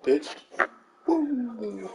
Bitch. Woo.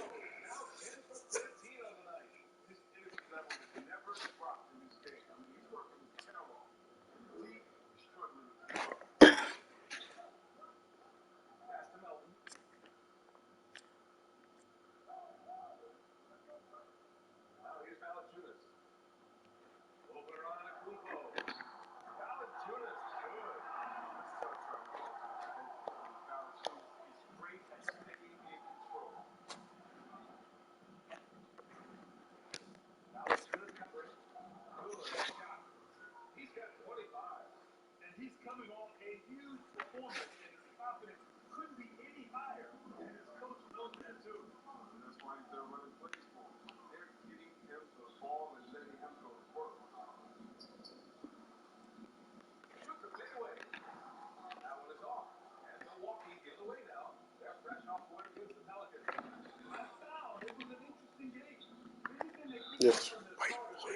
Yes. White boy.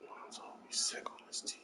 Lonzo will be sick on this team.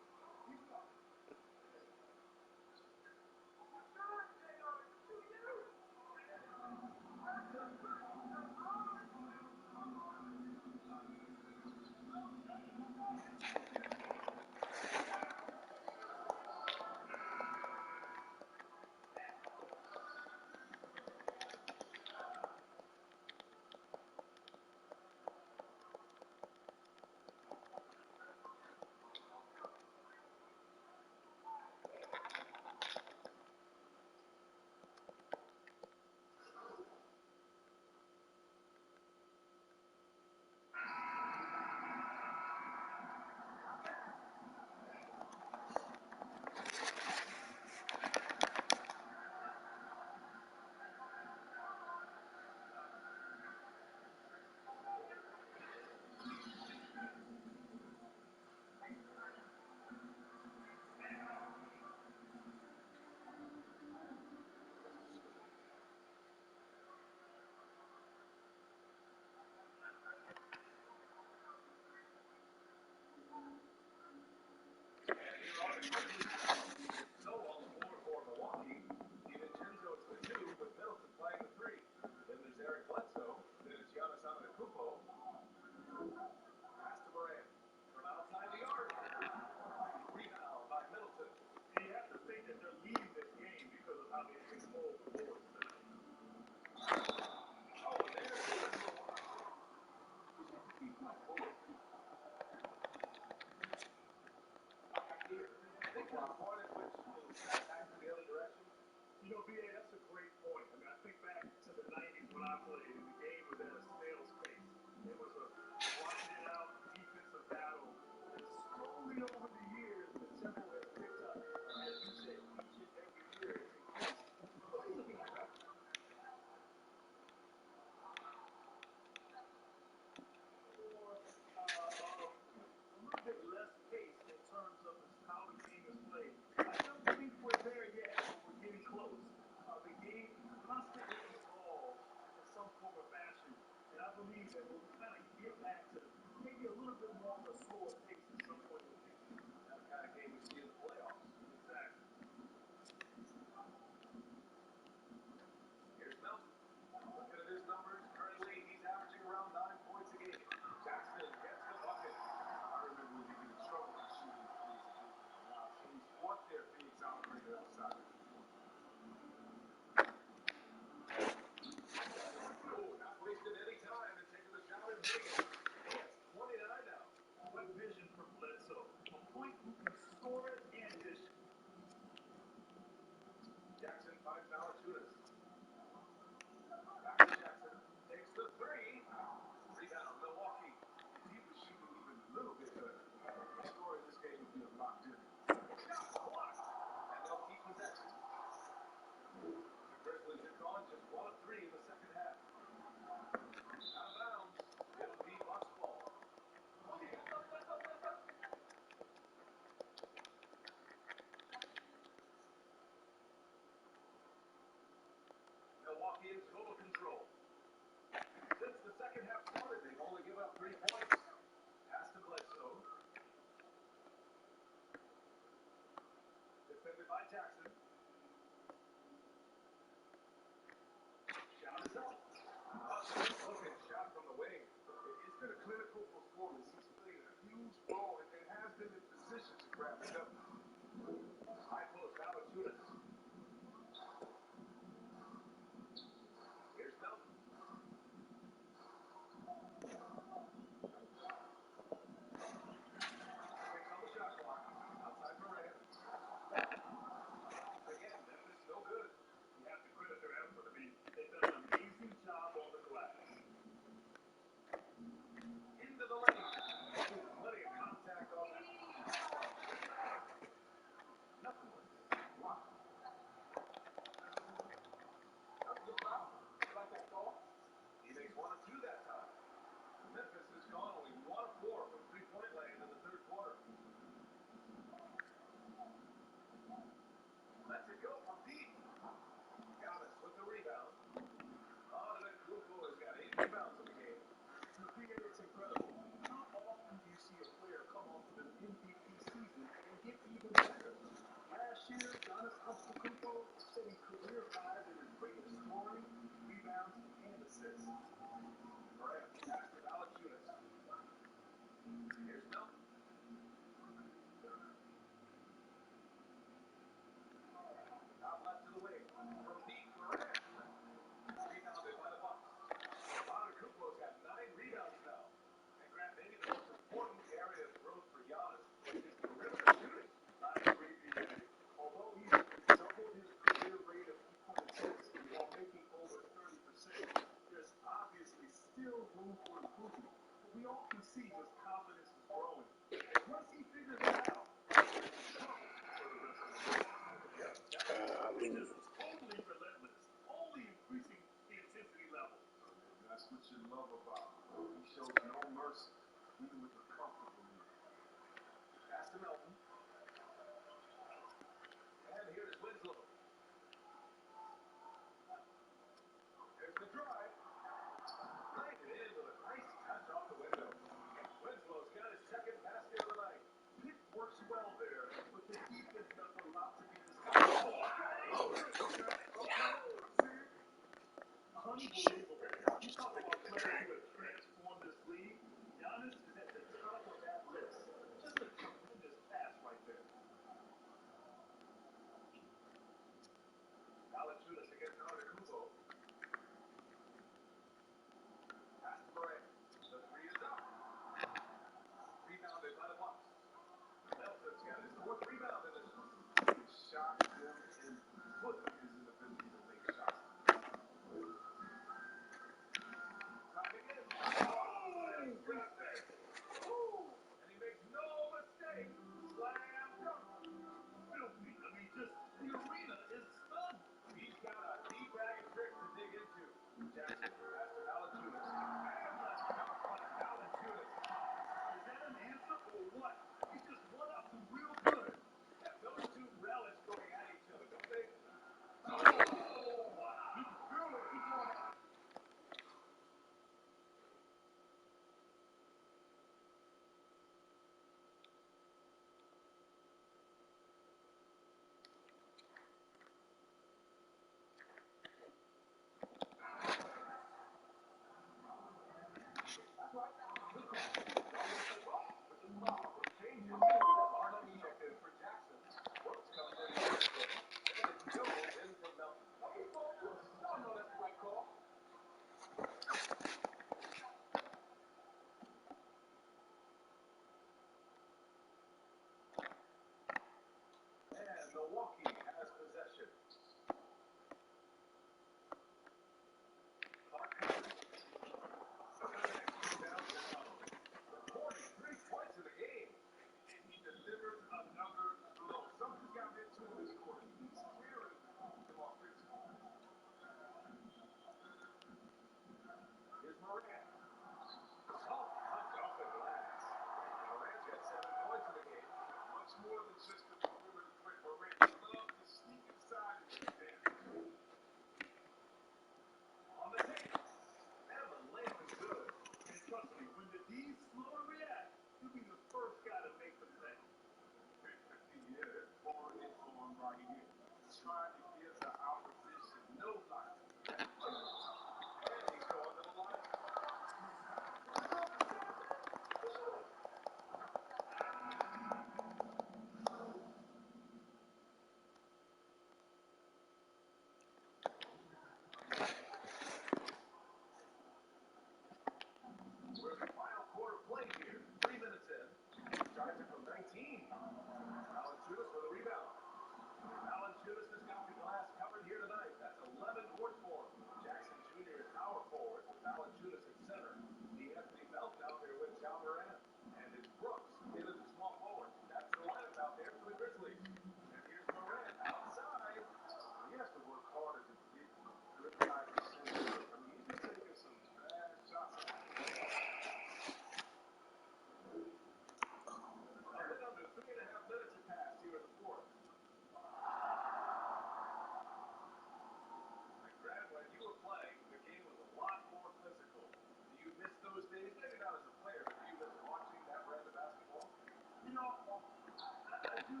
What?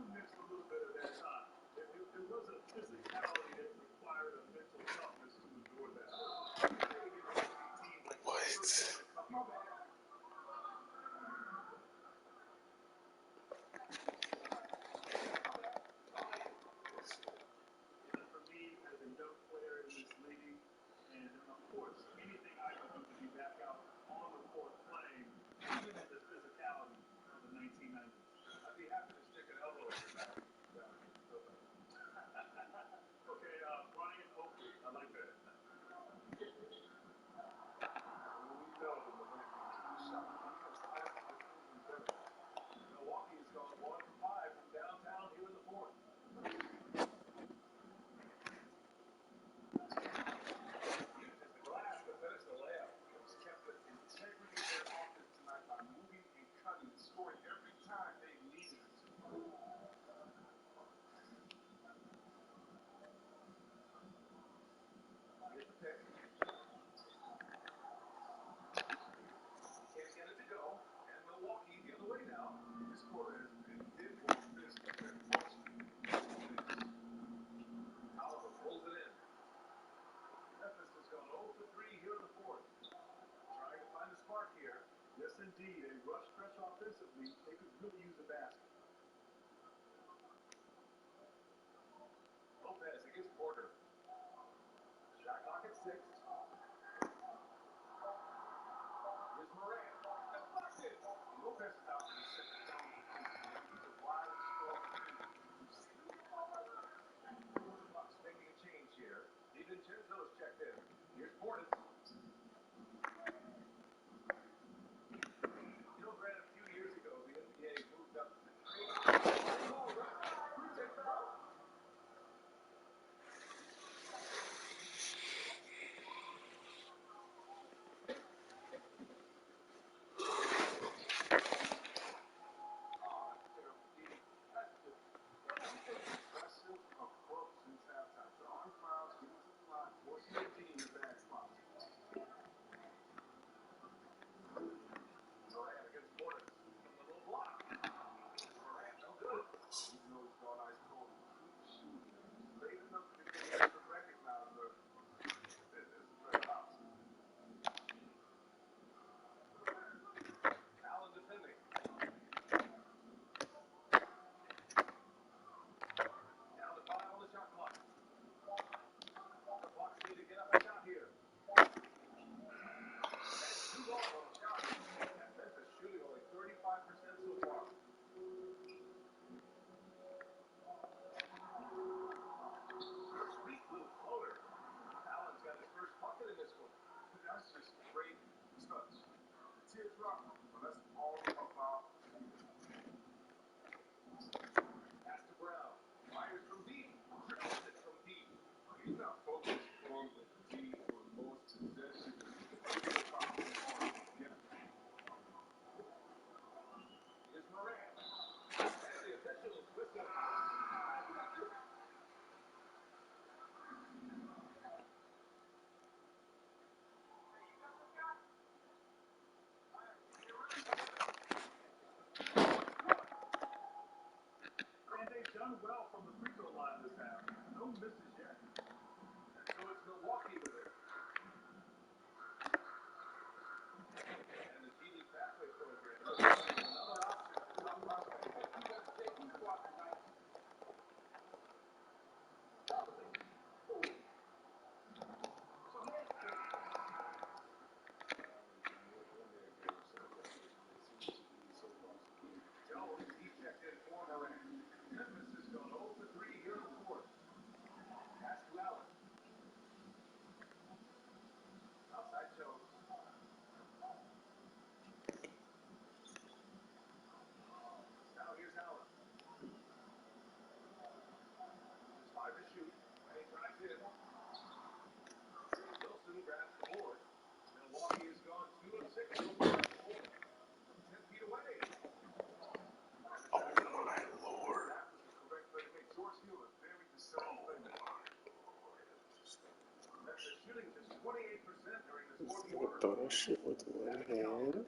Throw that shit with one hand.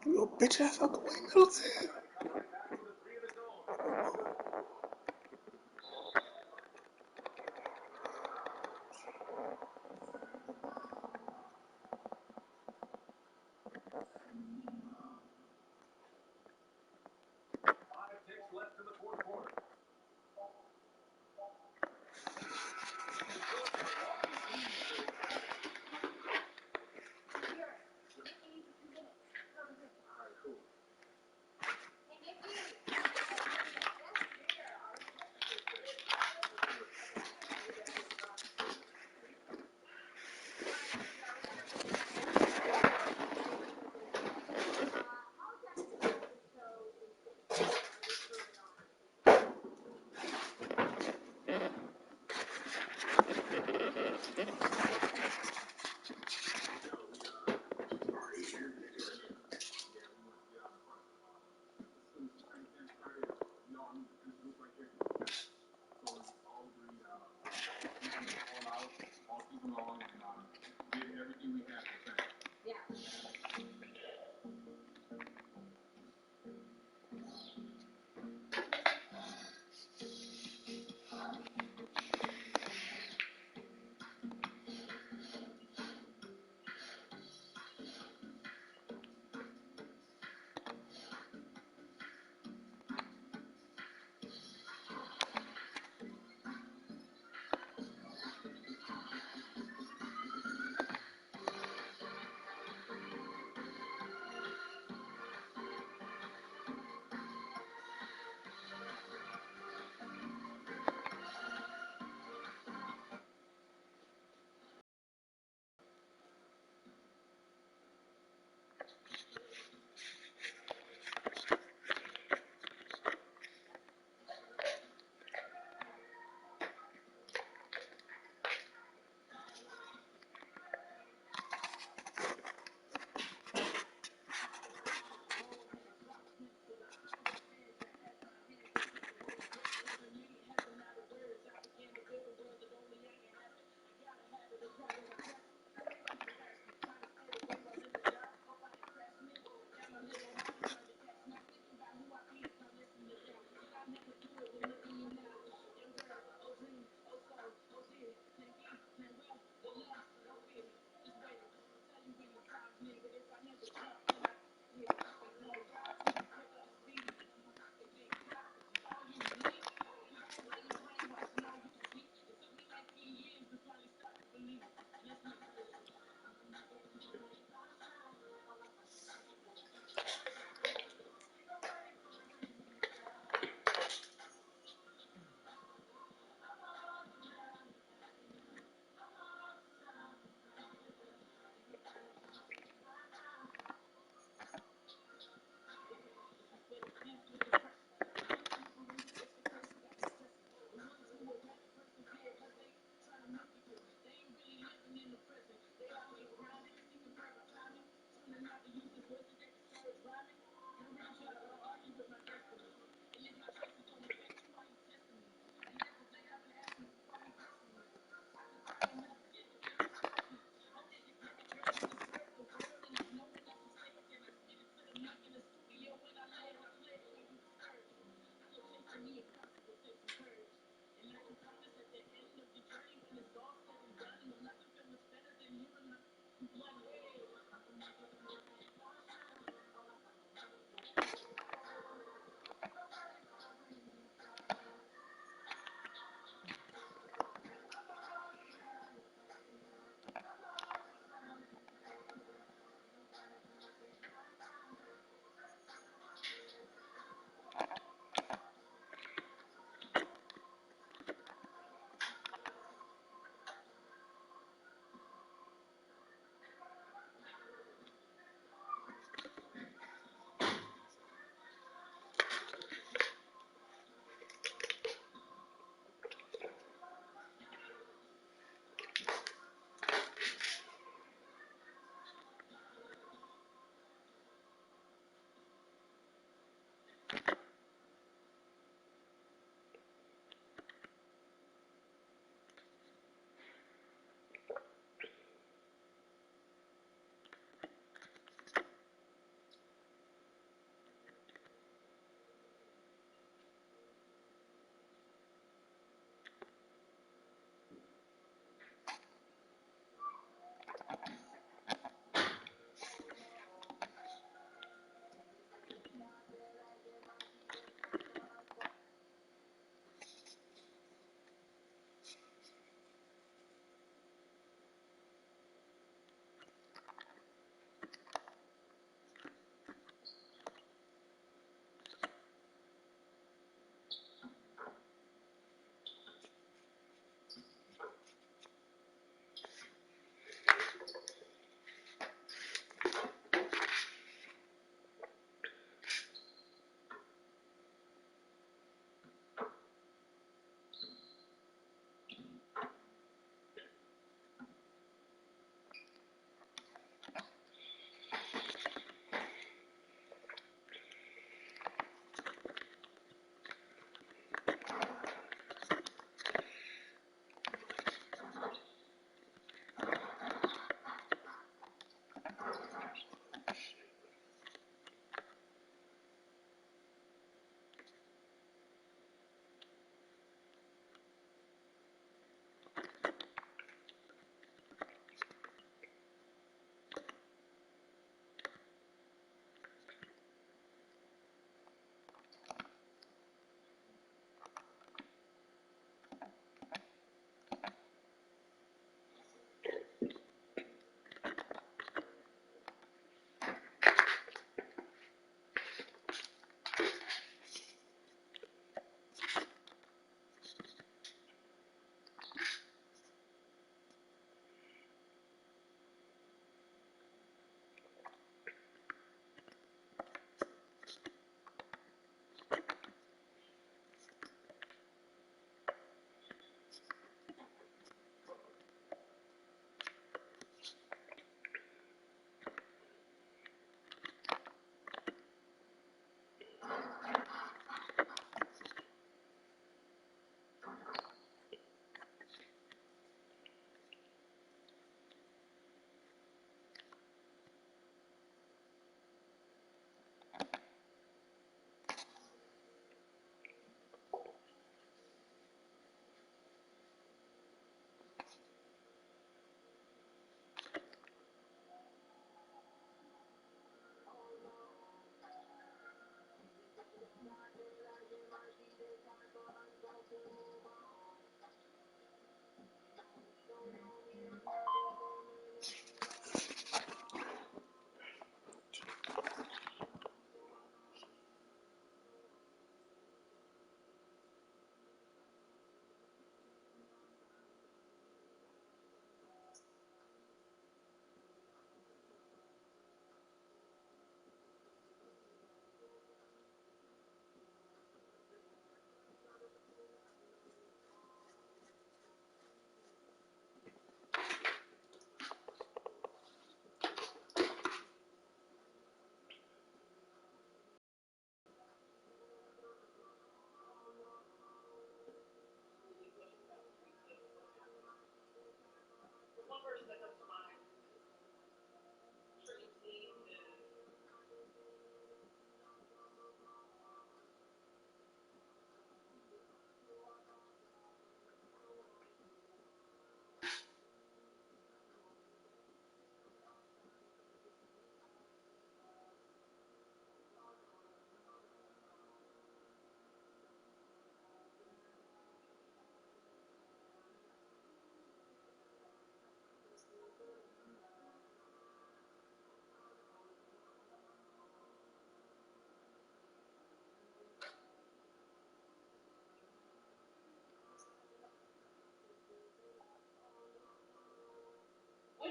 Yo, bitch ass out the way, Middleton.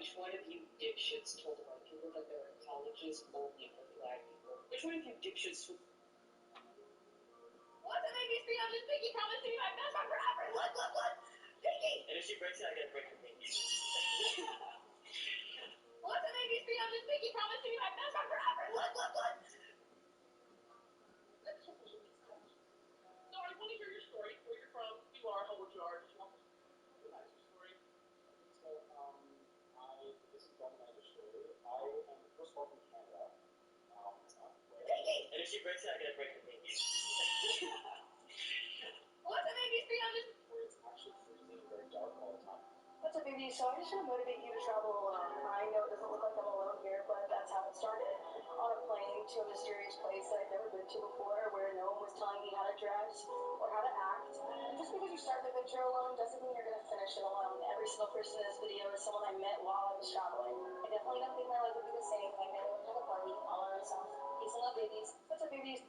Which one of you dipshits told the white people that there are colleges only for black people? Which one of you dipshits? What's the baby's be on this Pinky promise to be my best friend forever? Look! Pinky! And if she breaks it, I gotta break her pinky. What's the baby's be on this Pinky promise to be my best friend forever? Look! No, I want to hear your story. Where you're from, who you are, how old you are. Just walk us through your story. So, this is Demi story. I am first of all from Canada. Pinky! And if she breaks it, I gotta break her pinky. What's the baby's be on this? Where it's actually freezing and very dark all the time. What's up, baby? So I just want to motivate you to travel alone. I know it doesn't look like I'm alone here, but that's how it started. On a plane to a mysterious place that I've never been to before, where no one was telling me how to dress or how to act. And just because you start the adventure alone doesn't mean you're going to finish it alone. Every single person in this video is someone I met while I was traveling. I definitely don't think my life would be the same if I met everyone at a party all by myself. Peace and love, babies. What's up, babies?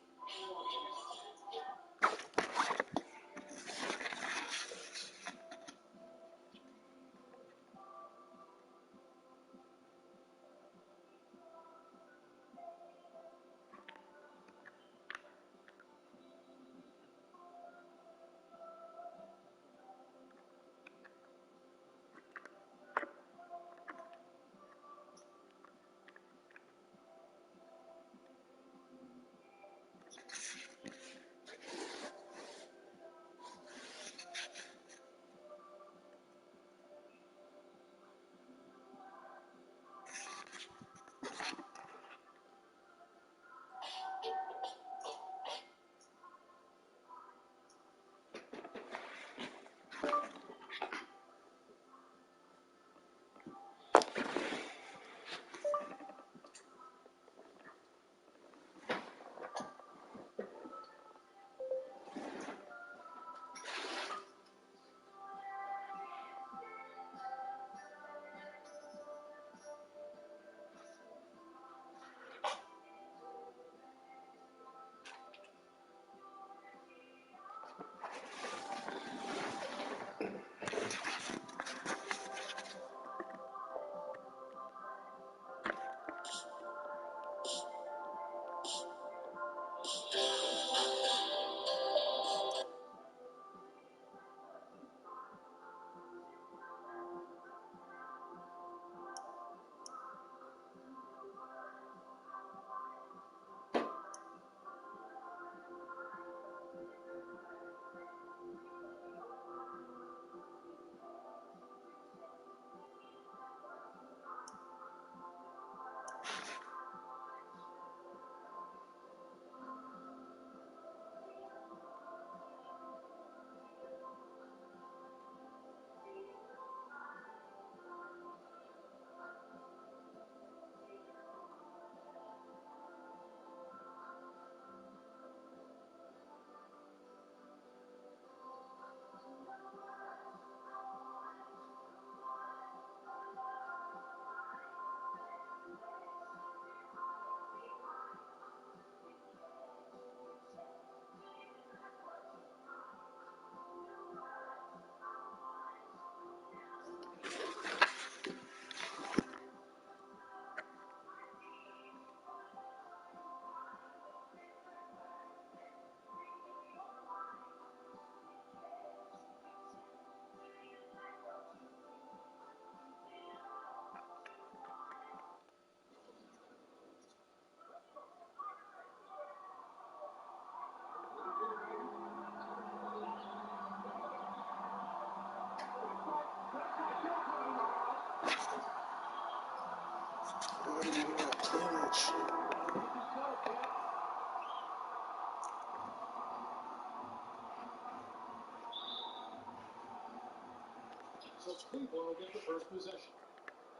So Cleveland will get the first possession.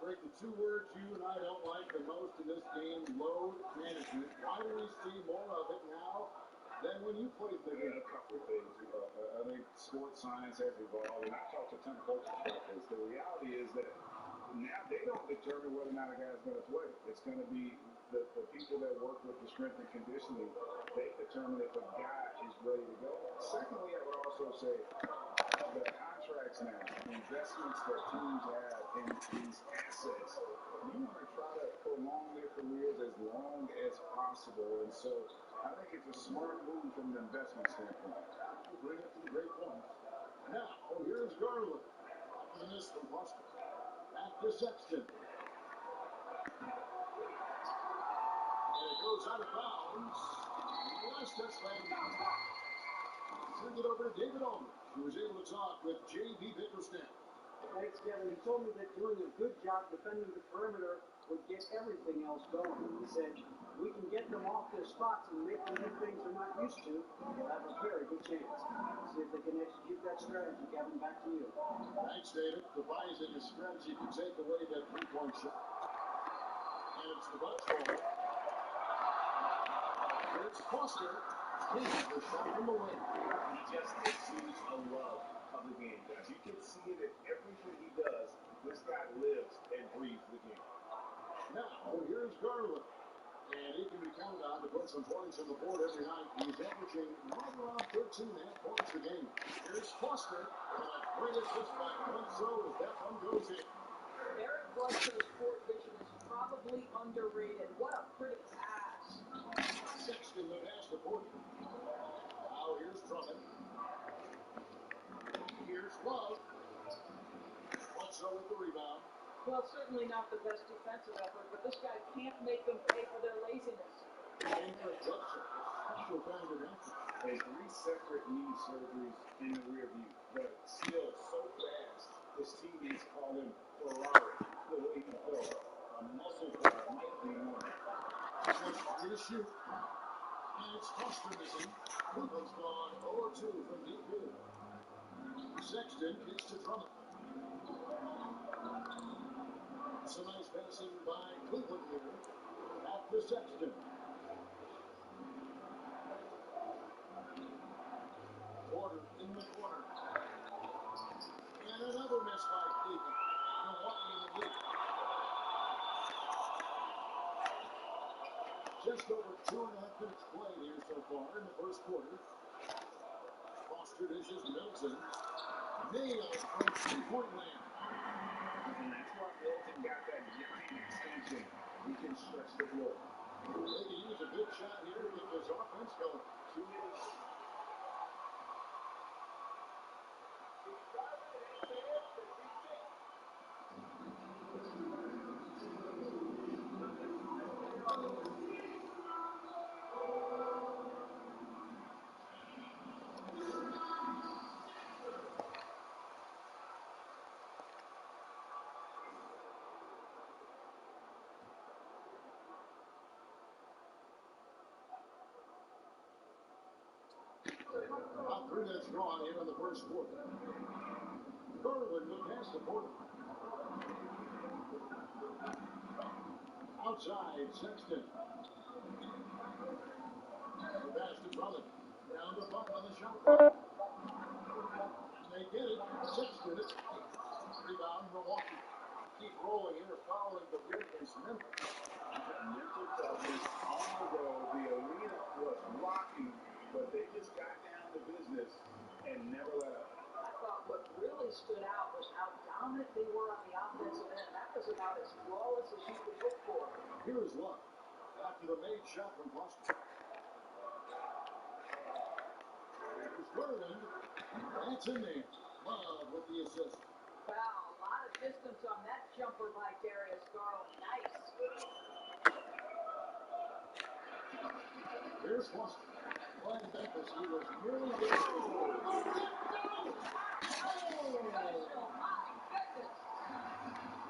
Greg, the two words you and I don't like the most in this game, load management. Why do we see more of it now than when you played the game? A couple of things. I think sports science has evolved, and I've talked to a ton of coaches about this. The reality is that now they don't determine whether or not a guy's going to play. It's going to be the people that work with the strength and conditioning. They determine if a guy is ready to go. Secondly, I would also say the contract contracts now, investments that teams have in these assets, you want to try to prolong their careers as long as possible. And so I think it's a smart move from an investment standpoint. You bring up some great points. Now, here's Garland. Off the miss from Foster. Back to Sexton. And it goes out of bounds. Last touch by send it over to David Aldridge, who was able to talk with J.B. Bickerstaff. Thanks, Kevin. He told me that doing a good job defending the perimeter would get everything else going. He said, we can get them off their spots and make them do things they're not used to. We'll have a very good chance. See if they can execute that strategy, Kevin. Back to you. Thanks, David. Devising a strategy to take away that three-point shot. And it's the Bucks ball. Here's Foster. Takes the shot from the wing. He just exudes a love of the game, guys. You can see it in everything he does. This guy lives and breathes the game. Now, here's Garland. And he can be counted on to put some points on the board every night. He's averaging right around 13.5 points a game. Here's Foster. And a great assist by Bledsoe as that one goes in. Eric Bledsoe's court vision is probably underrated. What a pretty pass. Sexton the pass to Porter. Now here's Drummond. Here's Love. Bledsoe with the rebound. Well, certainly not the best defensive effort, but this guy can't make them pay for their laziness. Introduction. Special kind of action. And 3 separate knee surgeries in the rear view, but still so fast. His teammates call him Ferrari. The way he goes, a muscle car might be one. Push free to shoot. And it's Foster missing. Cleveland's gone 0-2 from deep mid. Sexton kicks to Drummond. Some nice passing by Cleveland here. Back to Sexton. Porter in the corner. And another miss by Cleveland. Milwaukee in the lead. Just over 2.5 minutes played here so far in the first quarter. Foster dishes Middleton. Nailed from three-point land. And that's why Middleton got that giant extension. He can stretch the floor. They can use a big shot here to get this offense going. Too many. About 3 minutes gone here in the first quarter. Garland will pass to Porter. Outside, Sexton. The pass to Drummond. Down to 5 on the shot clock. And they get it. Sexton. Rebound, Milwaukee. Keep rolling here, following the win against Memphis. Mental toughness on the road. The arena was rocking, but they just got down to business and never let up. I thought what really stood out was how dominant they were on the offensive end. That was about as flawless as you could hope for. Here's Love. After the made shot from Foster. Here's Garland. That's in there. Love with the assist. Wow, a lot of distance on that jumper by Darius Garland. Nice. Here's Foster. Playing Memphis, he was nearly there.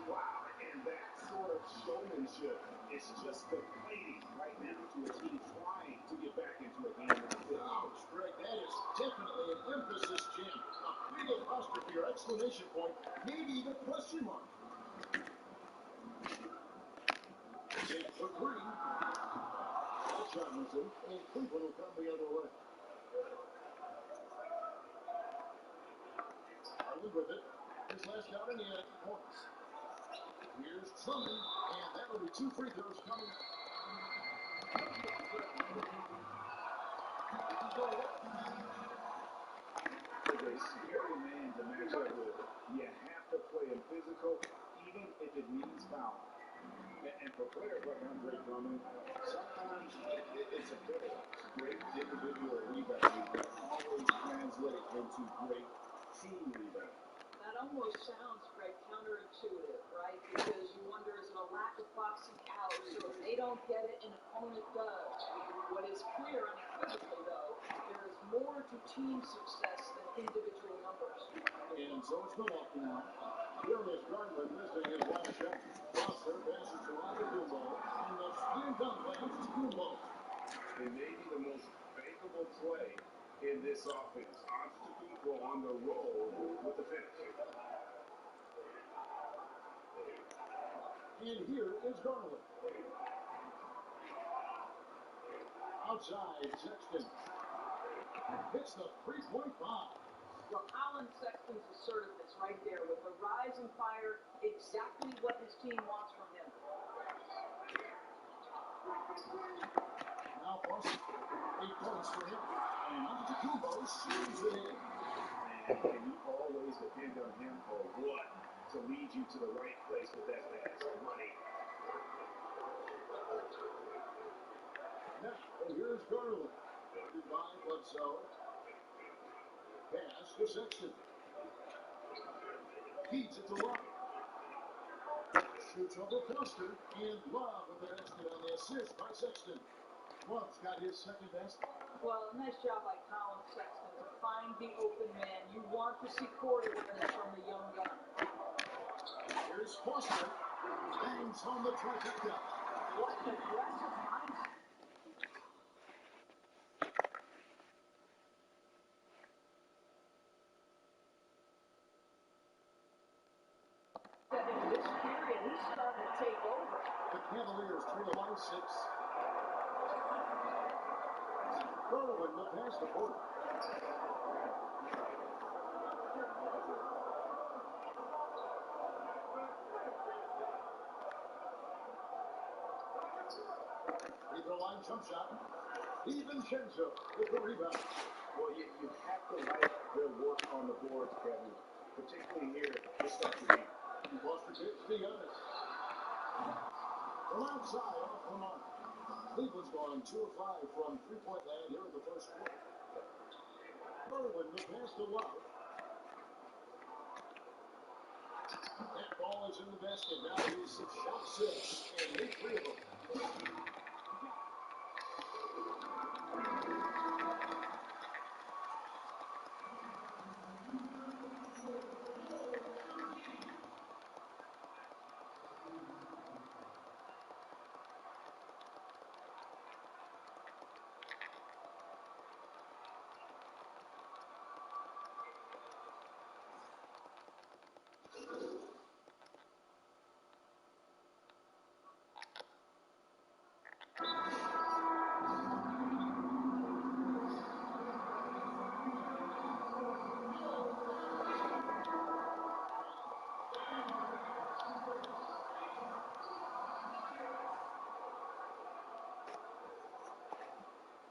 Wow, and that sort of showmanship is just deflating right now to a team trying to get back into a game like this. Ouch, Greg, that is definitely an emphasis jam. A big apostrophe or exclamation point, maybe even question mark. Take for three. That shot was in, and Cleveland will come the other way. Garland with it. His last out, and he had 8 points. Here's Drummond, and that'll be 2 free throws coming up. Is a scary man to match up with. physical, even if it means foul. And for players like Andre Drummond, sometimes it's a paradox. Great individual rebounding doesn't always translate into great team rebounding. That almost sounds, Greg, counterintuitive, right? Because you wonder, is it a lack of boxing out? So if they don't get it, an opponent does. What is clear unequivocally, though, there is more to team success than individual numbers. And so it's Milwaukee now. Darius Garland missing his last shot. Foster passes to Antetokounmpo, and the spin dunk pass to Kumbo. It may be the most bankable play in this offense. Antetokounmpo on the roll with the finish. And here is Garland. Outside, Sexton. Hits the three-point bomb. Well, Colin Sexton's assertiveness right there with the rise and fire, exactly what his team wants from him. Now Foster. 8 points for him. And Antetokounmpo shoots it in. And can you always depend on him or what to lead you to the right place with that pass? Money. Now, here's Garland. By Bledsoe. Pass to Sexton. Feeds it to Love. Shoots over Foster. And Love with the basket on the assist by Sexton. Love's got his second basket. Well, nice job by Colin Sexton to find the open man. You want to see court awareness from the young gun. Here's Foster. Bangs home the trifecta. What an aggressive mindset. In this period, he's starting to take over. The Cavaliers trail by 6. Garland the pass to Porter. Free throw line jump shot. DiVincenzo with the rebound. Well, you have to like their work on the boards, Kevin, particularly here to start the game. Foster gets the Giannis. From outside, off the mark. Cleveland's gone 2 of 5 from three-point land here in the first quarter. Garland the pass to Love. That ball is in the basket. Now he's shot 6 and hit 3 of them.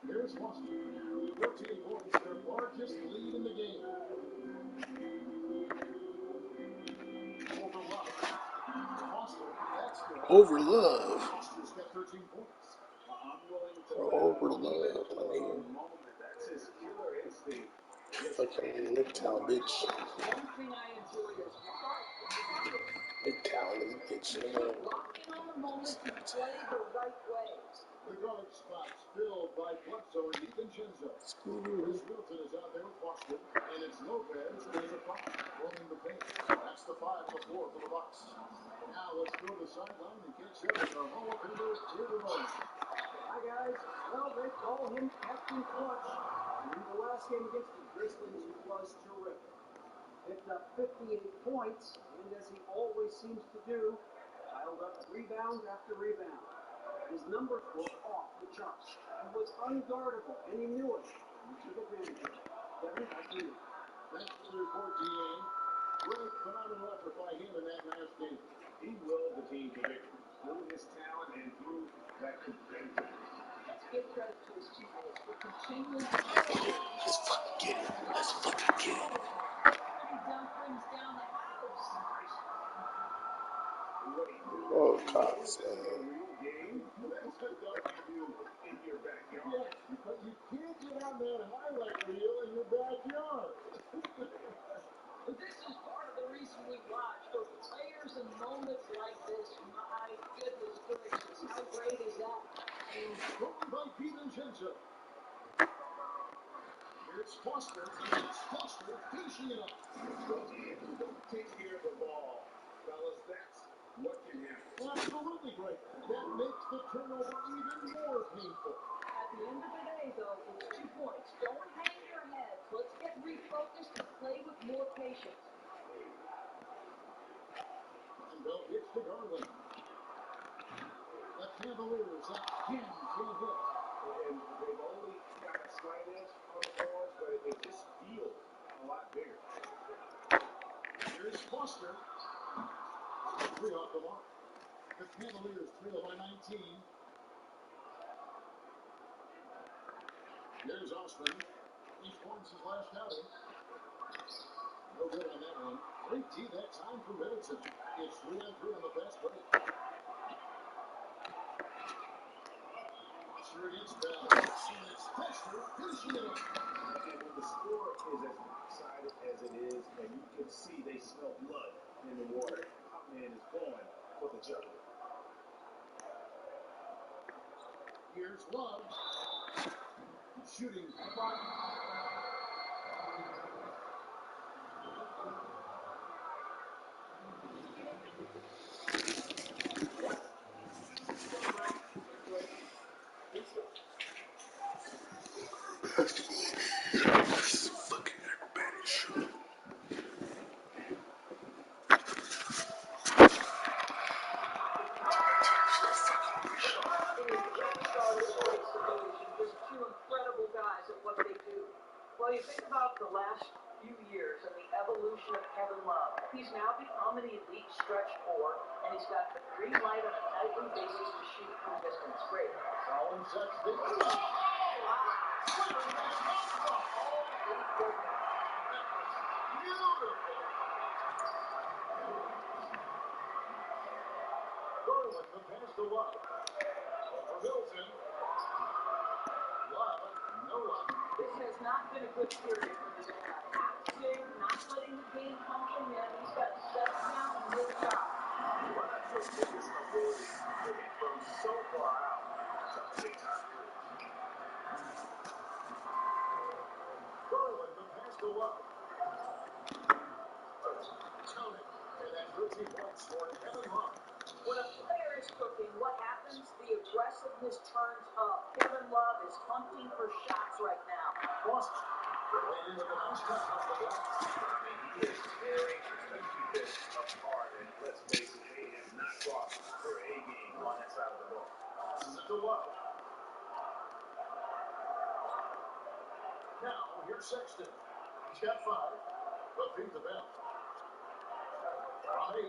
Here's Foster. 13 points, their largest lead in the game. Over Love. Foster, that's good. Over Love. Foster's got 13 points. I'm willing to Over bet Love. for a moment that's his killer instinct. Fucking MGTOW bitch. One thing I enjoy is MGTOW is bitch. locking on the moment to play the right way. The guard spots filled by Bledsoe and DiVincenzo. Chris Middleton is out there with Foster, and it's Lopez who has a foul, rolling the paint. That's the 5 on the floor for the Bucks. Now let's go to the sideline and catch up with our Hall of Famer, David Rose. Hi, guys. Well, they call him Captain Clutch. And in the last game against the Grizzlies, he was terrific. Picked up 58 points, and as he always seems to do, piled up rebound after rebound. His numbers were off the charts. He was unguardable, and he knew it. And he took advantage of it. Kevin, back to you. Thanks for the report, DA. Great, phenomenal effort by him in that last game. He willed the team to victory through his talent and through that competitiveness. Let's give credit to his teammates for continuing to Let's fucking get it. Let's fucking get it. Every dunk brings down the house. Oh, cops, man. Game. That's a W in your backyard. Yes, but you can't get on that highlight reel in your backyard. This is part of the reason we watch. For players in moments like this, my goodness gracious, how great is that? Thrown by DiVincenzo. Here's Foster. It's Foster finishing it off. If you don't take care of the ball, fellas, that's what can happen. Absolutely great. That makes the turnover even more painful. At the end of the day, though, it's 2 points. Don't hang your heads. Let's get refocused and play with more patience. And they'll pitch to Garland. The Cavaliers again can't hit. And they've only got a slight edge on the boards, but it just feels a lot bigger. Here's Foster. 3 off the mark. The Cavaliers trail by 19. Here's Osman. He forms his last outing. No good on that one. Great tee that time for Middleton. It's 3-on-3 on the fast break. Foster against Bell. And it's Foster finishing it off. And when the score is as lopsided as it is, and you can see they smell blood in the water, top man is going for the jugular. Here's Love. Shooting clock. Fucking everybody shoot. Just two incredible guys at what they do. Well, you think about the last few years and the evolution of Kevin Love. He's now become an elite stretch four, and he's got the green light on a nightly basis to shoot from distance. Great. Collins sets the Garland, the pass to Love. For Middleton. Love, no luck. This has not been a good period for this guy. Acting, not letting the game come to him. He's got to settle down and hit shot. Well, that shows his ability to hit from so far out. That's a big time move. Garland, the pass to Love. Counting. And that's 13 points for Kevin Love. When a player is cooking, what happens? The aggressiveness turns up. Kevin Love is hunting for shots right now. Foster. Related with a nice touch off the glass. I mean, he is tearing the defense apart. And let's face it, they have not brought their A game on that side of the ball. Passes it to Love. Now, here's Sexton. He's got 5. But beat the bell. On 8.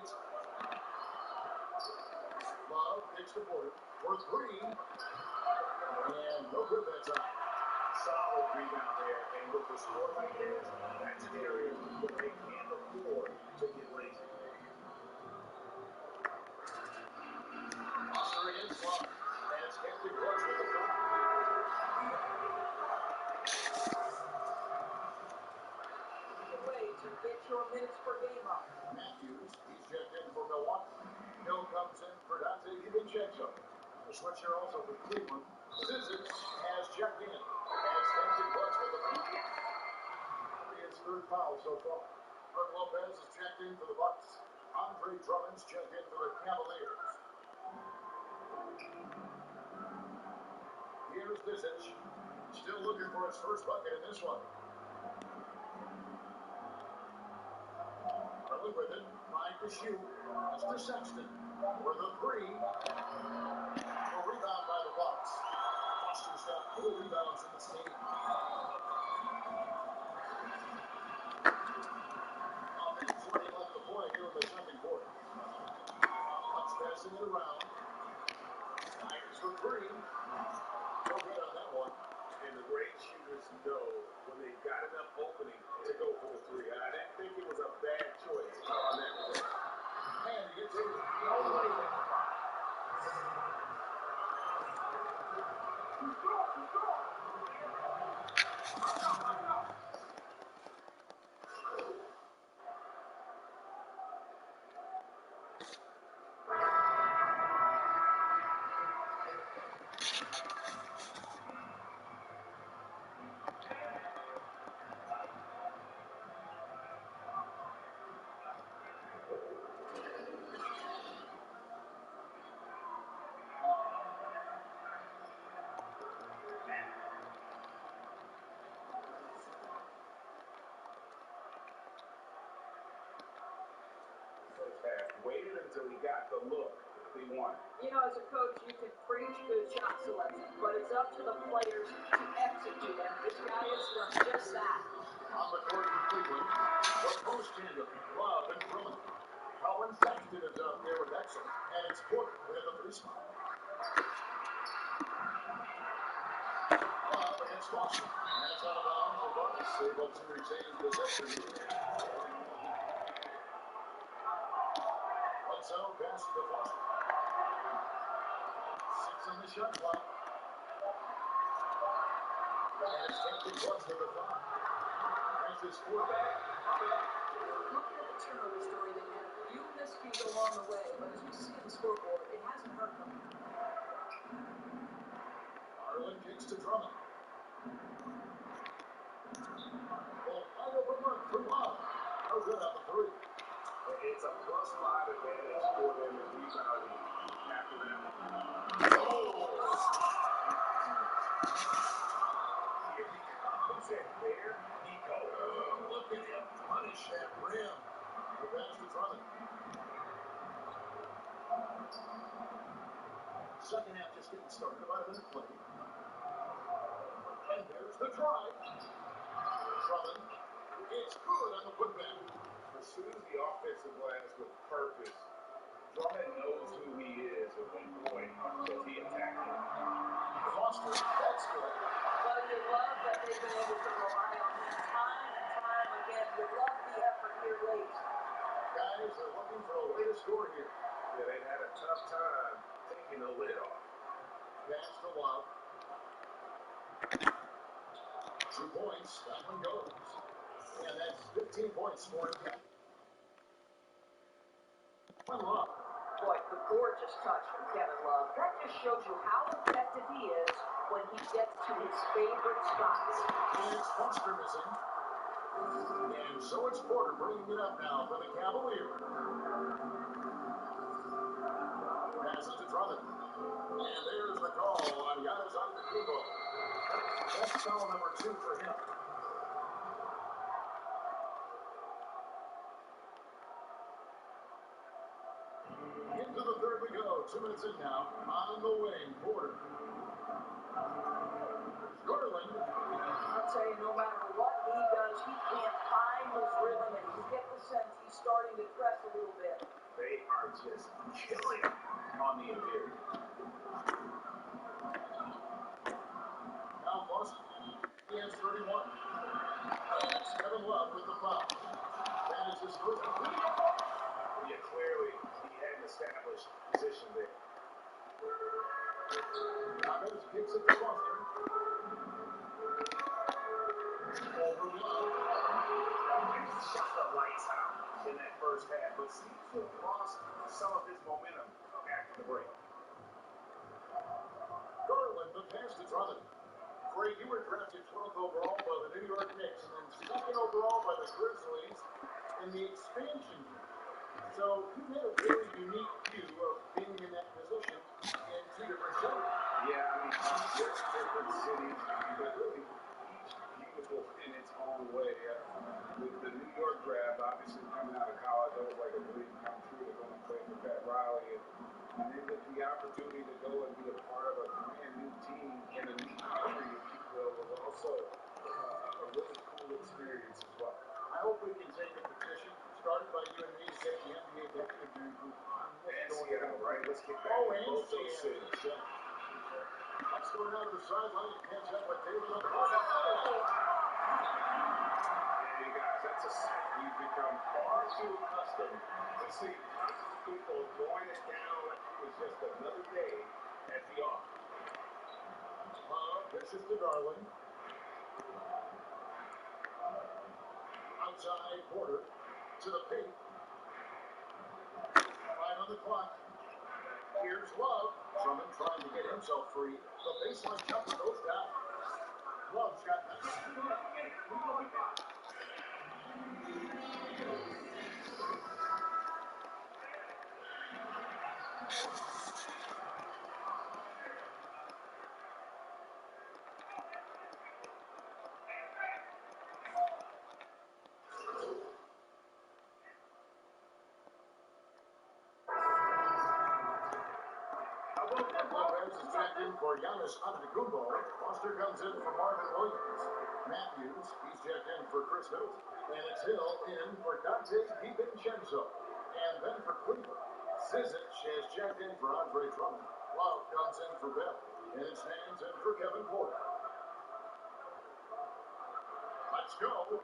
Love takes the quarter for 3. And no good that time. Solid rebound there. And with the score like this, that's an area where they can't afford to get lazy. Foster against Love. And it's empty clutch with the foul. The way to get your minutes per game up. Matthews, he's checked in for Milwaukee. Hill comes in for DiVincenzo. The switcher also for Cleveland. Zizic has checked in. And it's empty clutch with the foul. His 3rd foul so far. Brook Lopez is checked in for the Bucks. Andre Drummond's checked in for the Cavaliers. Here's Zizic. Still looking for his first bucket in this one. Garland with it. Trying to shoot. That's to Sexton. For the 3. A rebound by the Bucks. Foster's got 4 rebounds in this game. Offense running left the point here in the second quarter. Bucks passing it around. Myers for 3. No good on that one. And the great shooters know when they've got enough opening to go for the 3. I didn't think it was a bad choice on that possession. And he gets it. Nobody hit the foul. Waited until he got the look he wanted. You know, as a coach, you can preach good shot selection, but it's up to the players to execute, and this guy has done just that. On the court for Cleveland, the post tandem, Love and Drummond. Colin Sexton is out there with Exum, and it's Porter with the free spot. Love against Foster, and it's out of bounds. The Bucks able to retain possession. So passes to Foster. 6 on the shot clock. And it's taken plus to the 5. Brings his 4 back. Looking at the turnover story, they had a few miscues along the way, but as we see on the scoreboard, it hasn't hurt them. Garland kicks to Drummond. Well, wide open look for Love. No good on the 3. It's a +5 advantage for them in rebounding after that. Here he comes, and there he goes. Look at him punish that rim. The pass to Drummond. Second half just getting started. About a minute played. And there's the drive. Drummond. It's good on the putback. Pursues the offensive glass with purpose. Drummond knows who he is, and boy, does he attack him. Foster, that's good. But you love that they've been able to rely on him time and time again. You love the effort here late. Guys are looking for a way to score here. Yeah, they've had a tough time taking the lid off. Pass to Love. 2 points. That one goes. And that's 15 points for him. One Love. Boy, the gorgeous touch from Kevin Love. That just shows you how effective he is when he gets to his favorite spots. And it's Foster missing. And so it's Porter bringing it up now for the Cavaliers. Pass it to Drummond. And there's the call on Giannis Antetokounmpo. That's foul number 2 for him. Into the third we go. 2 minutes in now. On the wing, Porter. Garland. I'll tell you, no matter what he does, he can't find his rhythm, and you get the sense he's starting to press a little bit. They are just killing on the interior. Now Foster. He has 31. And it's Kevin Love with the foul. That is his first. Yeah, clearly he had an established position there. Giannis kicks it to Foster. Over Love. Shot the lights out in that first half, but seems to have lost some of his momentum after the break. Garland, the pass to Drummond. Greg, you were drafted 12th overall by the New York Knicks and then 2nd overall by the Grizzlies in the expansion year. So you had a very unique view of being in that position in 2 different cities. Yeah, I mean, very different cities, but really each beautiful in its own way. The New York draft, obviously coming out of college, that was like a dream come true to go and play for Pat Riley. And then the opportunity to go and be a part of a brand new team in a new country, if you will, was also a really cool experience as well. I hope we can take a petition started by you and me to get the NBA Executive Group on this. And Seattle, right? Let's get back Oh, to and both those Seattle. cities. Yeah. Let's go down to the sideline and catch up with David on the Yeah, you guys, that's a sight we've become far too accustomed to see. People throwing it down is just another day at the office. This is the Darling. Outside Porter to the paint. 5 on the clock. Here's Love. Drummond trying to get himself free. The baseline jumper goes down. Love's got that. Lopez is checked in for Giannis Antetokounmpo. Foster comes in for Marvin Williams. Matthews, he's checked in for Chris Middleton. And it's Hill in for Dante DiVincenzo. And then for Cleveland, Zizic has checked in for Andre Drummond. Love comes in for Bell. And it stands in for Kevin Porter. Let's go.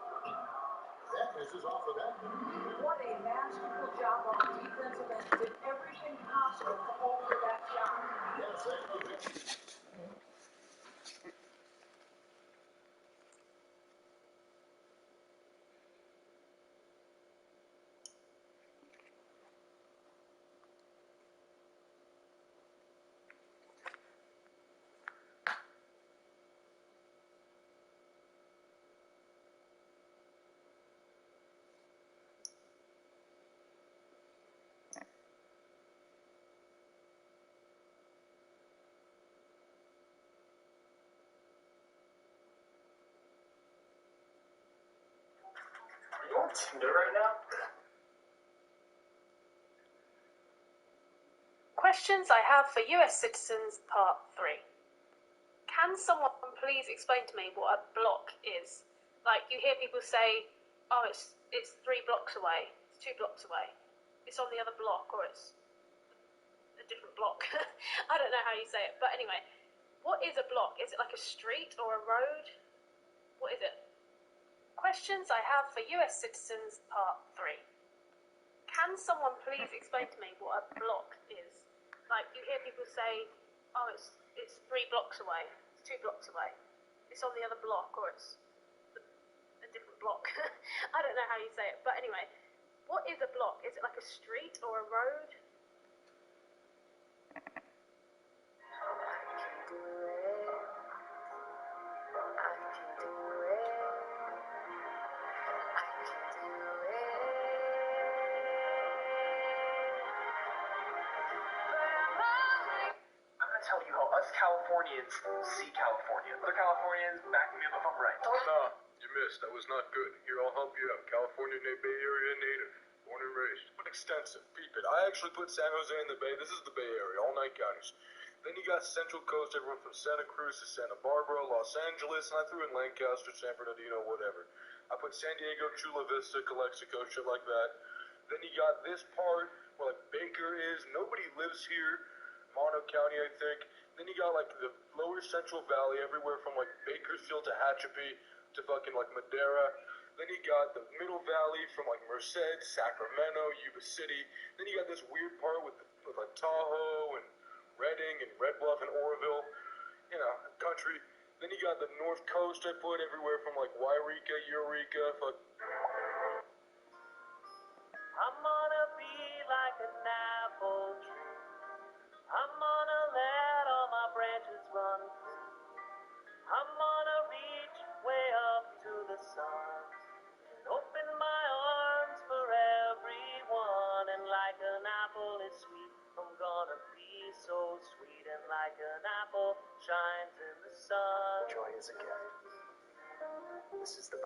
That misses off the back. What a masterful job on the defensive end. Did everything possible to alter that shot. Yes, that was it. Are you on Tinder right now? Questions I have for US citizens, Part 3. Can someone please explain to me what a block is? Like, you hear people say, oh, it's 3 blocks away, it's 2 blocks away, it's on the other block, or it's a different block. I don't know how you say it, but anyway, what is a block? Is it like a street or a road? What is it? Questions I have for US citizens, Part 3. Can someone please explain to me what a block is? Like, you hear people say, oh, it's 3 blocks away, it's 2 blocks away, it's on the other block, or it's a different block. I don't know how you say it, but anyway, what is a block? Is it like a street or a road? Tell you how us Californians see California. Other Californians, back me up if I'm right. Nah, you missed. That was not good. Here, I'll help you out. California Bay Area native. Born and raised. But extensive. Peep it. I actually put San Jose in the Bay. This is the Bay Area. All 9 counties. Then you got Central Coast, everyone from Santa Cruz to Santa Barbara, Los Angeles, and I threw in Lancaster, San Bernardino, whatever. I put San Diego, Chula Vista, Calexico, shit like that. Then you got this part where like Baker is. Nobody lives here. Mono County, I think. Then you got like the lower Central Valley, everywhere from like Bakersfield to Hatchapee to fucking like Madera. Then you got the Middle Valley from like Merced, Sacramento, Yuba City. Then you got this weird part with like Tahoe and Redding and Red Bluff and Oroville, you know, country. Then you got the North Coast I put everywhere from like Wairika, Eureka, I'm gonna be like an apple tree. I'm gonna let all my branches run free. I'm gonna reach way up to the sun and open my arms for everyone. And like an apple is sweet, I'm gonna be so sweet. And like an apple shines in the sun. Joy is a gift. This is the...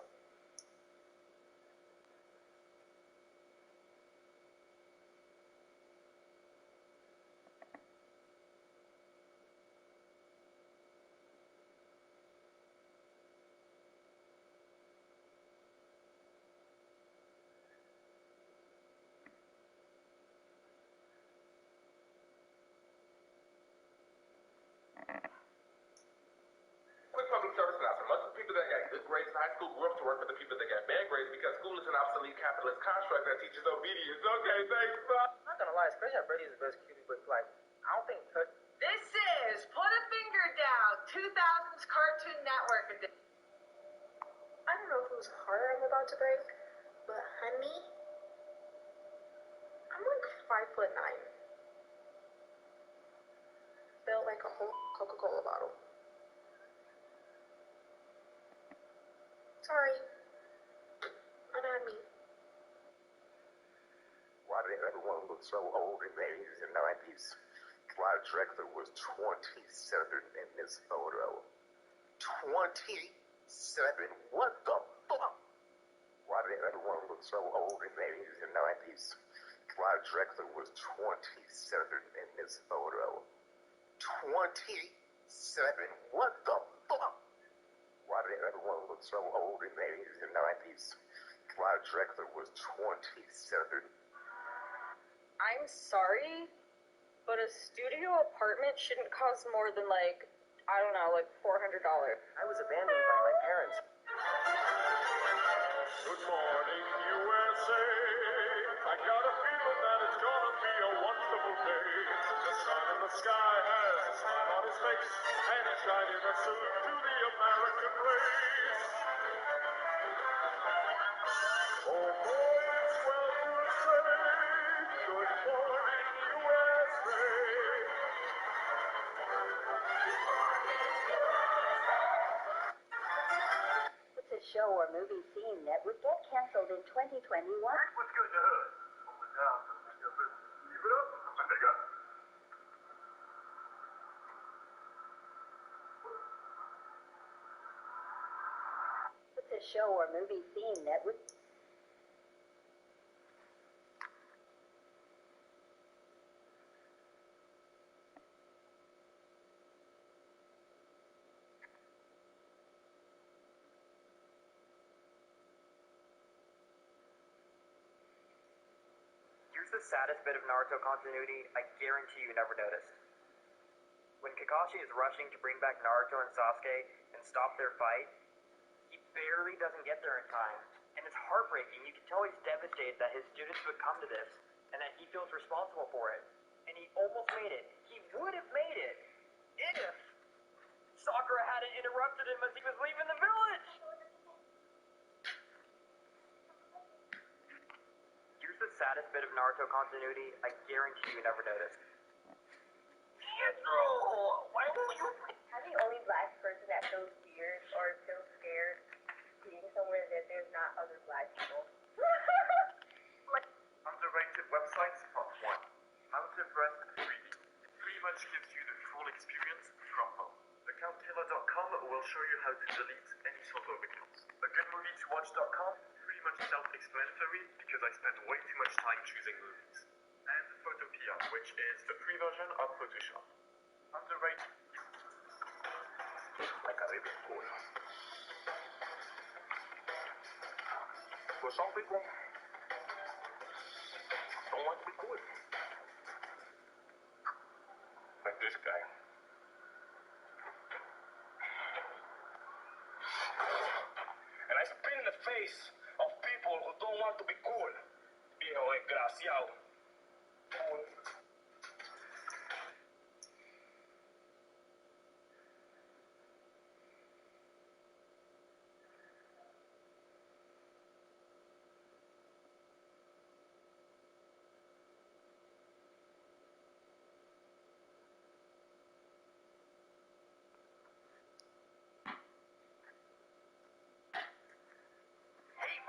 Quick public service announcement. Most of the people that got good grades in high school grew up to work for the people that got bad grades because school is an obsolete capitalist construct that teaches obedience. Okay, thanks, bye. I'm not gonna lie, especially Brady is the best QB, but like about to break, but honey, I'm like 5'9", built like a whole Coca-Cola bottle. Sorry, not me. Why did everyone look so old in the 80s and 90s? Clyde Drexler was 27 in this photo. 27? What the fuck? Why did everyone look so old in the 80s and 90s? Clyde Drexler was 27 in this photo. 27? What the fuck? Why did everyone look so old in the 80s and 90s? Clyde Drexler was 27. I'm sorry, but a studio apartment shouldn't cost more than like, I don't know, like $400. I was abandoned by my parents. Good morning, USA. I got a feeling that it's gonna be a wonderful day. The sun in the sky has a smile on his face, and he's shining a salute to the American race. Oh boy, it's well to say, good morning, USA. It's a show or movie scene that would get canceled in 2021. What's good to her? On the down, keep it up, nigga. It's a show or movie scene that would... Here's the saddest bit of Naruto continuity I guarantee you never noticed. When Kakashi is rushing to bring back Naruto and Sasuke and stop their fight, he barely doesn't get there in time. And it's heartbreaking. You can tell he's devastated that his students would come to this and that he feels responsible for it. And he almost made it. He would have made it if Sakura hadn't interrupted him as he was leaving the village. Here's the saddest bit of Naruto continuity I guarantee you never noticed. Pietro, why won't you? I'm the only black person that feels weird or feels scared being somewhere that there's not other black people. Underrated websites, part 1. How to rent 3D. It pretty much gives you the full experience from home. Accounttailor.com will show you how to delete any sort of accounts. AGoodMovieToWatch.com, pretty much self-explanatory because I spent way too much time choosing movies. And Photopia, which is the free version of Photoshop. Underrated. Like a ribbon cool. For some people, don't want to be cool. Like this guy. And I spit in the face of people who don't want to be cool. Viejo desgraciado. Cool.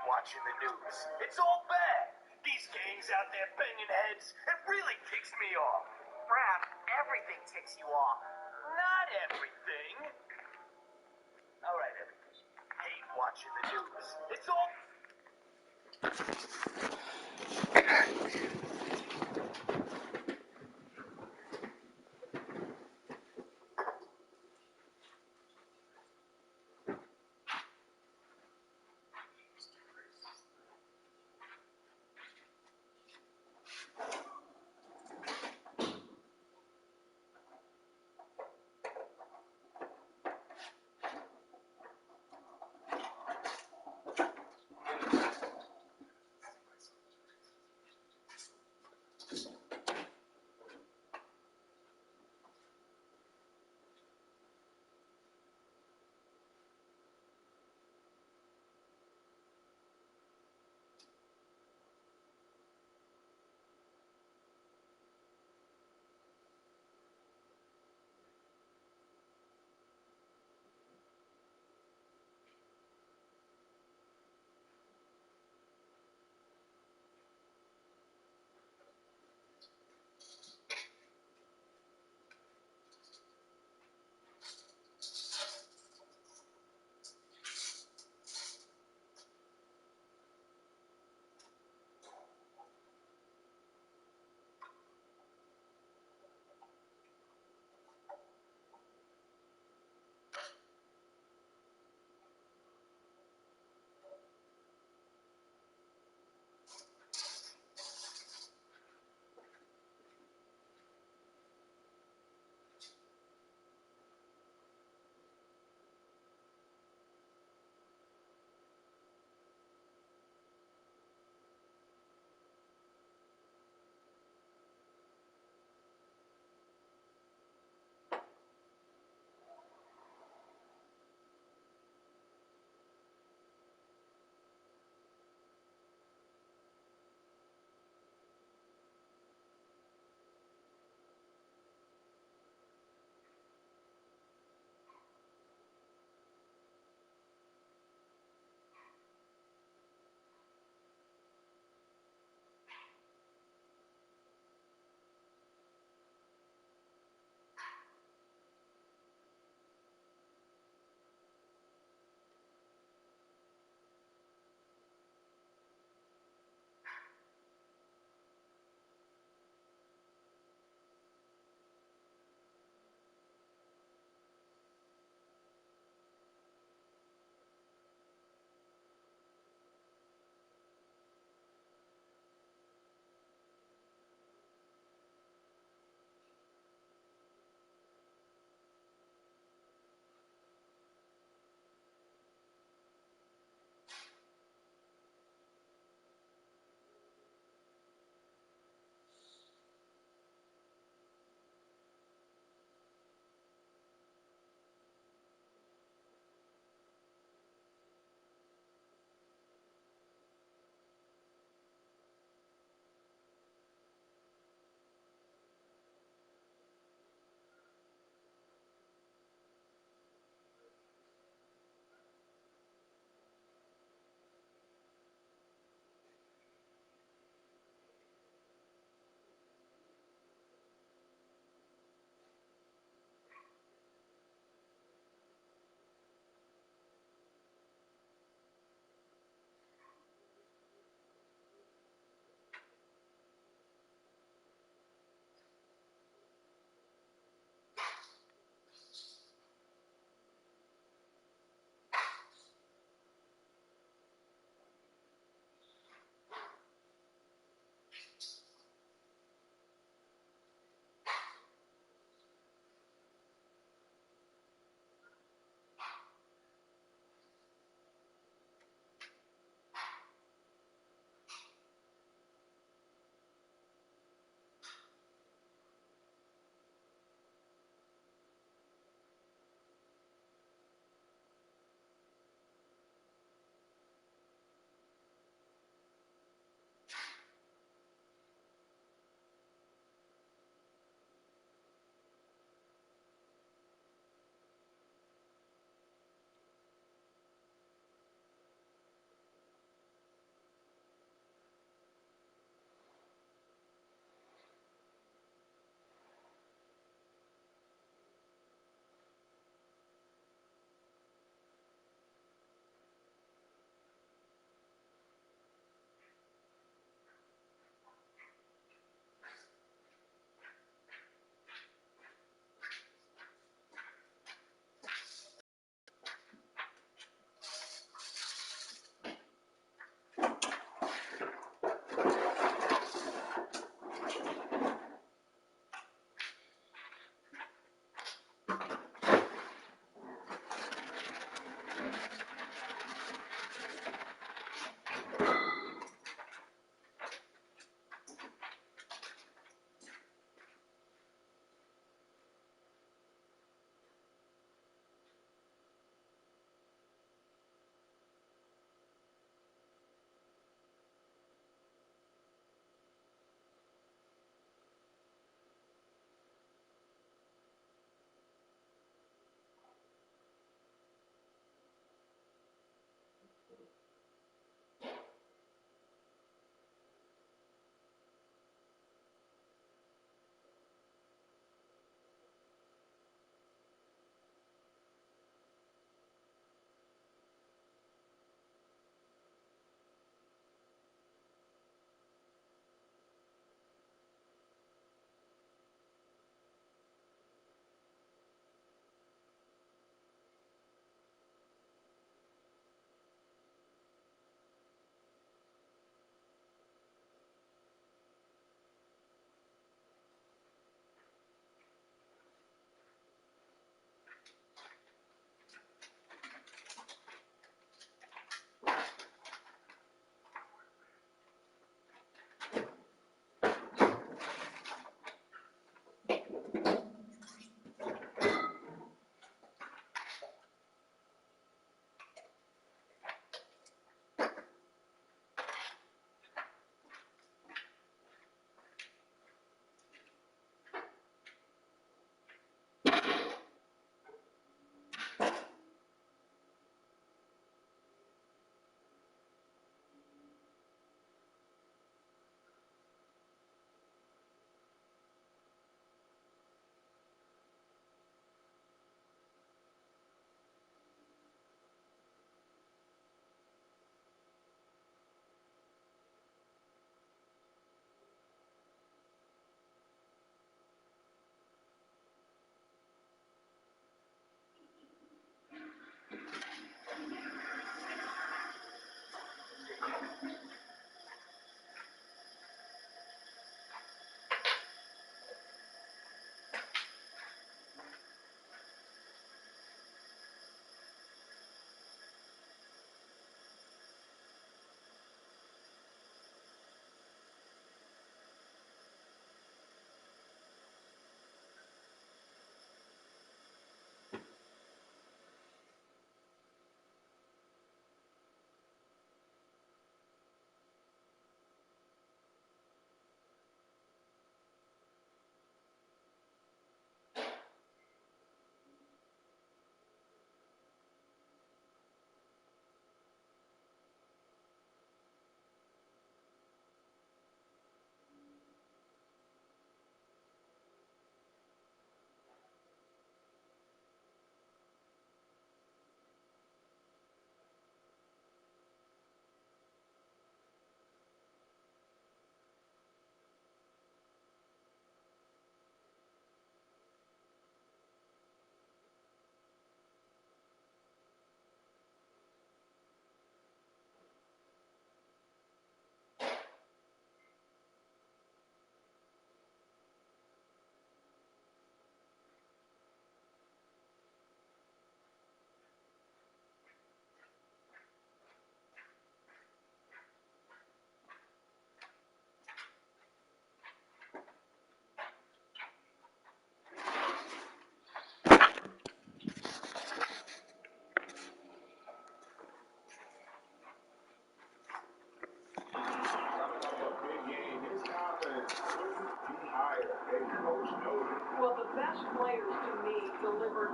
Watching the news. It's all bad. These gangs out there banging heads. It really ticks me off. Brad, everything ticks you off. Not everything. All right, everything. Hate watching the news. It's all...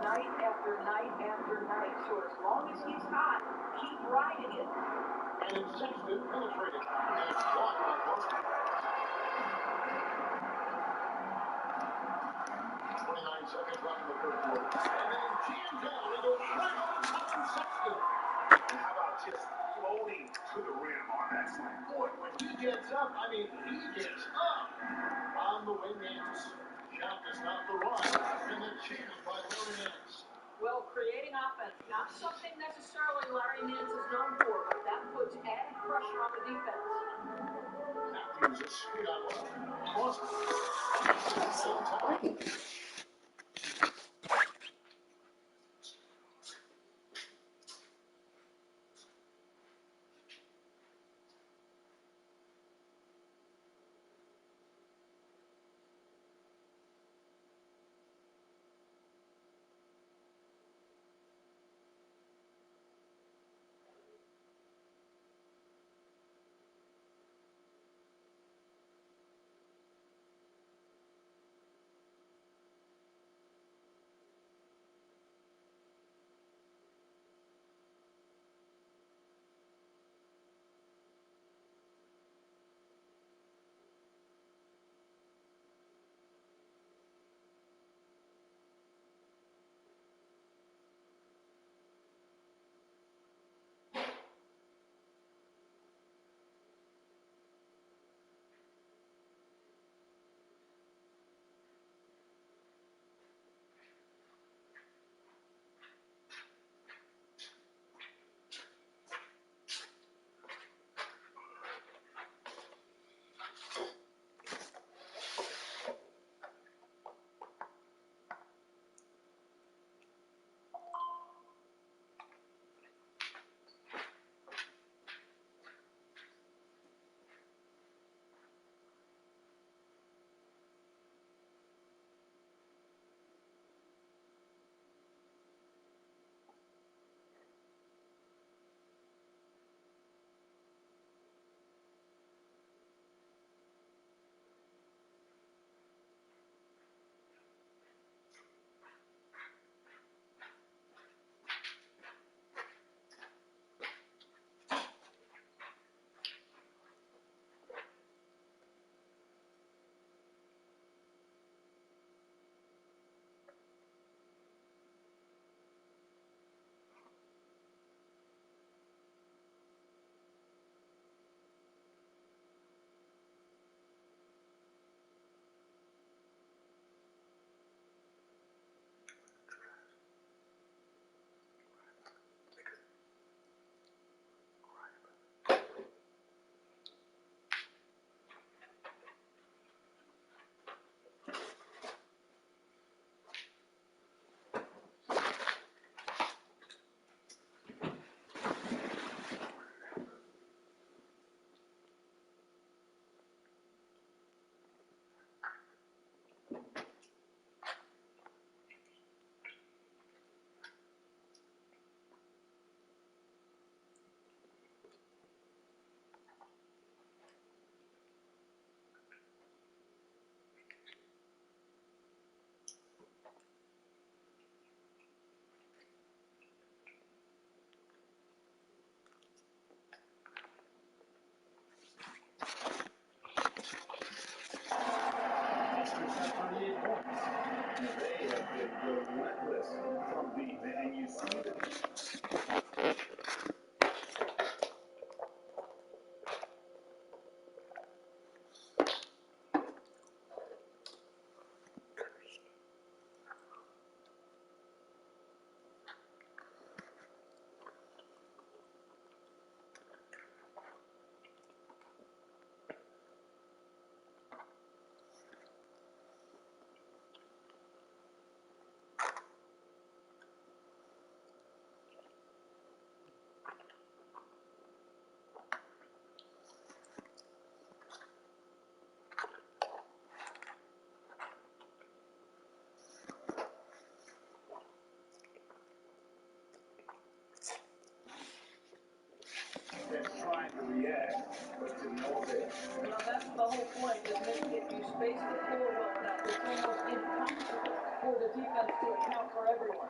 night after night after night. So as long as he's hot, keep riding it. And it's Sexton penetrating. And it's blocked by Carter. 29 seconds left in the third quarter. And then Giancarlo goes right over top of Sexton. And how about just floating to the rim on that slam? Boy, when he gets up, I mean, he gets up on the wing Nance. Shot to stop the run. And the chance by Larry Nance. Well, creating offense, not something necessarily Larry Nance is known for, but that puts added pressure on the defense. Matthews is straight on left. Cross. Same time. Masters have 38 points. They have been relentless from deep, and you see that. Trying to react, but to no avail. Well, that's the whole point, isn't it? If you space the floor well enough, it's almost impossible for the defense to account for everyone.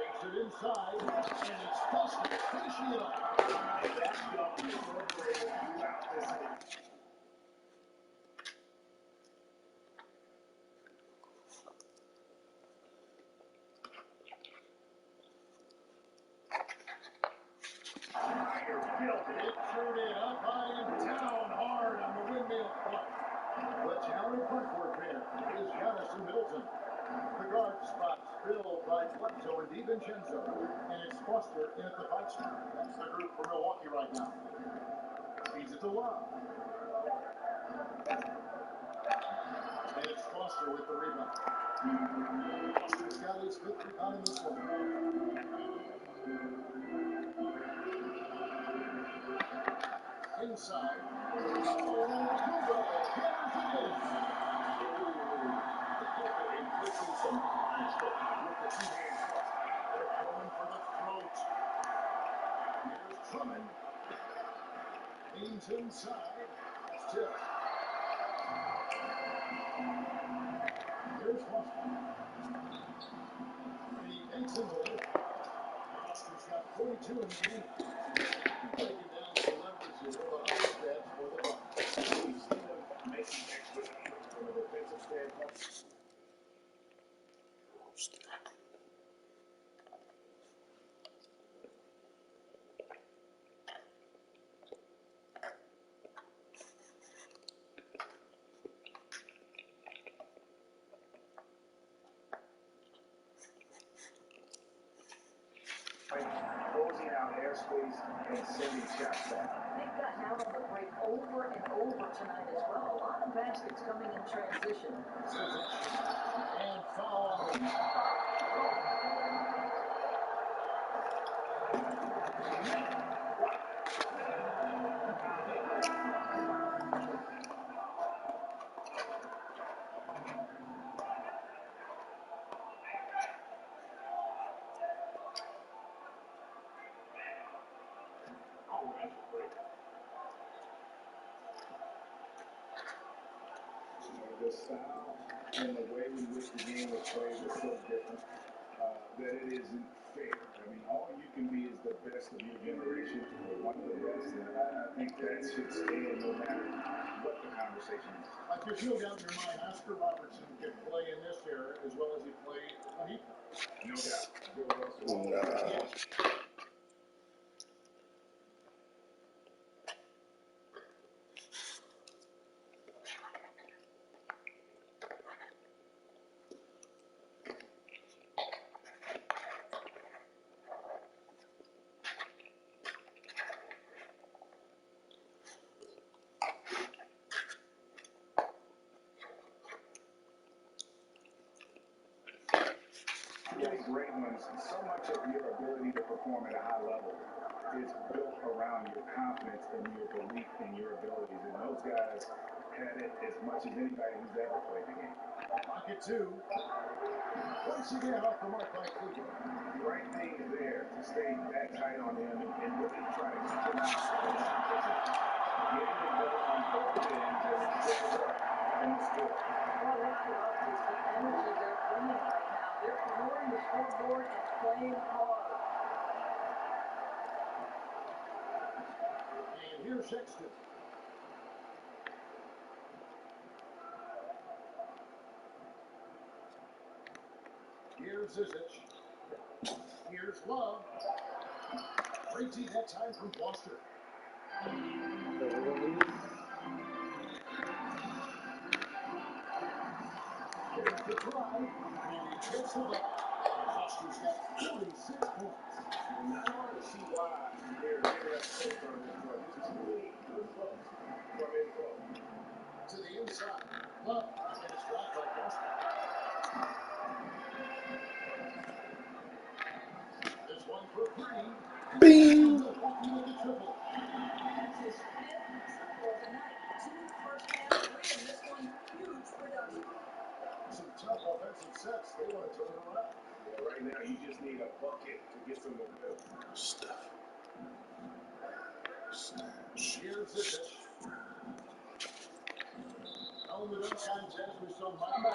Takes it inside, and it's Foster finishing it off. That dunk incorporated throughout this game. It turned it up high and down hard on the windmill punt. The challenge punt work there is Giannis and Middleton. The guard spots filled by Bledsoe and DiVincenzo, and it's Foster in at the 5 spot. That's the group for Milwaukee right now. Feeds it to Love. And it's Foster with the rebound. Foster's got his 5th rebound in this one. Inside. Oh, Kubo hammers it in. Inflicting some punch with the 2-hand shot. They're going for the throat. Here's Drummond. Leans inside. That's tipped. Here's Foster. He makes it hole. Foster's got 42 in the game. Breaking down some numbers here, but other stats for the Bucks. We've seen them make some extra efforts from a defensive standpoint. Closing out airspace and sending shots back. They've gotten out on the break over and over tonight as well. A lot of baskets coming in transition. And foul on the The style and the way in which the game was played is so different that it isn't fair. I mean, all you can be is the best of your generation, or one of the best, and I think that should stand no matter what the conversation is. Like there's no doubt in your mind, Oscar Robertson could play in this era as well as he played when he played. No doubt. Bill Russell. Great ones, so much of your ability to perform at a high level is built around your confidence and your belief in your abilities. And those guys had it as much as anybody who's ever played the game. Pocket 2. Once again off the mark by Cleveland. The right thing is there to stay that tight on him and really try to keep him out of the shot position. Getting the ball on both ends and set it up and score. Well, that's what is the energy they're bringing right now. They're ignoring the scoreboard and playing hard. And here's Sexton. Here's Zizic. Here's Love. Great tee that time from Foster. There's the drive, and he hits the ball. Foster's got 46 points. And not hard to see why they're giving up post on this run. This is really good looks from in close. To the inside. Love, and it's blocked by Foster. This one for three. Bing! Milwaukee with the triple. That's his fifth triple of the night. 2 first half, 3 in this one. Huge production. Some tough offensive sets. They want to turn it around. Yeah, right now you just need a bucket to get some momentum. Stuff. Here's Zizic. On the dunk contest with some Mamba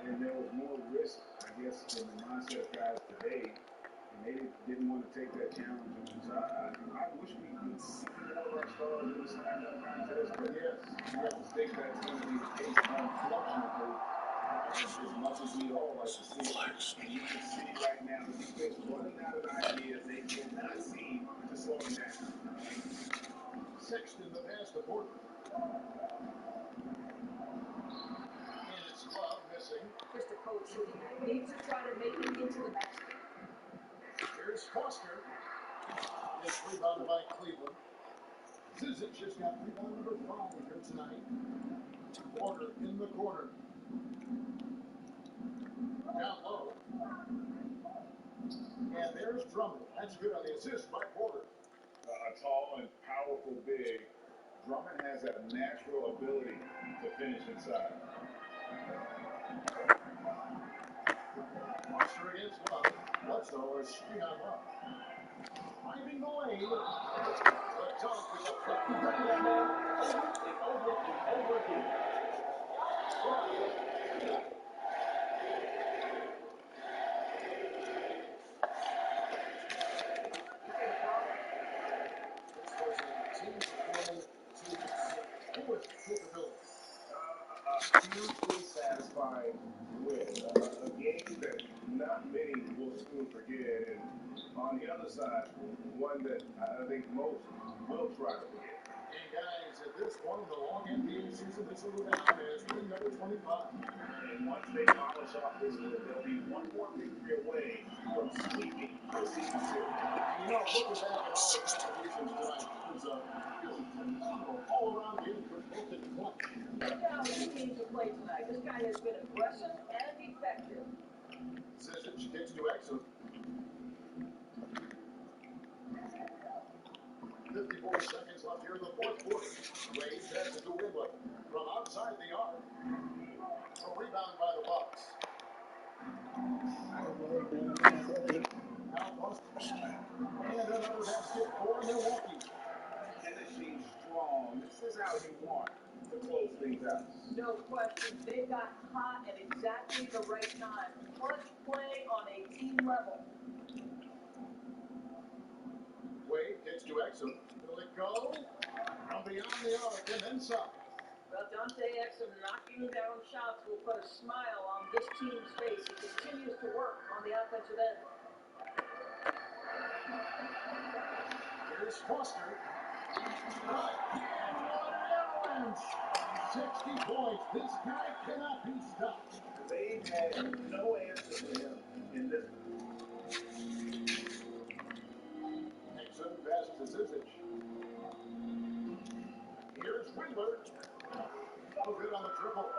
And there was more risk, I guess, in the mindset of guys today, and they didn't want to take that challenge on. So I wish we could see more of our stars in the slam dunk contest, but yes, I just think that's going to be the case, unfortunately, as much as we all like to see it. And you can see right now the defense running out of ideas. They cannot seem to slow them down. Sixth in the pass to Porter. And it's Love missing. Just a coach shooting that. Needs to try to make it into the basket. Here's Foster. It's rebounded by Cleveland. Zizic just got rebound number 5 here tonight. Porter in the corner. Down low. And there's Drummond. That's good on the assist by Porter. A tall and powerful big. Drummond has that natural ability to finish inside. Foster against Love. Bledsoe is straight on Love. Finding the lane. The dunk is a foul. Over again. This was a team performing to its fullest capability. Hugely satisfying win. A game that not many will soon forget. And on the other side, one that I think most will try to forget. And guys, at this point in the long NBA season, this will go down as win number 25. And once they polish off this win, they'll be one more victory away from sweeping the season series. You know, looking back at all the contributions tonight, it was a phenomenal all-around game for both in clutch. No doubt he needs to play tonight. This guy has been aggressive and effective. Zizic gets to Exum. 54 seconds left here in the fourth quarter. Wade passes to Windler from outside the arc. A rebound by the Bucks. Now Foster. And another basket for Milwaukee. Finishing strong. This is how you want to close things out. No question. They got hot at exactly the right time. Clutch play on a team level. Wade gets to Exum. Will it go? From beyond the arc and then some. Well, Dante Exum knocking down shots will put a smile on this team's face. He continues to work on the offensive end. Here's Foster. Again, what an avalanche! 60 points. This guy cannot be stopped. They've had no answer for him in this. Exum pass to Zizic. Here's Windler. No good on the triple.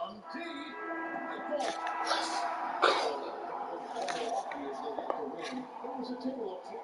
On D. It falls. Milwaukee as they get the win. It was a table of 6.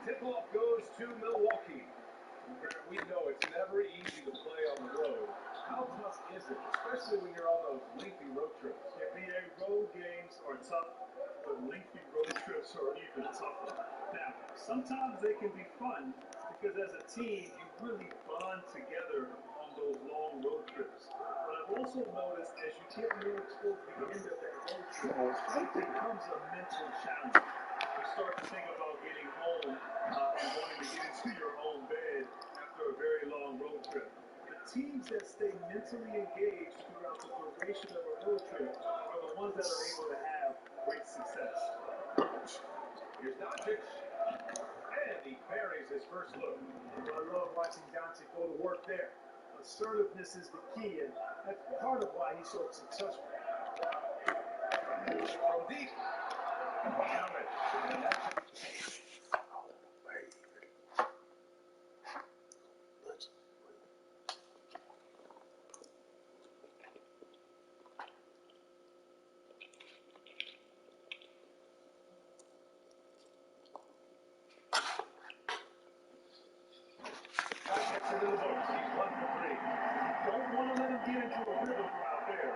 Tip-off goes to Milwaukee. We know it's never easy to play on the road. How tough is it, especially when you're on those lengthy road trips? NBA road games are tough, but lengthy road trips are even tougher. Now, sometimes they can be fun because as a team, you really bond together on those long road trips. also notice as you get more towards the end of that road trip, it becomes a mental challenge. You start to think about getting home and wanting to get into your own bed after a very long road trip. The teams that stay mentally engaged throughout the duration of a road trip are the ones that are able to have great success. Here's Doncic, and he buries his first look. I love watching Doncic go to work there. Assertiveness is the key, and that's part of why he's so successful. From deep, counted. And that's gets into the books. He's 1 for 3. You don't want to let him get into a rhythm from out there.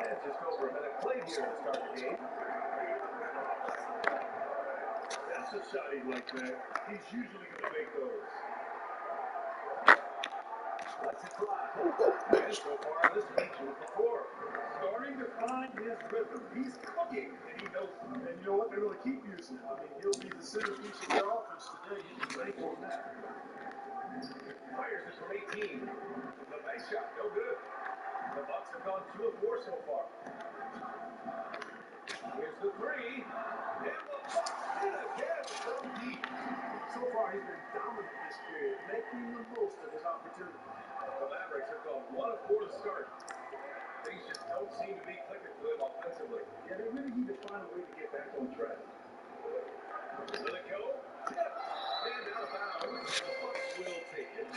And just over a minute played here to start the game. That's a shot he'd like that. He's usually going to make those. Let's it fly. And so far this week, 2 for 4. Starting to find his rhythm. He's cooking, and he knows it. And you know what? They're going to keep using him. I mean, he'll be the centerpiece of their offense today. You can bank on that. Fires it from 18. The nice shot, no good. The Bucks have gone 2 of 4 so far. Here's the 3. And the Bucks hit again from deep. So far, he's been dominant this period, making the most of his opportunity. The Mavericks have gone 1 of 4 to start. Things just don't seem to be clicking for them offensively. Yeah, they really need to find a way to get back on track. Let it go. Tipped. And out of bounds. The Bucks will take it.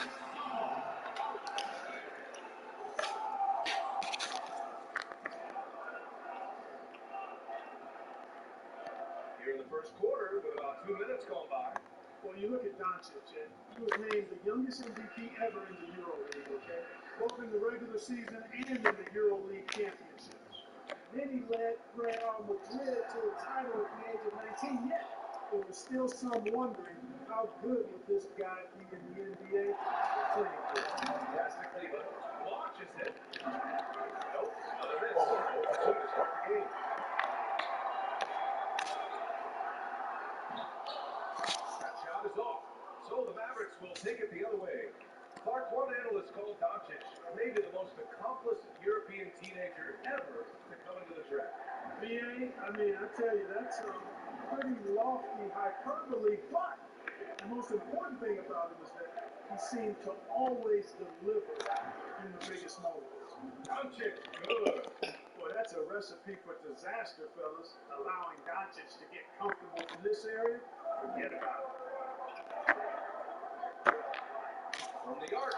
Here in the first quarter, with about 2 minutes gone by. Well, you look at Doncic, and he was named the youngest MVP ever in the EuroLeague, okay? Both in the regular season and in the EuroLeague championships. Then he led Real Madrid to a title at the age of 19, yet there was still some wondering how good would this guy be in the NBA playing for. Fantastically, but launches it. Nope, another miss. 0 for 2 to start the game. That shot is off. So the Mavericks will take it the other way. Clark, one analyst called Doncic maybe the most accomplished European teenager ever to come into the draft. BA, I mean, I tell you, that's a pretty lofty hyperbole, but the most important thing about him is that he seemed to always deliver in the biggest moments. Doncic, good. Boy, that's a recipe for disaster, fellas. Allowing Doncic to get comfortable in this area, forget about it. From the arc.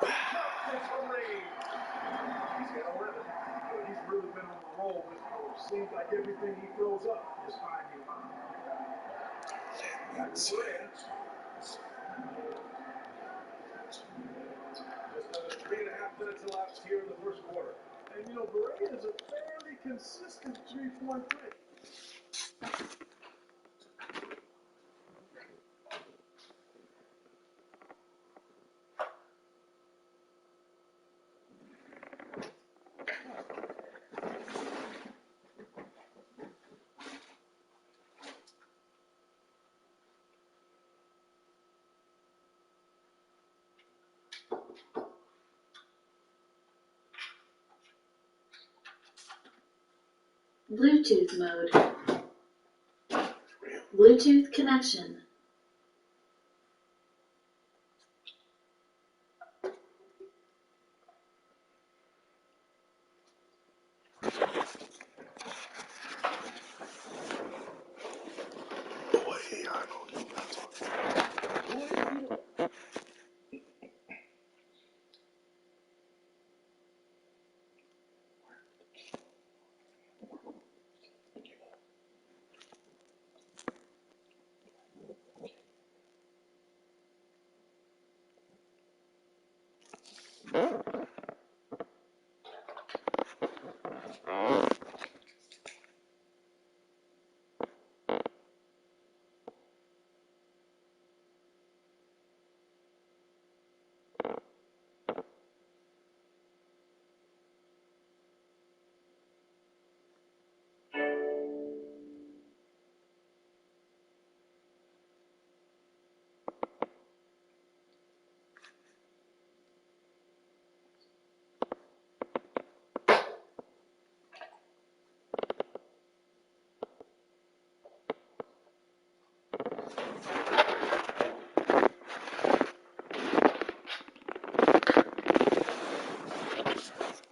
It's from range. He's got 11. But he's really been on the roll this year. Seems like everything he throws up is finding him. That's Durant. Just under 3.5 minutes elapsed here in the first quarter. And you know, Barea is a fairly consistent three-point threat. Bluetooth mode. Bluetooth connection.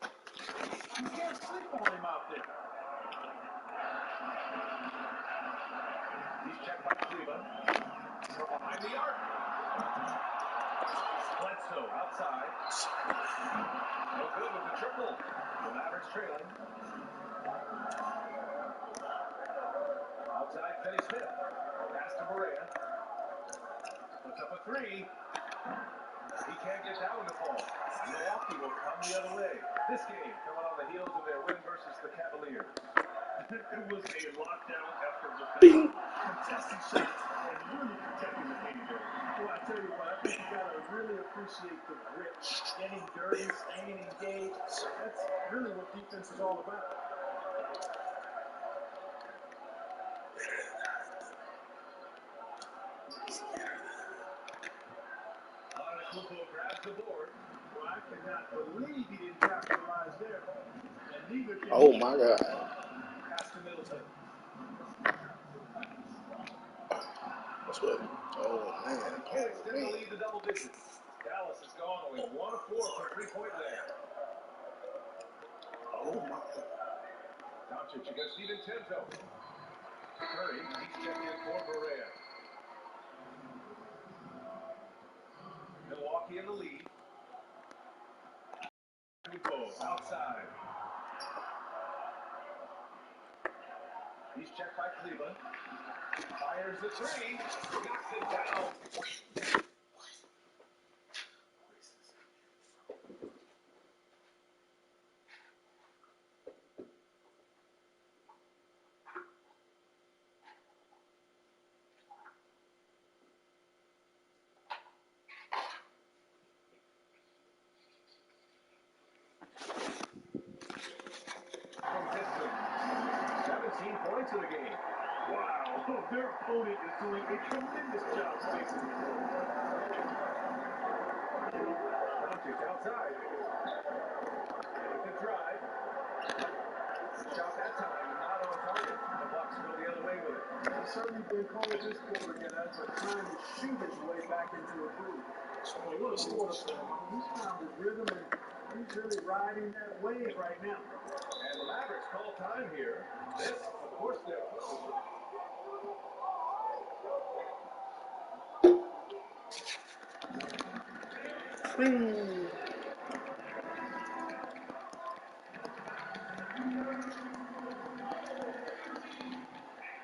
can't sleep on him out there. He's checked by Cleveland. From behind the arc. Bledsoe outside. No good with the triple. The Mavericks trailing. Outside, Finney Smith. Pass to Berea. Puts up a three. He can't get that one to fall. Milwaukee will come the other way. This game coming on the heels of their win versus the Cavaliers. It was a lockdown effort Bing. contesting shots and really protecting the paint area. Well, I tell you what, I think you got to really appreciate the grit, getting dirty, staying engaged. That's really what defense is all about. Antetokounmpo grabs the board. Well, I cannot believe he didn't capitalize there. And neither can Oh my God. pass to Middleton. That's what. Oh man. And he can't Oh extend the man. lead to double digits. Dallas has gone only 1 of 4 from three-point land. Oh my. Doncic against DiVincenzo. Curry, he's checked in for Berea. Milwaukee in the lead. Outside. He's checked by Cleveland. Fires the three. Knocks it down. From distance. 17 points in the game. Wow, their opponent is doing a tremendous job spacing the floor. Doncic outside. With the drive. Shot that time, not on target. The Bucks go the other way with it. He's certainly been cold this quarter, guys, but trying to shoot his way back into a groove. Well, what a quarter for him. I mean, he's found his rhythm, and he's really riding that wave right now. And the Mavericks call time here. This, of course, they're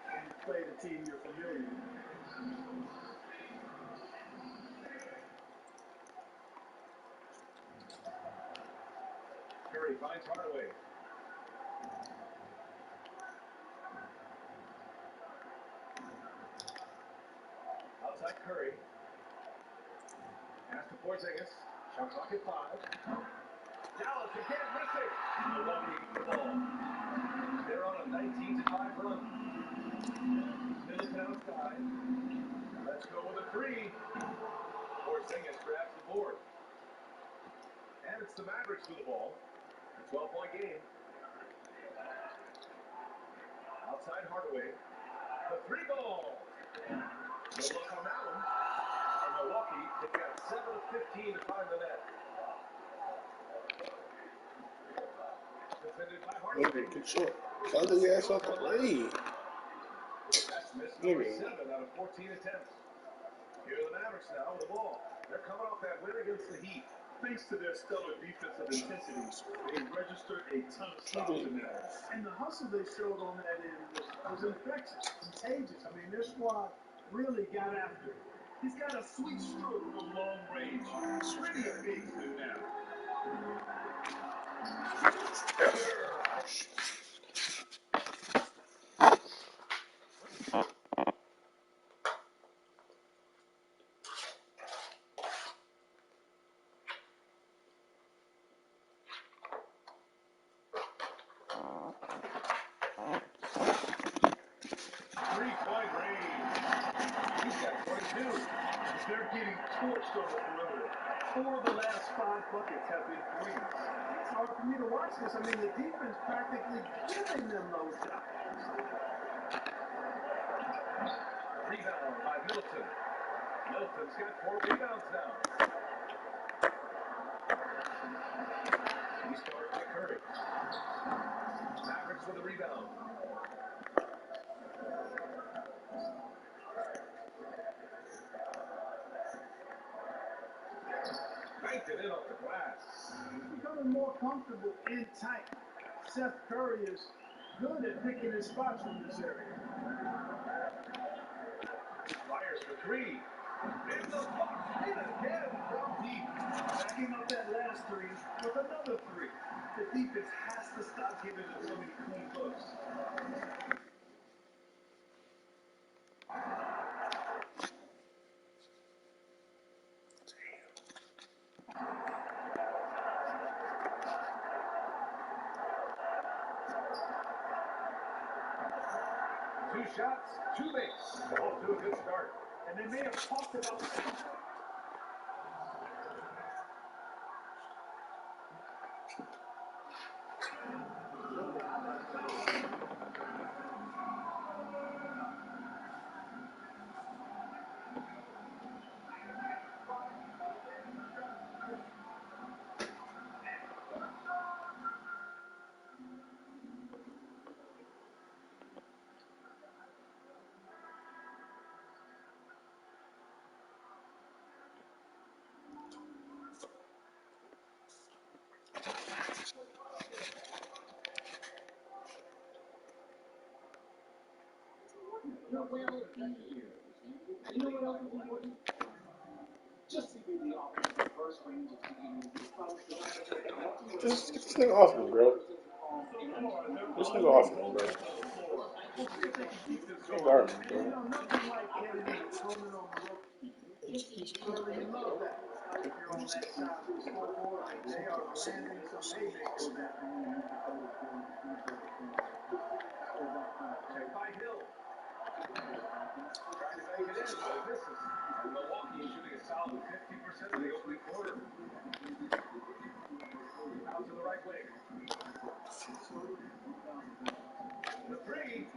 You play the team you're familiar with. Curry finds Hardaway. Outside Curry. Pass to Porzingis. Shot clock at 5. Dallas again missing. Milwaukee with the ball. They're on a 19-5 run. Middleton outside. Let's go with a three. Porzingis grabs the board. And it's the Mavericks with the ball. A 12-point game. Outside Hardaway. The three ball. No look on that one. And Milwaukee, they've got 7 of 15 to find the net. Defended by Hardaway. Get short. Other ass off the play. That's miss number 7 out of 14 attempts. Here are the Mavericks now with the ball. They're coming off that win against the Heat. Thanks to their stellar defensive intensity, they registered a ton of stops in that. And the hustle they showed on that end was infectious, contagious. I mean, their squad really got after it. He's got a sweet stroke from long range. Pretty amazing now. Three-point range. He's got 22. They're getting torched on the perimeter. 4 of the last 5 buckets have been threes. It's hard for me to watch this. I mean, the defense practically giving them those shots. Rebound by Middleton. Middleton's got 4 rebounds now. He starts to Curry. Mavericks with a rebound. Banked it in off the glass. He's becoming more comfortable in tight. Seth Curry is good at picking his spots from this area. Fires for 3. In the bucket again from deep. Backing up that last 3 with another 3. The defense has to stop giving him so many clean looks. Two shots, 2 makes. Off to a good start. And they may have talked about that. Well, you know what else is important? Just to be the offensive first range of teams. Just get this nigga off me, bro. This nigga off me, bro. Nigga off me, bro. Nothing like getting the opponent on the rope. You love that. If you're on that side of the scoreboard, they are landing some haymakers at the moment. Check by Hill. Trying to make it in, but it misses. And Milwaukee shooting a solid 50% of the opening quarter. Out to the right wing. The 3.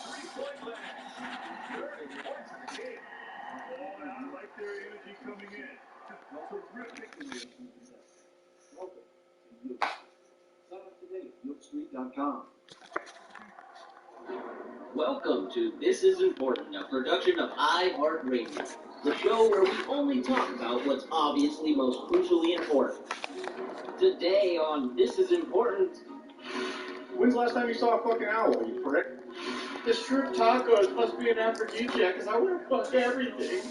Three-point land. 30 points in the game. Boy, I like their energy coming in. Terrific. Welcome to Yield. Sign up today at yieldstreet.com. Welcome to This Is Important, a production of iHeartRadio, the show where we only talk about what's obviously most crucially important. Today on This Is Important... When's the last time you saw a fucking owl, you prick? The shrimp tacos must be an aphrodisiac, because I want to fuck everything.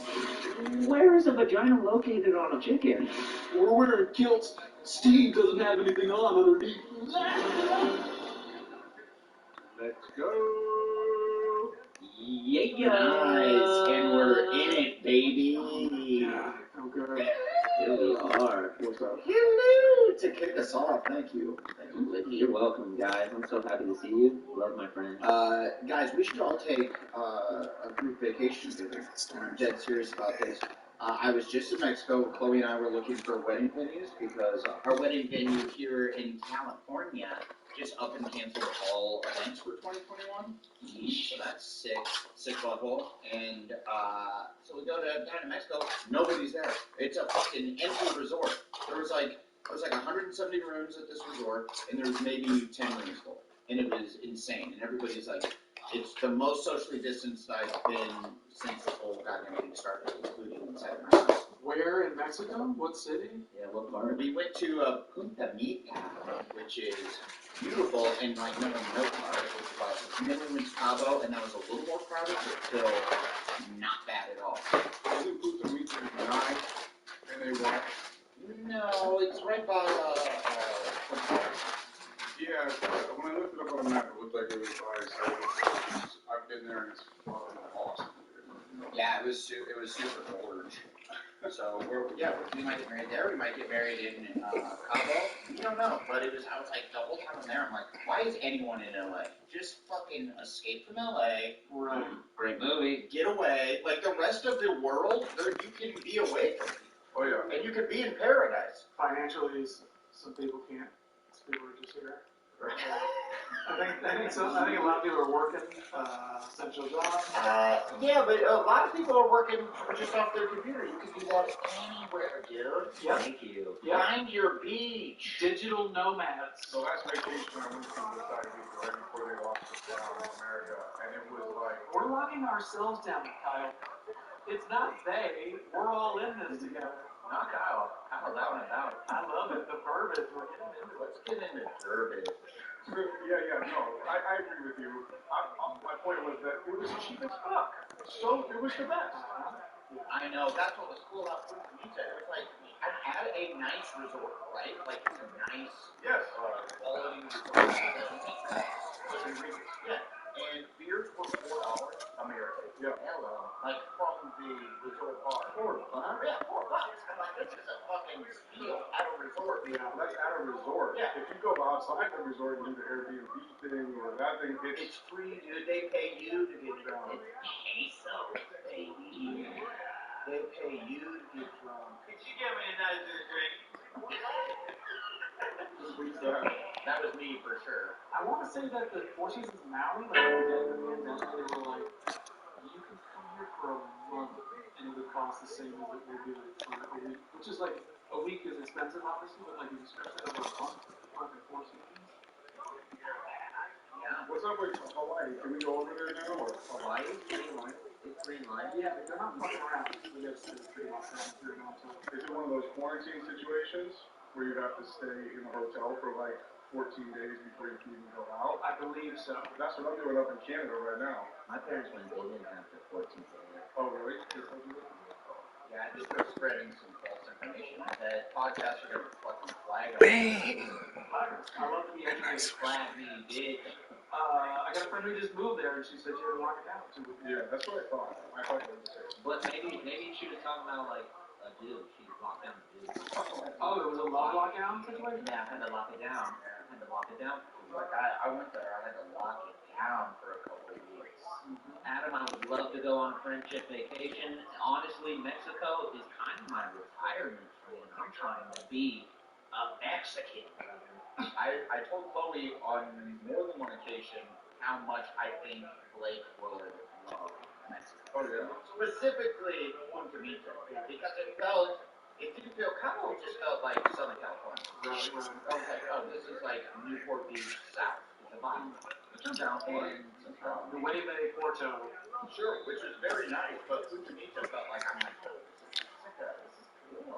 Where is a vagina located on a chicken? We're wearing kilts. Steve doesn't have anything on underneath. Let's go. Yeah, guys, and we're in it, baby. Okay. Here we are. What's up? Hello! To kick us off, thank you. You're welcome, guys. I'm so happy to see you. Love my friend. Guys, we should all take a group vacation together. I'm dead serious about this. I was just in Mexico. Chloe and I were looking for wedding venues because our wedding venue here in California just up and canceled all events for 2021. So that's sick butthole. And so we go down to Mexico. Nobody's there. It's a fucking empty resort. There was like 170 rooms at this resort, and there was maybe 10 rooms full. And it was insane. And everybody's like, it's the most socially distanced I've been since this whole goddamn thing started, including inside my house. Where in Mexico? What city? Yeah, what part? We went to Punta Mita, which is beautiful, and like no part, which is awesome. And then we went to Cabo, and that was a little more crowded, but still not bad at all. Isn't Punta Mita nice? And they walk? No, it's right by Yeah, when I looked it up on the map, it looked like it was nice. I've been there, and it's fucking awesome. Yeah, it was super gorge. So we might get married there. We might get married in Cabo. We don't know, but I was like the whole time I'm there, I'm like, why is anyone in LA? Just fucking escape from LA. Right. Great movie. Get away. Like the rest of the world, you can be away from people. Oh yeah. And you can be in paradise. Financially, some people can't. Some people are just here. I think so. I think a lot of people are working essential jobs. Yeah, but a lot of people are working just off their computer. You can do that anywhere, dude. Yep. Thank you. Yep. Find your beach. Digital nomads. The last vacation I went to was Ibiza right before they locked us down in America, and it was like We're locking ourselves down, Kyle. It's not they. We're all in this together. Not Kyle. Kyle's out and about. I love it. The verbiage. We're getting into it. Let's get into verbiage. Yeah, no, I agree with you. My point was that it was cheap as fuck. So it was the best. I know, that's what was cool about Punta Mita. It was like, I had a nice resort, right? Like, it's a nice, quality resort. Yeah, and beers were $4 American. Yeah. Hello. Like, from the resort bar. $4. Yeah, $4. I'm like, this is a fucking steal at a resort. Yeah, that's at a resort. Yeah. If you go outside the resort and do the Airbnb thing or that thing, it's free, dude. They pay you to get drunk. It's pesos, baby. They pay you to get drunk. Could you give me another drink? That was me for sure. I want to say that the Four Seasons Maui, like at the beginning of the pandemic, they were like, you can come here for a month and it would cost the same as it would do for a week. Which is like, a week is expensive, obviously, but like if you stretch that over a month, fucking Four Seasons. Yeah. What's up with Hawaii? Can we go over there now? Or? Hawaii? It's green line. Yeah, but they're not fucking around. We gotta stay pretty much around. Is it one of those quarantine situations where you have to stay in a hotel for like 14 days before you can even go out? I believe so. That's what I'm doing up in Canada right now. My parents went dating after 14 days. Oh, really? Yeah, I think they're spreading some false information. That podcasts are going to fucking flag us. I love the educated. Flag me, bitch. I got a friend who just moved there, and she said she had to lock it down. Yeah, that's what I thought. I thought it was safe. But maybe she was talking about like a dude. She locked down a dude. Oh, it was a love lockdown situation? Yeah, I had to lock it down. Like I went there, I had to lock it down for a couple of weeks. Adam, I would love to go on a friendship vacation. Honestly, Mexico is kind of my retirement plan. I'm trying to be a Mexican. I told Chloe on more than one occasion how much I think Blake would love Mexico. Oh, yeah. Specifically Punta Mita, because it didn't feel, Cabo just felt like Southern California. Right. I was like, oh, this is like Newport Beach South. It's a vibe. It turns out, and Nueve Porto. Sure, which was very nice, but Punta Mita felt like I'm like, oh, this is cool.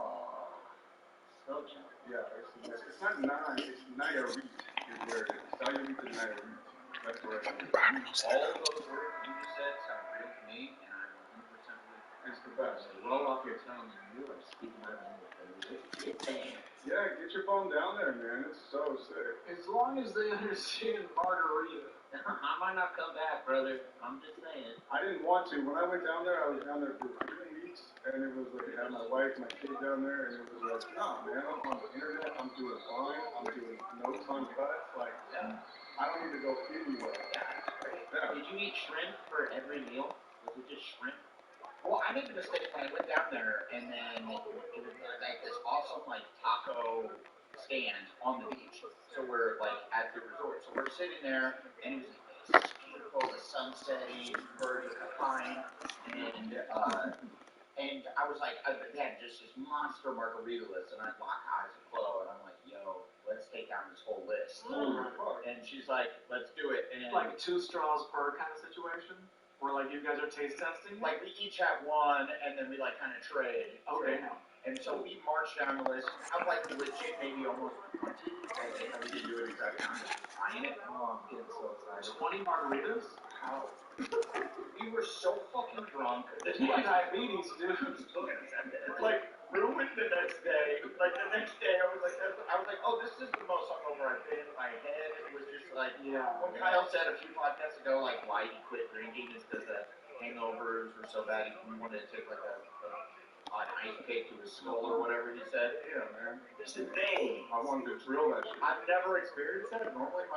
So chill. Yeah, it's not nine, it's Nayarit is where it is. Nayarit to Nayarit. That's where it is. All of those words you just said sound real to me, and I 100% agree. It's the best. Roll off your tongue and you are speaking my language. Get there. Yeah, get your phone down there, man. It's so sick. As long as they understand margarita. I might not come back, brother. I'm just saying. I didn't want to. When I went down there, I was down there for 3 weeks, and it was like, I had my wife, my kid down there, and it was like, nah, man, I'm on the internet, I'm doing fine, I'm doing no ton cuts, like, I don't need to go anywhere. Yeah. Did you eat shrimp for every meal? Was it just shrimp? Well, I made the mistake when I went down there, and then it was like this awesome, like, taco stand on the beach. So we're, like, at the resort. So we're sitting there, and it was beautiful, the sun setting, birds are flying, and I was like, they had just this monster margarita list, and I locked eyes with Chloe, and I'm like, yo, let's take down this whole list. And she's like, let's do it. And like 2 straws per kind of situation? Where like you guys are taste testing? Like we each have one, and then we like kind of trade. Okay. And so we marched down the list. I'm like legit, maybe almost 20. How did you do it exactly? I'm just trying it. Oh, I'm getting so excited. 20 margaritas? How? We were so fucking drunk. You got diabetes, dude. Like ruined the next day. Like the next day, I was like, oh, this is the most hungover I've been. My head was just like, when Kyle said a few podcasts ago, like why he quit drinking is because the hangovers were so bad he wanted to take like an ice pick to his skull or whatever he said. Yeah, man. Today, I wanted to drill that shit. I've never experienced that. Normally,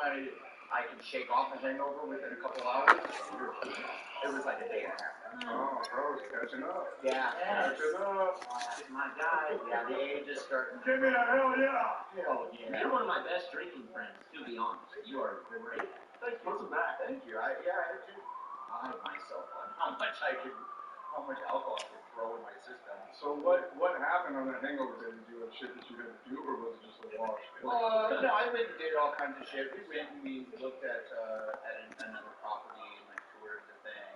I can shake off a hangover within a couple hours. It was like a day and a half. Oh, bro's catching up. Yeah. Catching up. That's my guy. Yeah, the age is starting. Give me a hell yeah. Hell yeah. You're one of my best drinking friends, to be honest. You are great. Thank you. What's back? Thank you. I had to pride myself on how much alcohol I could throw in my system. So what happened on that hangover day? Did you have shit that you had to do, or was it just a wash? No, I went and did all kinds of shit. We went and we looked at another property and like toured the thing,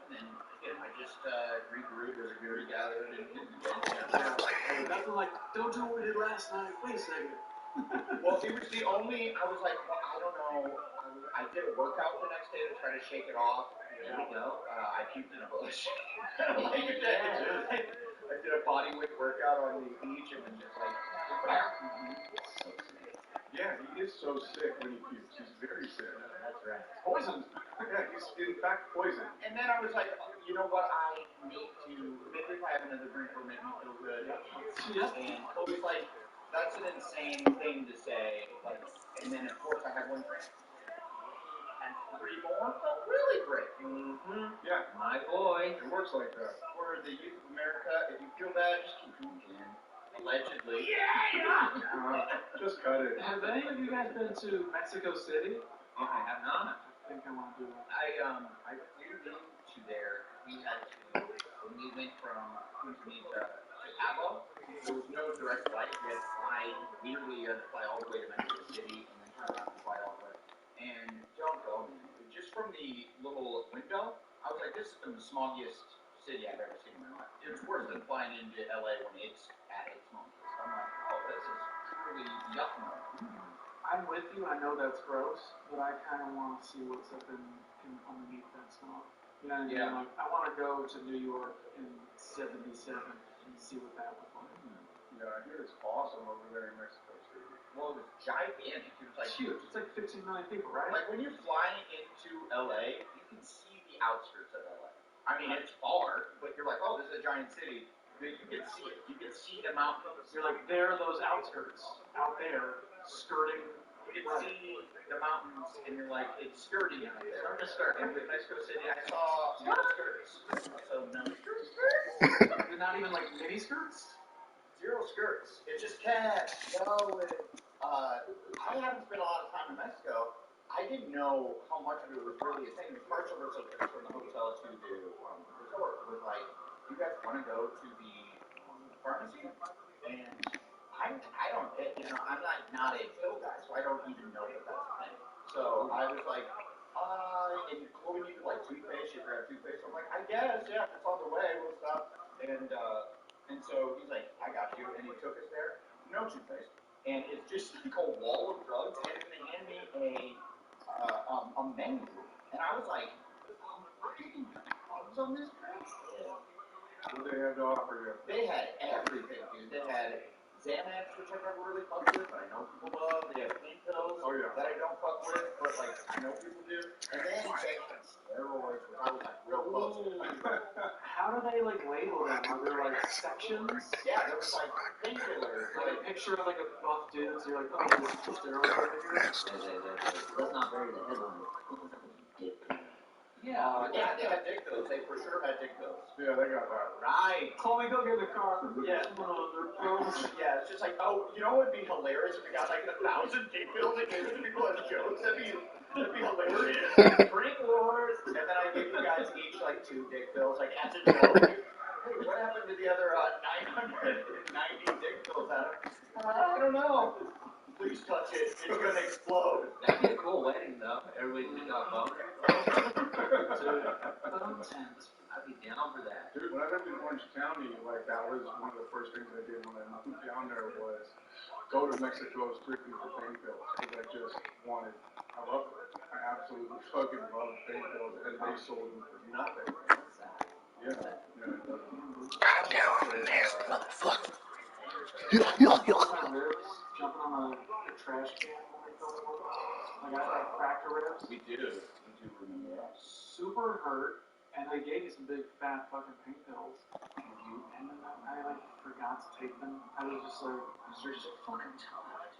and then again I just regrouped, regathered, and Nothing like, don't do what we did last night. Wait a second. Well, it was the only. I was like, well, I don't know. I did a workout the next day to try to shake it off. There we go. I puked in a bush. Like I did a body weight workout on the beach and then just like. Yeah, he is so sick when he pukes. He's very sick. That's right. Poisoned. Yeah, he's in fact poisoned. And then I was like, you know what? I need to. Maybe if I have another drink, will make me feel good. Yep. And Kobe's like, that's an insane thing to say. Like, and then of course I had one drink. And 3 more felt really great. Mm-hmm. Yeah. My boy. It works like that. For the youth of America, if you feel bad, just keep drinking. Allegedly. Just cut it. Have any of you guys been to Mexico City? I have not. I think I want to do that. I flew into there. We had to, when we went from Quincy to Chicago, there was no direct flight. We had to fly, weirdly, you had to fly all the way to Mexico City and then turn around and fly all the way. And don't go, just from the little window, I was like, this is the smoggiest city I've ever seen in my life. It's worse than flying into LA when it's at its smoggiest. I'm like, oh, this is truly yuck mode. I'm with you. I know that's gross, but I kind of want to see what's up in underneath that smog. You know what I mean? Yeah. Like, I want to go to New York in '77 and see what that was like. Yeah, I hear it's awesome over there in Mexico City. Well, it was gigantic. It was like It's huge. It's like 15 million people, right? Like when you're flying into LA, you can see the outskirts of LA. I mean, it's far, but you're like, oh, this is a giant city. But you can see it. You can see the mountains. You're like, there are those outskirts out there skirting. You can see the mountains, and you're like, it's skirting out there. Starting to skirt. And with Mexico City, I saw no skirts. So no skirts. They're not even like mini skirts? 0 skirts. It's just cash. I haven't spent a lot of time in Mexico. I didn't know how much of it was really a thing. The partial resort from the hotel to the resort was like, you guys want to go to the pharmacy? And I don't, I'm not a pill guy, so I don't even know that that's a thing. So I was like, and Chloe needed like toothpaste. She grabbed toothpaste. I'm like, I guess, yeah, it's on the way. We'll stop. And so he's like, I got you. And he took us there. No toothpaste. And it's just like a wall of drugs. And they hand me a menu. And I was like, are you getting drugs on this trip? Yeah. What did they have to offer you? They had everything, dude. They had Xanax, which I never really fucked with, but I know people love. They have pain pills that I don't fuck with, but like I know people do. And then they had steroids, which I was like real close to. How do they like label them? Are there like sections? Yeah, there was like painkillers. Like a picture of like a buff dude, so you're like, oh, this is steroids over here. Let's not bury the headline. Yeah. Yeah, they had dick pills. They for sure had dick pills. Yeah, they got that. Right. Chloe, go get the car. Yeah. Yeah, it's just like, oh, you know what would be hilarious if we got like 1,000 dick pills and gave it to people as jokes? That'd be hilarious. Drink wars. And then I give you guys each like 2 dick pills, like as a joke. Hey, what happened to the other 990 dick pills, Adam? I don't know. Please touch it. It's gonna explode. That'd be a cool wedding, though. Everybody just got boned. I'd be down for that. Dude, when I lived in Orange County, like that was one of the first things I did when I moved down there was go to Mexico strictly for pain pills. Because I loved it. I absolutely fucking loved pain pills, and they sold them for nothing. Yeah. Goddamn nasty motherfucker. Jumping on a trash can when they fill it with. Like I cracked her ribs. We do remember that. Super hurt, and they gave me some big fat fucking pain pills. And then I like forgot to take them. I was just like, you're so fucking tired.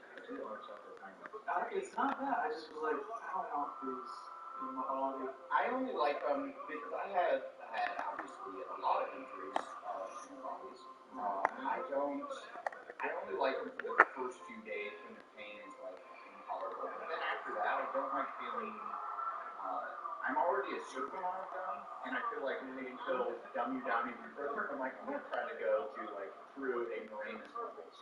It's not that. I just was like, I don't want these in my body. I only like them because I had obviously a lot of injuries in bodies. I only like them for the first few days when the pain is like intolerable. But then after that, I don't like feeling. I'm already a certain amount of dumb, and I feel like pain pills dumb you down even further. I'm like, I'm not trying to go to like through ignoramus levels.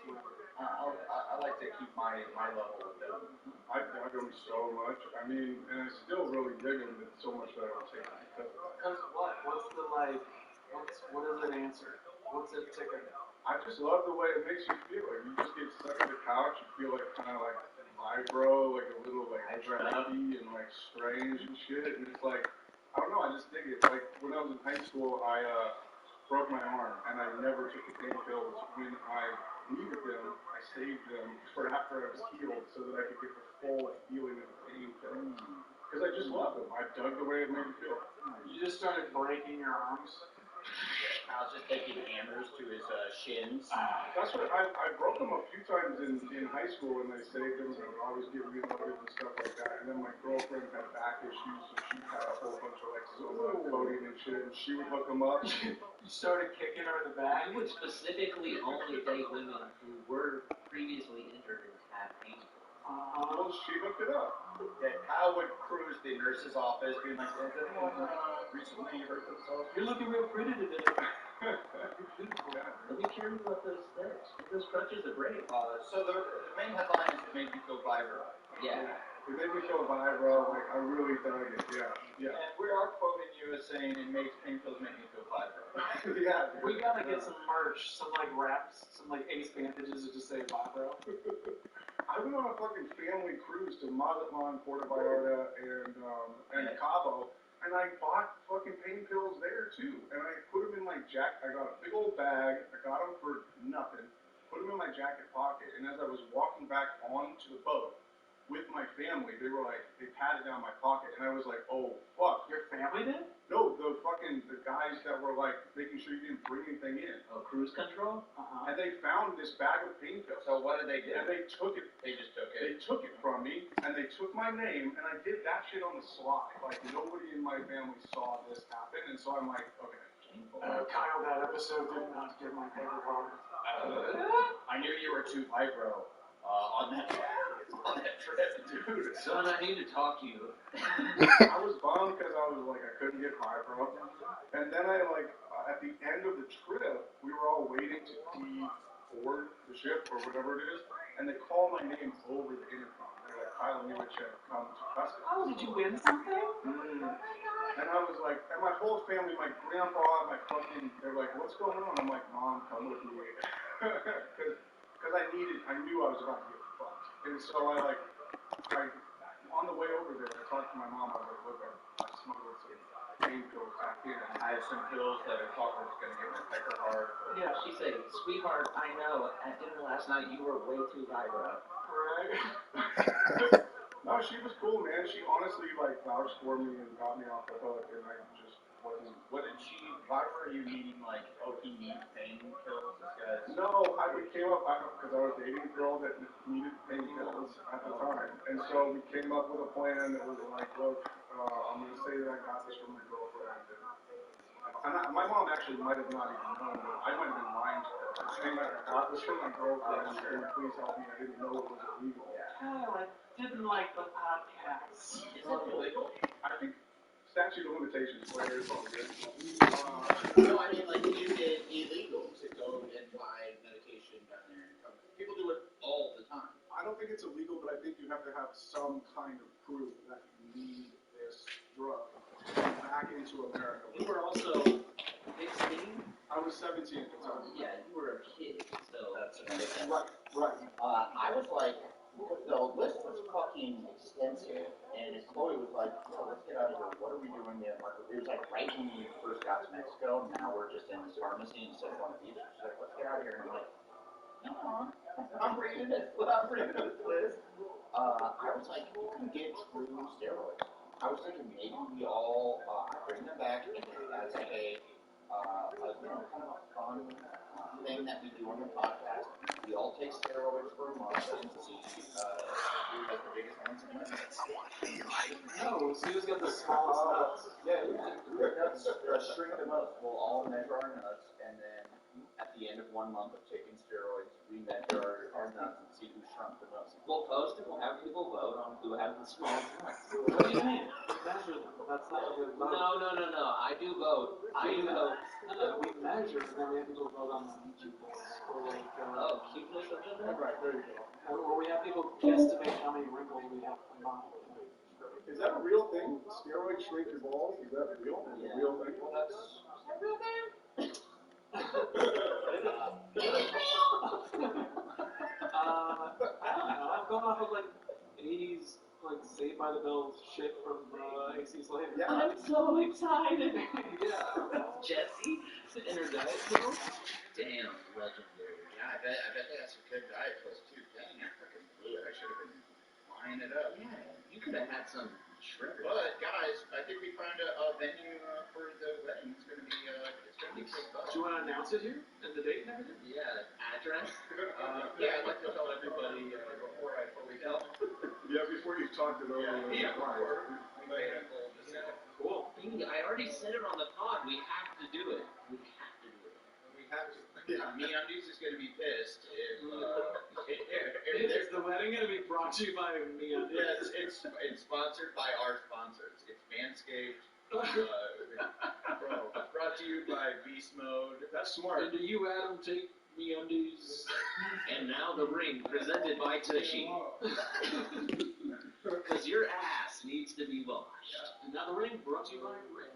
I like to keep my level of dumb. I dug them so much. I mean, and I still really dig them, but so much that I don't take them Because what? What's the like? What is it answer? What's it ticker? I just love the way it makes you feel. Like you just get stuck on the couch, you feel like kind of like vibro, like a little like draggy and like strange and shit. And it's like, I don't know, I just dig it. Like when I was in high school, I broke my arm and I never took the pain pills when I needed them. I saved them for after I was healed so that I could get the full feeling of the pain pill. Because I just love them. I dug the way it made me feel. You just started breaking your arms. I was just taking hammers to his shins. That's what I broke them a few times in high school when they saved them. They would always get reloaded and stuff like that. And then my girlfriend had back issues, so she had a whole bunch of like silver coating and shit, and she would hook them up. You started kicking her in the back. You would specifically only date women who were previously injured and had pain. Well, she hooked it up. Yeah, Kyle would cruise the nurse's office, being like, "Has anyone recently hurt themselves? You're looking real pretty today." Let me carry you up those steps. Those crutches are great. So the main headline is it made you feel vibro. Yeah. It made me feel vibro. Like I really dug it. Yeah. And we are quoting you as saying it makes pain pills make me feel vibro. Yeah. We gotta get some merch, some like wraps, some like ace bandages that just say vibro. I went on a fucking family cruise to Mazatlan, Puerto Vallarta, and Cabo, and I bought fucking pain pills there too. And I put them in my jacket. I got a big old bag. I got them for nothing. Put them in my jacket pocket. And as I was walking back onto the boat with my family, they patted down my pocket, and I was like, oh fuck. Your family did? No, the guys that were like making sure you didn't bring anything in. Oh, cruise control? And they found this bag of pain pills. So what did they do? And they took it. They just took it. They took it from me, and they took my name, and I did that shit on the slide. Like nobody in my family saw this happen, and so I'm like, okay. Kyle, that episode did not get my favorite part. I knew you were too vibro on that trip, dude. Son, I need to talk to you. I was bummed because I was like, I couldn't get vibro. And then at the end of the trip, we were all waiting to board the ship or whatever it is, and they called my name over the intercom. They're like, Kyle Newich had come to customs. Oh, did you win something? And I was like, and my whole family, my grandpa, they're like, what's going on? I'm like, Mom, come with me. Because I knew I was about to get fucked. And so on the way over there, I talked to my mom. I was like, look, I smuggled some pain pills back in. I have some pills that I thought were going to get my pecker hard. Yeah, she said, sweetheart, I know, at dinner last night you were way too vibro. Right. No, she was cool, man. She honestly vouched for me and got me off the hook, and I just wasn't. What did she? Why were you needing oh, he needs pain pills? This guy's. No, we came up because I was dating a girl that needed pain pills at the time, and so we came up with a plan that was like, look, I'm gonna say that I got this from my girlfriend, and my mom actually might have not even known, but I might have been lying to her, saying that I got this from my girlfriend. Can you please help me? I didn't know it was illegal. Kyle, I didn't like the podcast. Is it illegal? I think statute of limitations later is all good. No, I mean you did illegal to go and buy medication down there and come. People do it all the time. I don't think it's illegal, but I think you have to have some kind of proof that you need this drug back into America. You were also 16? I was 17 at the time. Yeah, you were a kid, so. That's amazing. Right. I was like, the list was fucking extensive, and Chloe was like, oh, let's get out of here. What are we doing yet? It was like right when we first got to Mexico. Now we're just in this pharmacy instead of on the beach. She's like, let's get out of here. And I'm like, no, I'm reading this list. I was like, you can get true steroids. I was thinking maybe we all bring them back as a kind of a fun thing that we do on the podcast. We all take steroids for a month and see who has the biggest hands in the No, Oh, Sue's got the smallest nuts. Yeah, nuts, shrink the most. We'll all measure our nuts, and then at the end of 1 month of taking steroids, we measure our nuts and see who shrunk the most. We'll post it. We'll have people vote on who has the smallest nuts. What do you mean? Measure them. That's not a good vote. No. I do vote. I do vote. No, we measure, and then we have people vote on the cuteness. Or like, cuteness of the Right, there you go. or we have people guesstimate how many wrinkles we have combined. Is that a real thing? Steroids shrink your balls? Is that real? Yeah. A real thing? Well, that's a real thing. I don't know. I'm going off of like 80s, like Saved by the Bell shit from AC Slater. Yeah. I'm so excited. Yeah. Jesse and her diet pills. Damn, legendary. Yeah, I bet they got some good diet pills too. Dang, I fucking blew it. I should have been lining it up. Yeah, you could have had some shrimp. But guys, I think we found a venue for the wedding. It's gonna be big. Do you want to announce it here and the date and everything? Yeah, address. Yeah, I'd like to tell everybody before I fully tell. Yeah, before you talked it over. Yeah, before we made a goal to set it. Cool. I already said it on the pod. We have to do it. We have to do it. We have to. Yeah. MeUndies is gonna be pissed if Is the wedding gonna be brought to you by MeUndies? Yes, it's sponsored by our sponsors. It's Manscaped. Brought to you by Beast Mode. That's smart. And do you, Adam, take MeUndies? And now the ring presented by Tushy. Because your ass needs to be washed. And now the ring brought to you by Ring.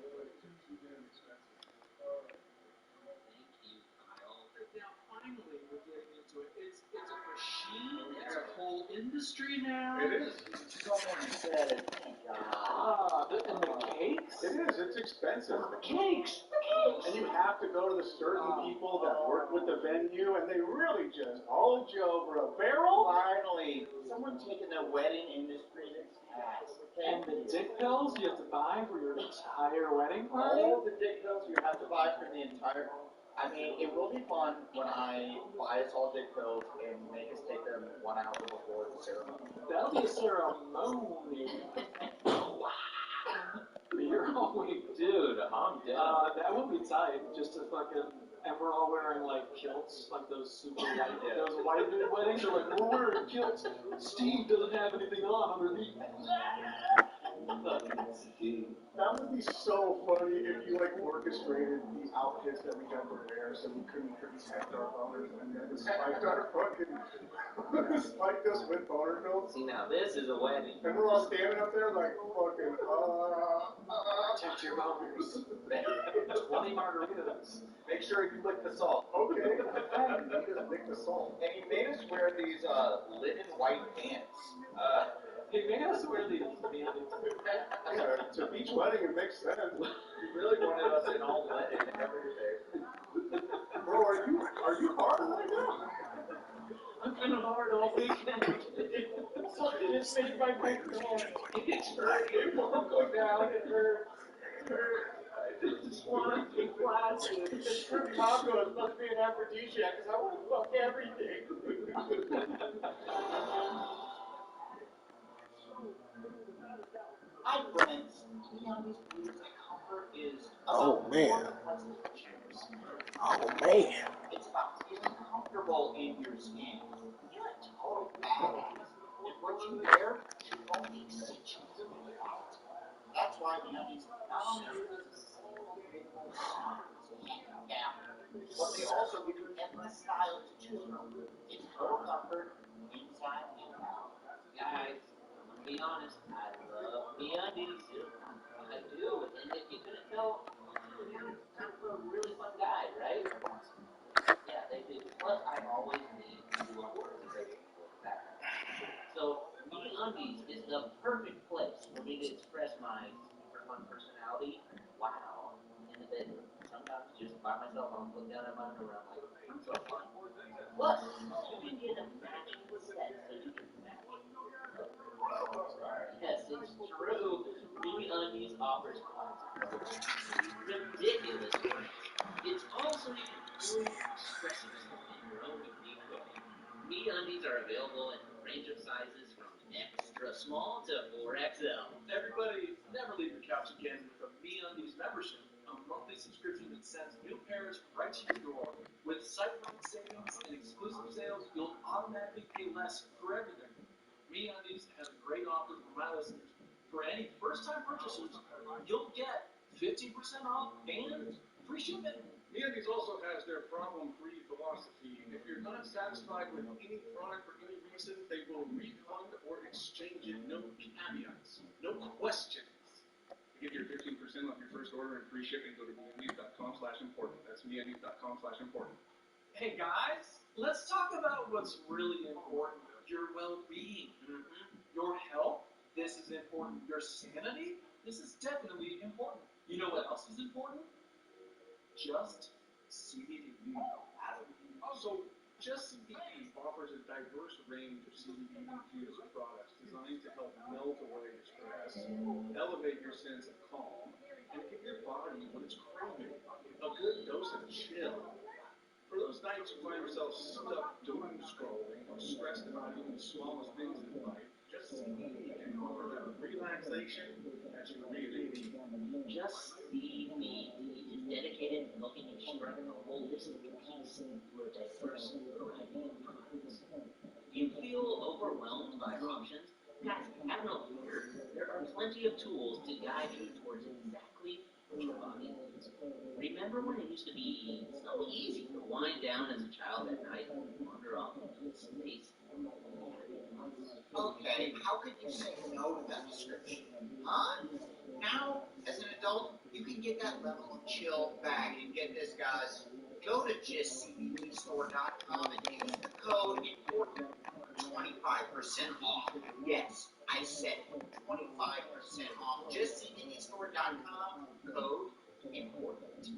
Now, finally, we're getting into it. It's a machine. It's a whole industry now. It is. Someone said, And the cakes? It is. It's expensive. The cakes. And you have to go to the certain people that work with the venue, and they really just hold you over a barrel. Finally, someone taking the wedding industry to task. And the dick pills you have to buy for your entire wedding party? All the dick pills you have to buy for the entire. I mean, it will be fun when I buy us all dick pills and make us take them 1 hour before the ceremony. That'll be a ceremony. You're only, dude, I'm down. That would be tight, just to fucking, and we're all wearing like kilts, like those super white, those white dude weddings are like, we're wearing kilts, Steve doesn't have anything on underneath. That would be so funny if you like orchestrated the outfits that we had to wear so we couldn't protect our boners and then spiked our fucking spiked us with boner pills. See, now this is a wedding. And we're all standing up there like fucking protect your boners. 20 margaritas. Make sure you lick the salt. Okay. You made us lick the salt. And he made us wear these linen white pants. He made us wear these MeUndies. Yeah, to beach wedding it makes sense. He really wanted us in all wet and everything. Bro, are you hard right now? I'm kind of hard all weekend. Something is made by my God. It's hurt. It won't go down. It hurts. I just want to be flaccid. The shrimp tacos must be an aphrodisiac because I want to fuck everything. Hi, friends. MeUndies believes that comfort is about more than chairs. Oh man. It's about feeling comfortable in your skin. You're a total badass. And what you wear only essentials in your out. That's why MeUndies not only uses yeah, but they also give you endless styles to choose from. It's total comfort inside and out. Guys, I'm gonna be honest, I love MeUndies. I do, and if you couldn't tell, I'm kind of a really fun guy, right? Yeah, they do. Plus, I always need to do a organization for that. So, MeUndies is the perfect place for me to express my super fun personality. Wow, in the bedroom. Sometimes just by myself, I'll look down at my underwear, I'm like, I'm so fun. Plus, you can get a matching set so you can match. Yes, it's true. MeUndies offers ridiculous brands. It's also you can fully express yourself in your own unique way. MeUndies are available in a range of sizes from X extra small to 4XL. Everybody, never leave your couch again with a MeUndies membership, a monthly subscription that sends new pairs right to your door. With site-wide savings and exclusive sales, you'll automatically pay less for everything. MeUndies has a great offer for my listeners. For any first-time purchasers, you'll get 15% off and free shipping. MeUndies also has their problem-free philosophy. If you're not satisfied with any product for any reason, they will refund or exchange it. No caveats, no questions. To get your 15% off your first order and free shipping, go to MeUndies.com/important. That's MeUndies.com/important. Hey guys, let's talk about what's really important. Your well-being. Your health. This is important. Your sanity. This is definitely important. You know what else is important? Just CBD. Also, Just CBD offers a diverse range of CBD-infused products designed to help melt away stress, elevate your sense of calm, and give your body what it's craving, a good dose of chill. For those nights you find yourself stuck doom scrolling or stressed about even the smallest things in life, Just CBD can offer that relaxation that you really need. Just CBD is dedicated to helping you strike a holistic peace through a diverse variety of products. You feel overwhelmed by options? Guys, have no fear. There are plenty of tools to guide you towards exactly what your body needs. Remember when it used to be so easy to wind down as a child at night and wander off into space? Okay, how could you say no to that description? Huh? Now, as an adult, you can get that level of chill back. And get this, guys. Go to justcbdstore.com and use the code IMPORTANT for 25% off. Yes, I said 25% off. Justcbdstore.com, code IMPORTANT.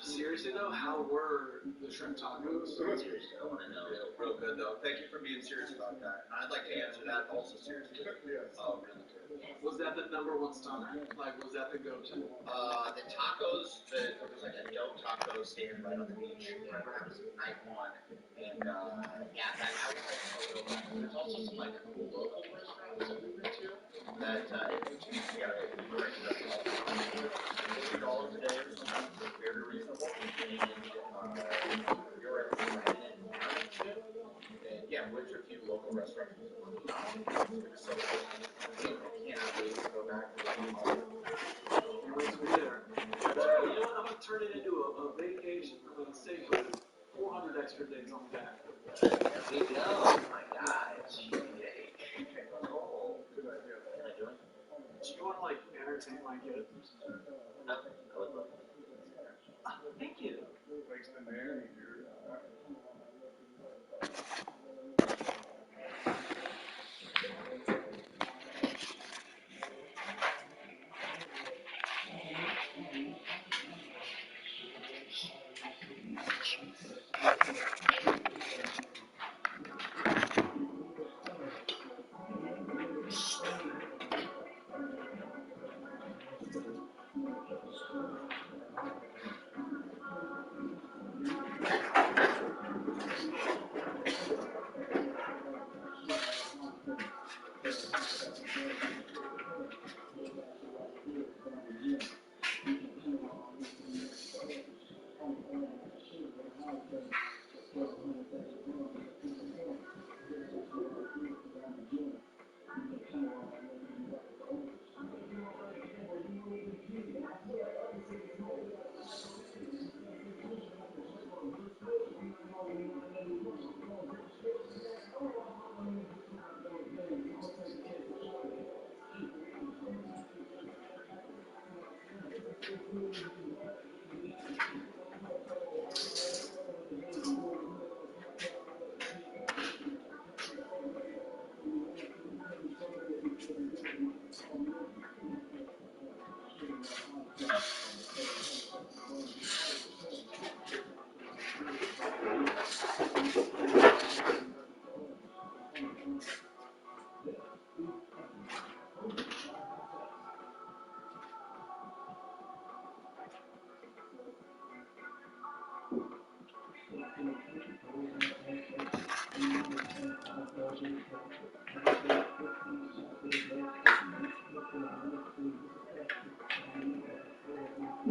Seriously though, how were the shrimp tacos? Seriously, I want to know. Real good though. Thank you for being serious about that. I'd like to answer that also seriously. Yes. Oh, really good. Was that the number one stunner? Like, was that the go-to? The tacos, there was like a dope taco stand right on the beach. Remember, that was night one. And, yeah, that I was like so dope. There's also some like cool local restaurants that we've been to that, yeah, $50 a day or something. It's very reasonable. And, you're at and yeah, went to a few local restaurants. It was so good. I cannot wait to go back to the Can't wait to be there. You know what? I'm gonna turn it into a vacation. I'm gonna stay for 400 extra days on back. There we go. Oh my God, it's huge. Oh, Good idea. can I join? Do you want to like entertain my kids? No, I would love to. Thank you. Makes the nanny, dude.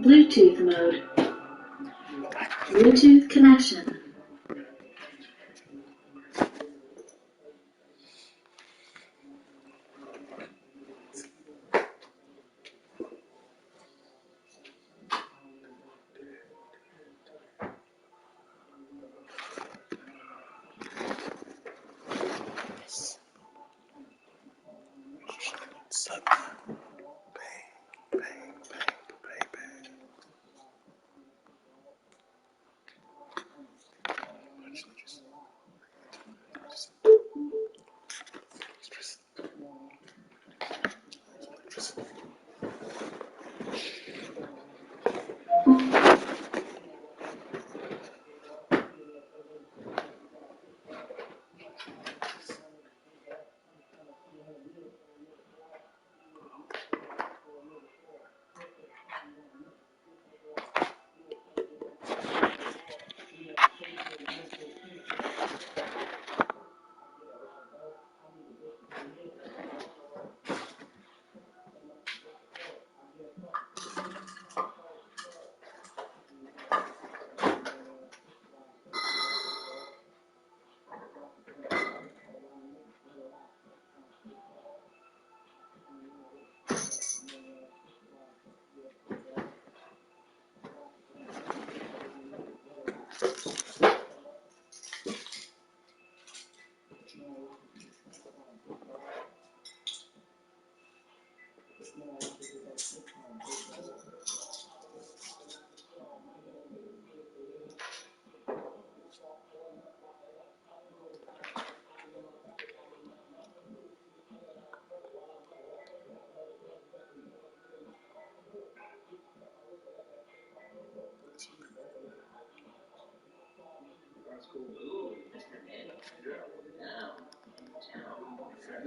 Bluetooth mode. Bluetooth connection. That's cool. Ooh, Mr. Demi.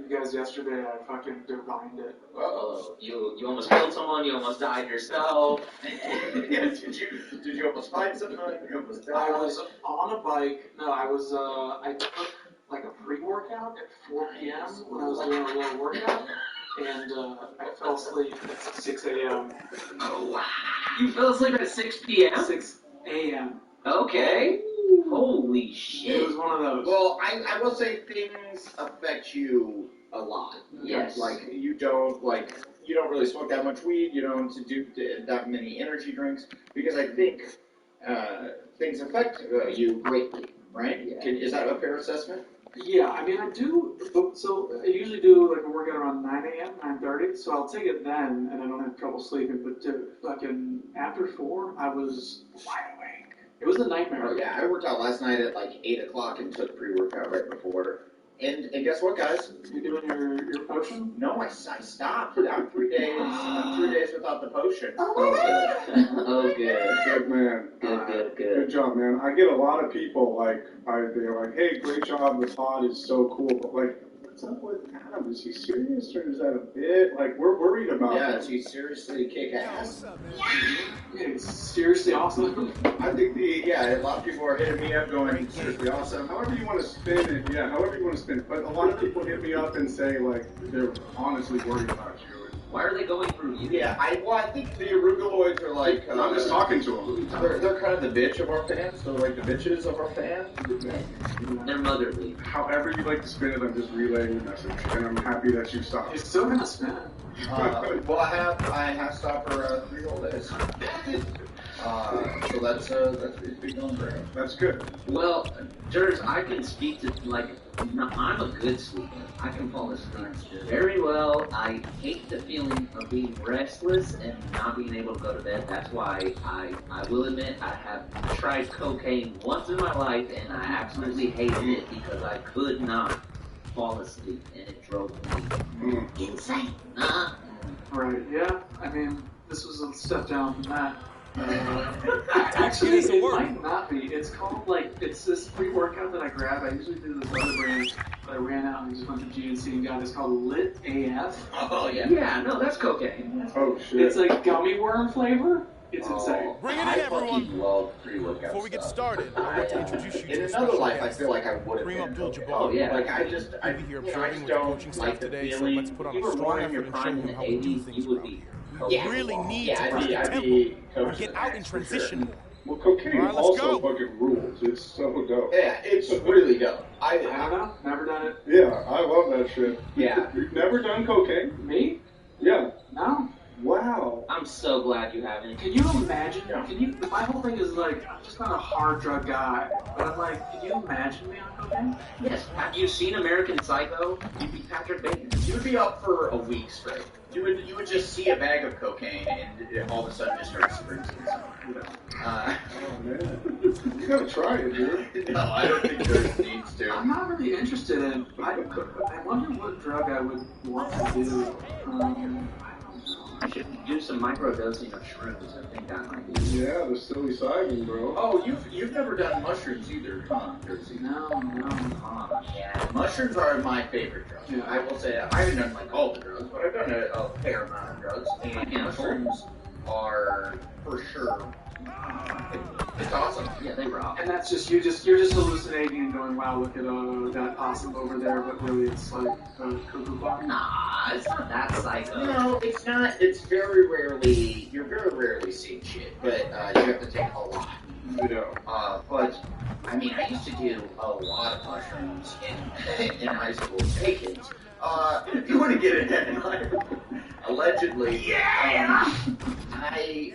You guys, yesterday I fucking divined it. Oh, you almost killed someone. You almost died yourself. Yeah, did you almost find someone? You almost died? I was on a bike. No, I took like a pre-workout at 4 p.m. when I was doing a little workout, and I fell asleep at 6 a.m. Oh, wow. You fell asleep at 6 p.m.? 6 a.m. Okay. Holy shit. It was one of those. Well, I will say things affect you a lot. Yes. Like, you don't really smoke that much weed, you don't do that many energy drinks, because I think things affect you greatly, right? Yeah. Is that a fair assessment? Yeah, I mean, I do, so I usually do like a workout around 9 a.m., 9:30, so I'll take it then, and I don't have trouble sleeping, but fucking after 4, I was wide awake. It was a nightmare. Oh yeah, I worked out last night at like 8 o'clock and took pre-workout right before. And guess what, guys? You doing your potion? No, I stopped. I'm 3 days. I'm 3 days without the potion. Oh, good. Good man. Good. Good job, man. I get a lot of people they're like, hey, great job. The pod is so cool, but like, what's up with Adam? Is he serious or is that a bit? Like, we're worried about. Yeah, does he seriously kick ass? Yeah, it's seriously awesome. I think a lot of people are hitting me up going, seriously awesome. However you want to spin it, yeah, however you want to spin it. But a lot of people hit me up and say, like, they're honestly worried about you. Why are they going through you? Yeah, I think the arugaloids are like... I'm just talking to them. They're kind of the bitch of our fans. They're like the bitches of our fans. They're motherly. However you like to spin it, I'm just relaying your message. And I'm happy that you stopped. You're still gonna spin it. Well, I have stopped for 3 whole days. So that's it's been going great. That's good. Well, Jers, I can speak to, like, I'm a good sleeper. I can fall asleep very well. I hate the feeling of being restless and not being able to go to bed. That's why I will admit I have tried cocaine once in my life and I absolutely hated it because I could not fall asleep and it drove me insane. Right, yeah. I mean, this was a step down from that. Actually, it might not be. It's called, like, it's this pre-workout that I grab. I usually do this other brand, but I ran out and just went to GNC and got it. It's called Lit AF. Oh, yeah. Yeah, no, that's cocaine. Oh, shit. It's like gummy worm flavor. It's insane. Bring it in, everyone. I love pre-workout Before we get stuff. started, I want to introduce you to In a another special life, I guest. feel like I would have Kareem been. Abdul-Jabbar. Oh, yeah. Like, I He'll be here just observing with the don't coaching staff like the today, so feeling. let's put on You a were strong born in effort your and show prime in him the how we do 80s, things you would around be here. really need to I'd crack be, the I'd tempo be or coach get of the out in Max for transition sure. more. Well, cocaine All right, let's also go. fucking rules. It's so dope. Yeah, it's really dope. I don't know. Never done it. Yeah, I love that shit. Yeah. You've never done cocaine? Me? Yeah. No. Wow. I'm so glad you haven't. Can you imagine? My whole thing is like, I'm just not a hard drug guy, but I'm like, can you imagine me on cocaine? Yes. Have you seen American Psycho? You'd be Patrick Bateman. You would be up for a week straight. You would just see a bag of cocaine and all of a sudden just start sprinting somewhere. Oh man. You gotta try it, dude. No, I don't think there needs to. I'm not really interested in. I wonder what drug I would want to do. I should do some microdosing of shrooms. I think that might be. Yeah, the psilocybin, bro. Oh, you've never done mushrooms either, huh, Jersey? No. Yeah, mushrooms are my favorite drug. Yeah. I will say I haven't done like all the drugs, but I've done a fair amount of drugs, and mushrooms are for sure. It's awesome. Yeah, they rock. And that's just you're just hallucinating and going, wow, look at that possum over there, but really it's like a cuckoo clock. Nah, it's not that psycho. No, it's not. It's very rarely. You're very rarely seeing shit, but you have to take a lot. Yeah. But I mean, I used to do a lot of mushrooms in high school. Hey kids, if you want to get ahead, allegedly, I probably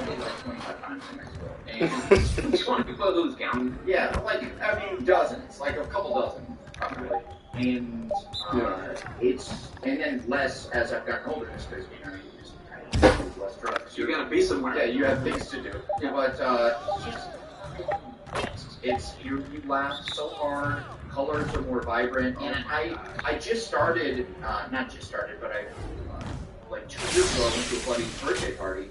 did like 25 times in high school. And 24 who's counting? yeah, like I mean dozens, like a couple dozen, probably. And and then less as I've gotten older, just because you know you just kind of use less drugs. You gotta be somewhere. Yeah, you have things to do. Yeah. But it's you laugh so hard. Colors are more vibrant, and I just started, not just started, but I like 2 years ago I went to a buddy's birthday party,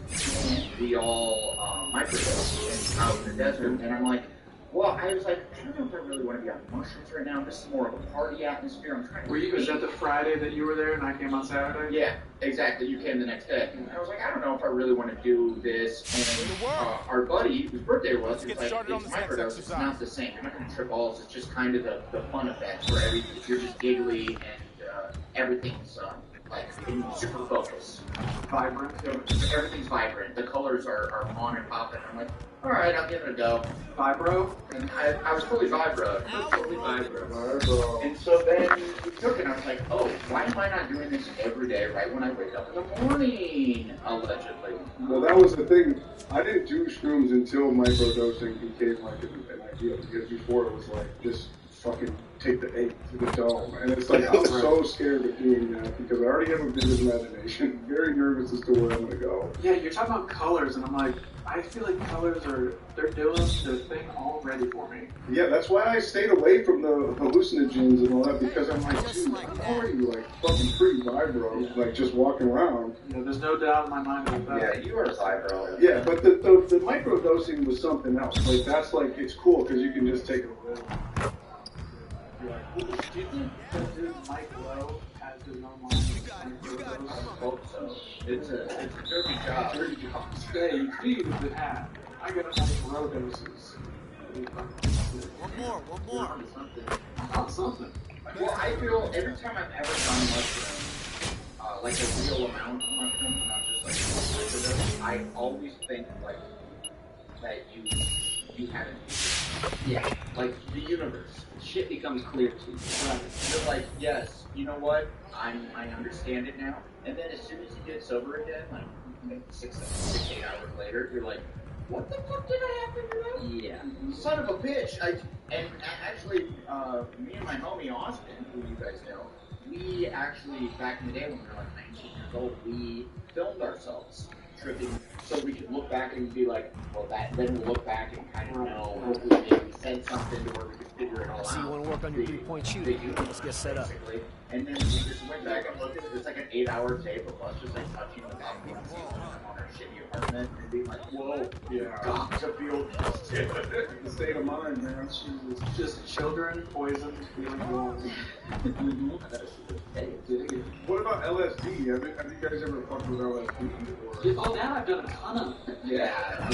and we all microdosed out in the desert, and I'm like, well, I was like, I don't know if I really want to be on mushrooms right now. This is more of a party atmosphere. I'm trying to. Was that the Friday that you were there and I came on Saturday? Yeah, exactly. You came the next day. And I was like, I don't know if I really want to do this. And our buddy, whose birthday it was, was like, it's microdose. It's not the same. You're not going to trip balls. It's just kind of the fun effects where you're just giggly and everything's like in super focus. Vibrant. Everything's vibrant. The colors are on and popping. I'm like, all right, I'll give it a go. Vibro? And I was fully vibro. And so then we took it, and I was like, oh, why am I not doing this every day right when I wake up in the morning, allegedly? Well, that was the thing. I didn't do shrooms until microdosing became like an idea, because before it was like, just fucking take the 8 to the dome. And it's like, I'm so scared of doing that, because I already have a vivid imagination, very nervous as to where I'm going to go. Yeah, you're talking about colors, and I'm like, I feel like colors they're doing their thing already for me. Yeah, that's why I stayed away from the hallucinogens and all that, because I'm like, dude, I'm already like fucking pretty vibro, like just walking around. Yeah, there's no doubt in my mind about that. Yeah, you are vibro. Yeah, but the microdosing was something else. Like, that's like, it's cool, because you can just take a little. Do you think that dude Mike Lowe has his own line of I hope so. It's a dirty job. dirty jobs? Hey, speaking of the hat, I got a nice row doses. One more. Oh, something. Well, I feel every time I've ever done mushrooms, like a real amount of mushrooms, not just like a microdose, I always think like that you haven't used it. Yeah. Like the universe. Shit becomes clear to you. Right. You're like, yes, you know what? I understand it now. And then as soon as you get sober again, like maybe 6, 8 hours later, you're like, what the fuck did I happen to that? Yeah. Son of a bitch. And actually, me and my homie Austin, who you guys know, we actually, back in the day when we were like 19 years old, we filmed ourselves tripping so we could look back and be like, well, then we'll look back and kind of know if we maybe said something to where we could figure it all out. So you want to work on your 3-point shooting? Let's get set up. Basically. And then we just went back and looked at it. It's like an 8-hour tape of us just like touching the popcorn season on our shitty apartment and being like, whoa, got to feel this shit. The state of mind, man. Jesus. Just children, poison, feeling wrong. What about LSD? Have you guys ever fucked with LSD? Oh, that I've done a ton of. Yeah.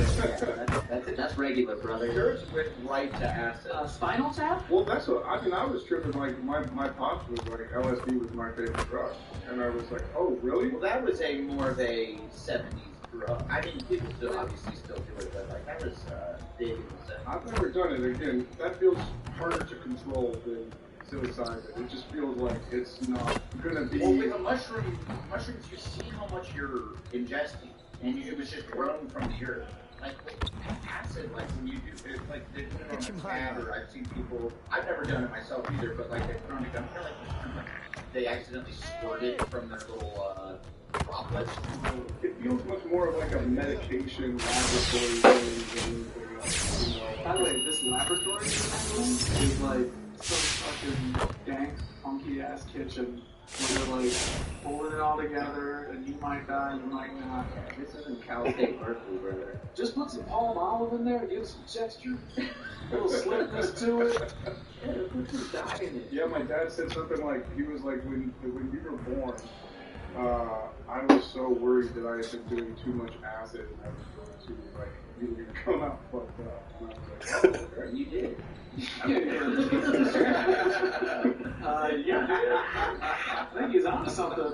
That's regular, brother. Yours went right to acid. Spinal Tap? Well, that's what I mean. I was tripping. Like my pops was like LSD was my favorite drug, and I was like, oh really? Well, that was a more of a 70s drug. I mean, people still obviously still do it, but like that was big in the 70s. I've never done it. Again, that feels harder to control than psilocybin. It just feels like it's not gonna be. Well, with a mushrooms, you see how much you're ingesting, and it was just grown from the earth. Like acid, like when you do it, like they put it on a tab, or I've seen people. I've never done it myself either, but like they put on a gun, like they accidentally squirt it from their little droplets. It feels much more like a medication laboratory than anything else. You know? By the way, this laboratory is like some fucking dank, funky ass kitchen where they're like pulling it all together, and you might die, you might not. This isn't Cal State Berkeley, brother. Just put some palm olive in there, give it some texture, a little slickness to it. Yeah, put some dye in it. Yeah, my dad said something like he was like when we were born. I was so worried that I had been doing too much acid and I was going to like either come out fucked up. And I was like, oh, okay. You did. I think he's on something.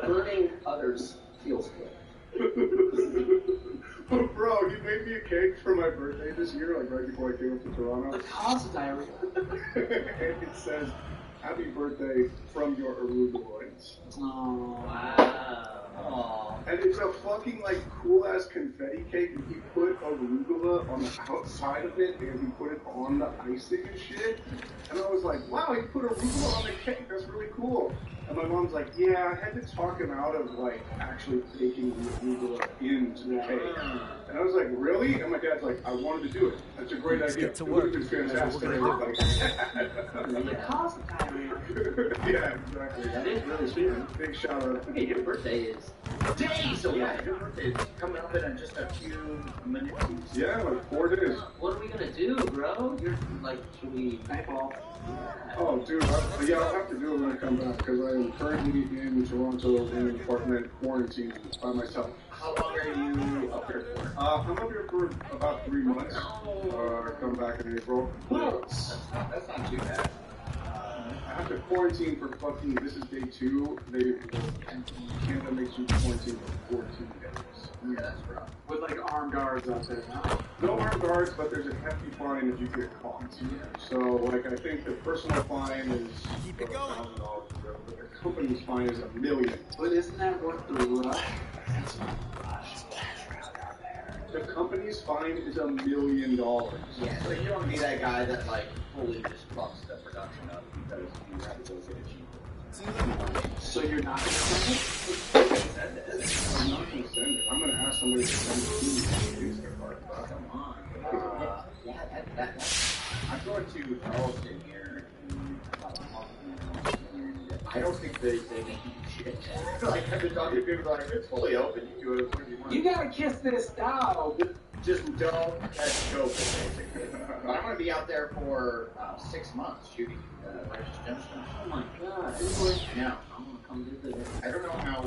Burning others feels good. But bro, you made me a cake for my birthday this year, like right before I came up to Toronto. The cause of diarrhea. And it says, "Happy birthday from your arugula." Oh, wow. And it's a fucking like cool ass confetti cake, and he put arugula on the outside of it, and he put it on the icing and shit. And I was like, wow, he put arugula on the cake. That's really cool. And my mom's like, yeah, I had to talk him out of like actually baking the arugula into the cake. And I was like, really? And my dad's like, I wanted to do it. That's a great idea. Get to It would have work. been fantastic. the cause of diarrhea. Yeah, exactly. That is really sweet. Big shout out. Okay, your birthday is today, so yeah, your birthday is coming up in just a few minutes. Yeah, like 4 days. What are we gonna do, bro? You're like, should we Nightfall. Oh, dude, I'll have to do it when I come back because I am currently in Toronto in an apartment quarantined by myself. How long are you up here for? I'm up here for about 3 months. Come back in April. That's not too bad. I have to quarantine for fucking. This is day 2. Canada makes you quarantine for 14 days. Yeah, that's rough. With like armed guards out there now. No armed guards, but there's a hefty fine if you get caught. So, like, I think the personal fine is $1,000, but the company's fine is $1 million. But isn't that worth the rush? The company's fine is $1 million. Yeah, so you don't be that guy that like fully just fucks the production up because you have to go get it cheaper. So you're not gonna send it? I'm not going to send it. I'm going to ask somebody to send it to me. Come on. Yeah, that. I'm going to Charleston here in about a month now, and I don't think they make you shit. Like, I've been talking to people like, it's fully open, you do it when you want. You gotta kiss this dog. Just don't catch COVID, basically. But I'm going to be out there for 6 months shooting Righteous Gemstones. Oh my god. Yeah, I'm going to come visit it. I don't know how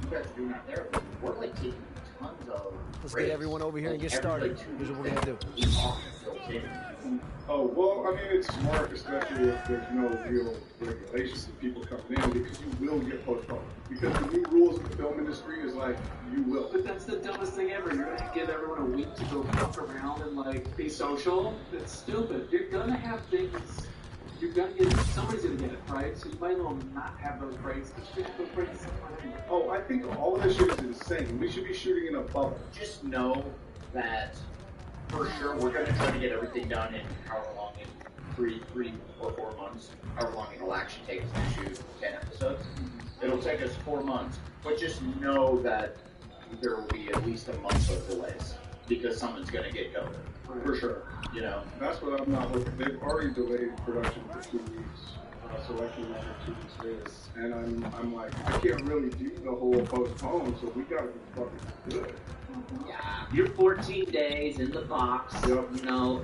you guys are doing out there, but we're like taking tons of Let's get everyone over here and get started. Here's what we're gonna do. Oh, well, I mean, it's smart, especially if there's no real regulations of people coming in, because you will get postponed. Because the new rules of the film industry is like, you will. But that's the dumbest thing ever. You're gonna give everyone a week to go fuck around and like be social. It's stupid. You're gonna have things. You're gonna get somebody's gonna get it, right? So you might as well not have those breaks. Those breaks anyway. Oh, I think all of this shit is insane. We should be shooting in a bubble. Just know that for sure we're going to try to get everything done in however long, in 3 or 4 months, however long it'll actually take us to shoot 10 episodes. It'll take us 4 months, but just know that there will be at least a month of delays because someone's going to get COVID. For sure. You know? That's what I'm not looking. They've already delayed production for 2 weeks. So I came out for 2 weeks days. And I'm like, I can't really do the whole postpone, so we gotta be fucking good. Yeah, you're 14 days in the box. Yep. You know,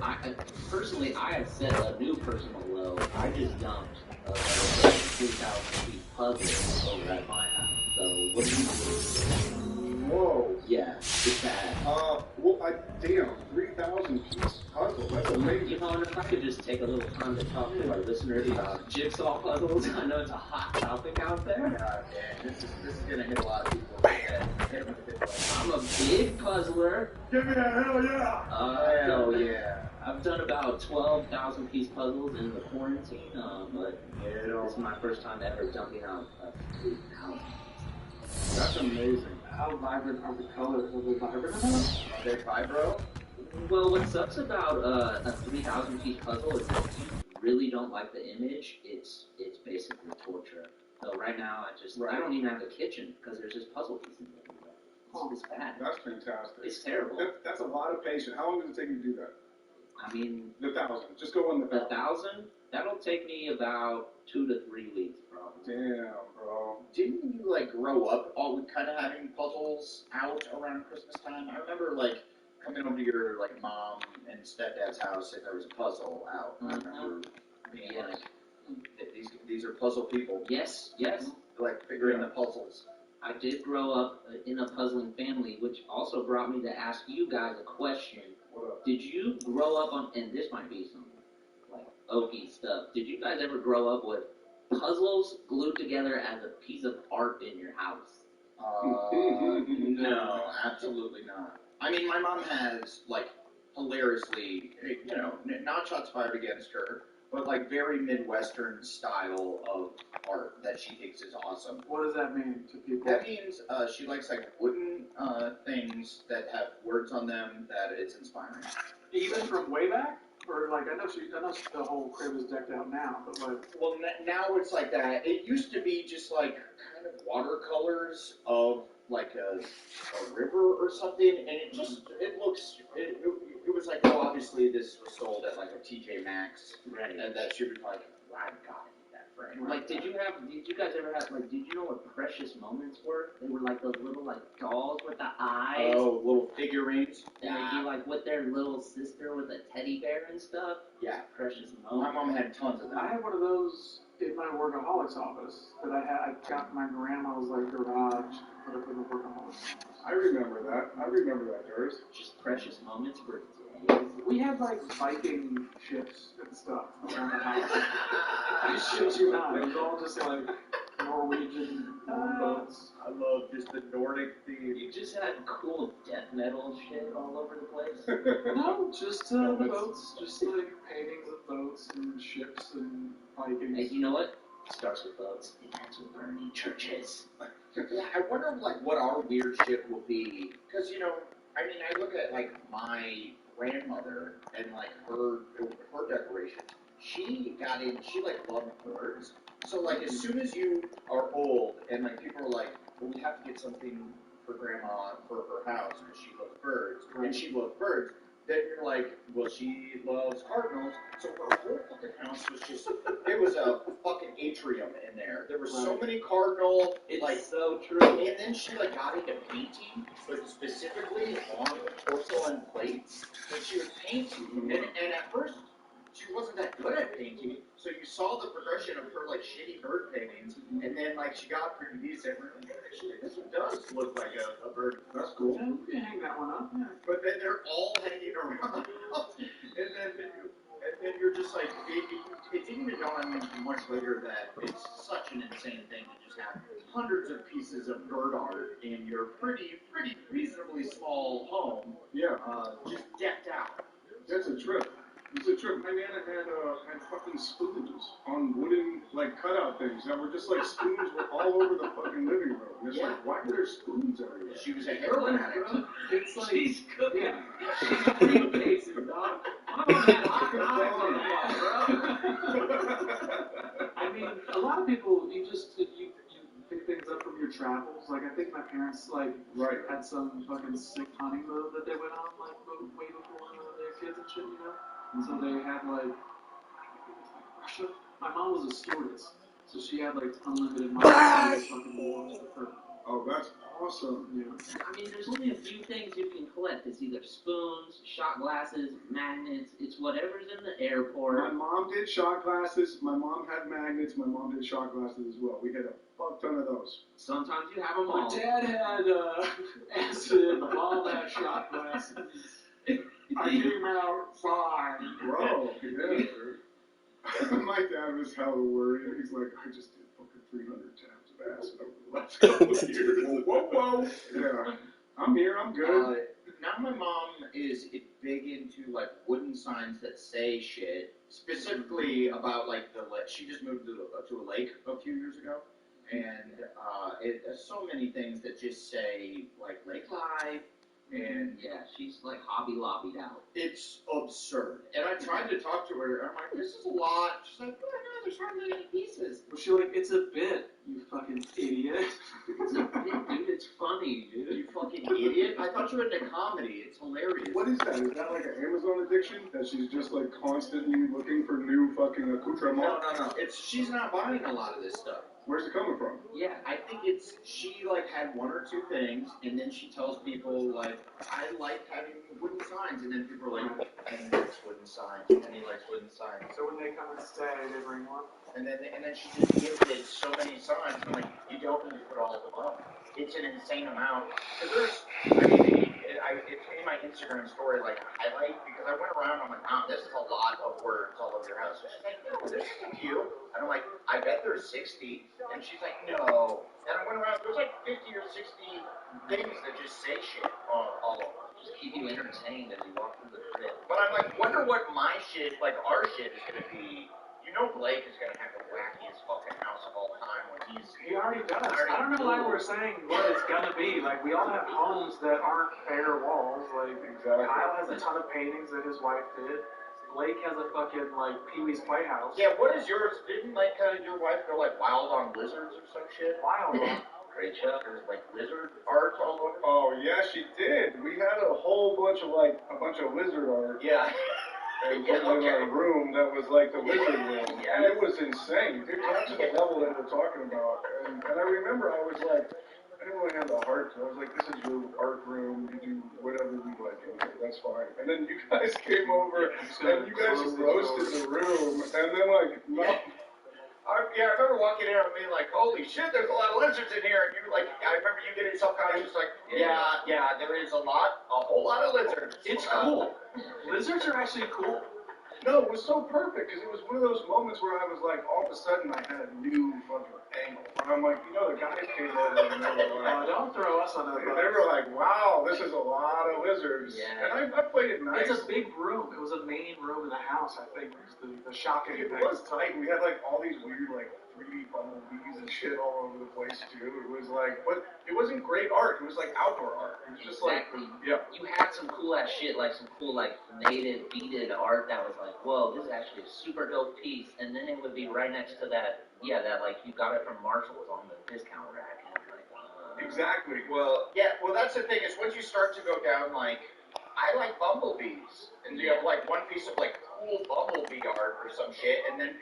personally, I have set a new personal low. I just dumped 2,000 feet puzzle over at my house. So what do you do? Whoa. Yeah, it's bad. Damn, 3,000 piece puzzle. That's amazing. You know, and if I could just take a little time to talk to our listeners about jigsaw puzzles, I know it's a hot topic out there. God damn, this is gonna hit a lot of people. I'm a big puzzler. Give me a hell yeah! Hell yeah. I've done about 12,000 piece puzzles in the quarantine, but this is my first time ever dumping out 3,000. That's amazing. How vibrant are the colors? Are they vibrant enough? Are they vibro? Well, what sucks about a 3,000 piece puzzle is that if you really don't like the image, it's basically torture. So right now, I don't even have a kitchen because there's just puzzle pieces in there. It's bad. That's fantastic. It's terrible. That's a lot of patience. How long does it take you to do that? I mean, the 1,000. Just go on the 1,000. The 1,000? That'll take me about 2 to 3 weeks, probably. Damn, bro. Didn't you like grow up all kind of having puzzles out around Christmas time? I remember like coming over to your like mom and stepdad's house and there was a puzzle out. I remember being like, these are puzzle people. Yes. Like figuring the puzzles. I did grow up in a puzzling family, which also brought me to ask you guys a question. Did you grow up on, and this might be some like oaky stuff, did you guys ever grow up with puzzles glued together as a piece of art in your house? No, absolutely not. I mean, my mom has like hilariously, not shots fired against her, but like very Midwestern style of art that she thinks is awesome. What does that mean to people? That means she likes like wooden things that have words on them that it's inspiring. Even from way back? Or like, I know the whole crib is decked out now, but like... Well, now it's like that. It used to be just like kind of watercolors of like a river or something, and it was like, oh, obviously this was sold at like a TJ Maxx, right? And that she was like, I gotta get that frame. Like, did you guys ever have, like, did you know what Precious Moments were? They were like those little, like, dolls with the eyes. Oh, little figurines. And they'd be like with their little sister with a teddy bear and stuff. Yeah. Precious Moments. My mom had tons of them. I had one of those in my workaholics office that I got from my grandma's like garage, put up in the workaholics. I remember that, Durs. Just Precious Moments for days. We had like Viking ships and stuff around the house. I shit you not. It was all just like Norwegian boats. I love just the Nordic theme. You just had cool death metal shit all over the place? No, just the boats. Just like paintings of boats and ships and Vikings. Hey, you know what? It starts with boats. It ends with burning churches. Yeah, I wonder like what our weird shit will be. Because, I mean, I look at like my grandmother and like her decorations. She like loved birds. So like as soon as you are old and like people are like, well, we have to get something for grandma for her house because she loves birds and she loves birds, then you're like, well, she loves cardinals. So her whole fucking house was just, it was a fucking atrium in there. There were so many cardinal, it's so true. And then she like got into painting, but specifically on porcelain plates. So she was painting, and at first she wasn't that good at painting. So you saw the progression of her like shitty bird paintings, and then like she got pretty decent. Like, actually, this one does look like a bird. That's cool. Yeah, we can hang that one up. Yeah. But then they're all hanging around, and then you're just like, it didn't even dawn on me much later that it's such an insane thing to just have hundreds of pieces of bird art in your pretty reasonably small home. Yeah. Just decked out. That's a trip. It's a trip. My nana had fucking spoons on wooden like cutout things that were just like spoons were all over the fucking living room. And it's like, why were there spoons everywhere? She was a heroin addict. It's like she's cooking. Yeah. She's cooking cases, dog. Mom had hot knives on the wall, bro. I mean, a lot of people, you pick things up from your travels. Like, I think my parents, like, had some fucking sick honeymoon that they went on, like, way before their kids and shit, And so they had, like, Russia. My mom was a stewardess, so she had, like, unlimited money to fucking wars with her. Oh, that's awesome. Yeah. I mean, there's only a few things you can collect. It's either spoons, shot glasses, magnets. It's whatever's in the airport. My mom did shot glasses. My mom had magnets. My mom did shot glasses as well. We had a fuck ton of those. Sometimes you have them My all. dad had acid, all that shot glasses. I came out fine. Bro, yeah, dude. My dad was hella worried. He's like, I just did fucking 300 tabs of acid over the last couple of years. Whoa. Yeah. I'm here, I'm good. Now my mom is big into like wooden signs that say shit, specifically about like she just moved to a lake a few years ago, and there's so many things that just say like lake life, and yeah, she's like Hobby Lobbied out. it's absurd. And I tried to talk to her, and I'm like, this is a lot. She's like, oh no, there's hardly any pieces. Was she like, it's a bit, you fucking idiot? It's a bit, dude. It's funny, dude. You fucking idiot. I thought you were into comedy. It's hilarious. What is that? Is that like an Amazon addiction? That she's just like constantly looking for new fucking accoutrements? No. She's not buying a lot of this stuff. Where's it coming from? Yeah, I think she like had one or two things, and then she tells people like, I like having wooden signs, and then people are like, Penny likes wooden signs, Penny likes wooden signs. So when they come and stay, they bring one? And then she just gifted so many signs, and I'm like, you don't need to put all of them up. It's an insane amount. Because it's in my Instagram story, like, a highlight, because I went around, I'm like, wow, this is a lot of words all over your house. And she's like, no, this isn't you. And I'm like, I bet there's 60. And she's like, no. And I went around, there's like 50 or 60 things that just say shit all of them. Just keep you entertained as you walk through the crib. But I'm like, wonder what my shit, like our shit, is gonna be. You know Blake is gonna have the wackiest fucking house of all time when he's... He already does. I don't know why we're saying what it's gonna be. Like, we all have homes that aren't bare walls. Like, exactly. Kyle has a ton of paintings that his wife did. Blake has a fucking, like, Pee-wee's Playhouse. Yeah, what is yours? Didn't, like, your wife go, like, wild on lizards or some shit? Wild on? Great show. There's, like, lizard art all over. Oh, yeah, she did. We had a whole bunch of lizard art. Yeah. And put in a room that was like the lizard room. And it was insane. It got to the level that we're talking about. And I remember I was like, I didn't really have the heart to. I was like, this is your art room. You do whatever you like. Okay, that's fine. And then you guys came over and you guys roasted the room. And then I remember walking in and being like, holy shit, there's a lot of lizards in here. And you like, I remember you getting self-conscious, like, yeah, there is a whole lot of lizards. It's cool. Lizards are actually cool. No, it was so perfect because it was one of those moments where I was like, all of a sudden I had a new fucking angle. And I'm like, the guys came over and they were like, don't throw us under the bus. They were like, wow, this is a lot of lizards. Yeah. And I played it nice. It's a big room. It was a main room in the house, I think. Was the shocking It thing. was tight. We had like all these weird 3D bumblebees and shit all over the place too. It was like, but it wasn't great art. It was like outdoor art. It was just exactly. You had some cool ass shit, like some cool native beaded art that was like, whoa, this is actually a super dope piece. And then it would be right next to that you got it from Marshall's on the discount rack. And exactly. Well, that's the thing is once you start to go down I like bumblebees, and you have like one piece of like cool bumblebee art or some shit, and then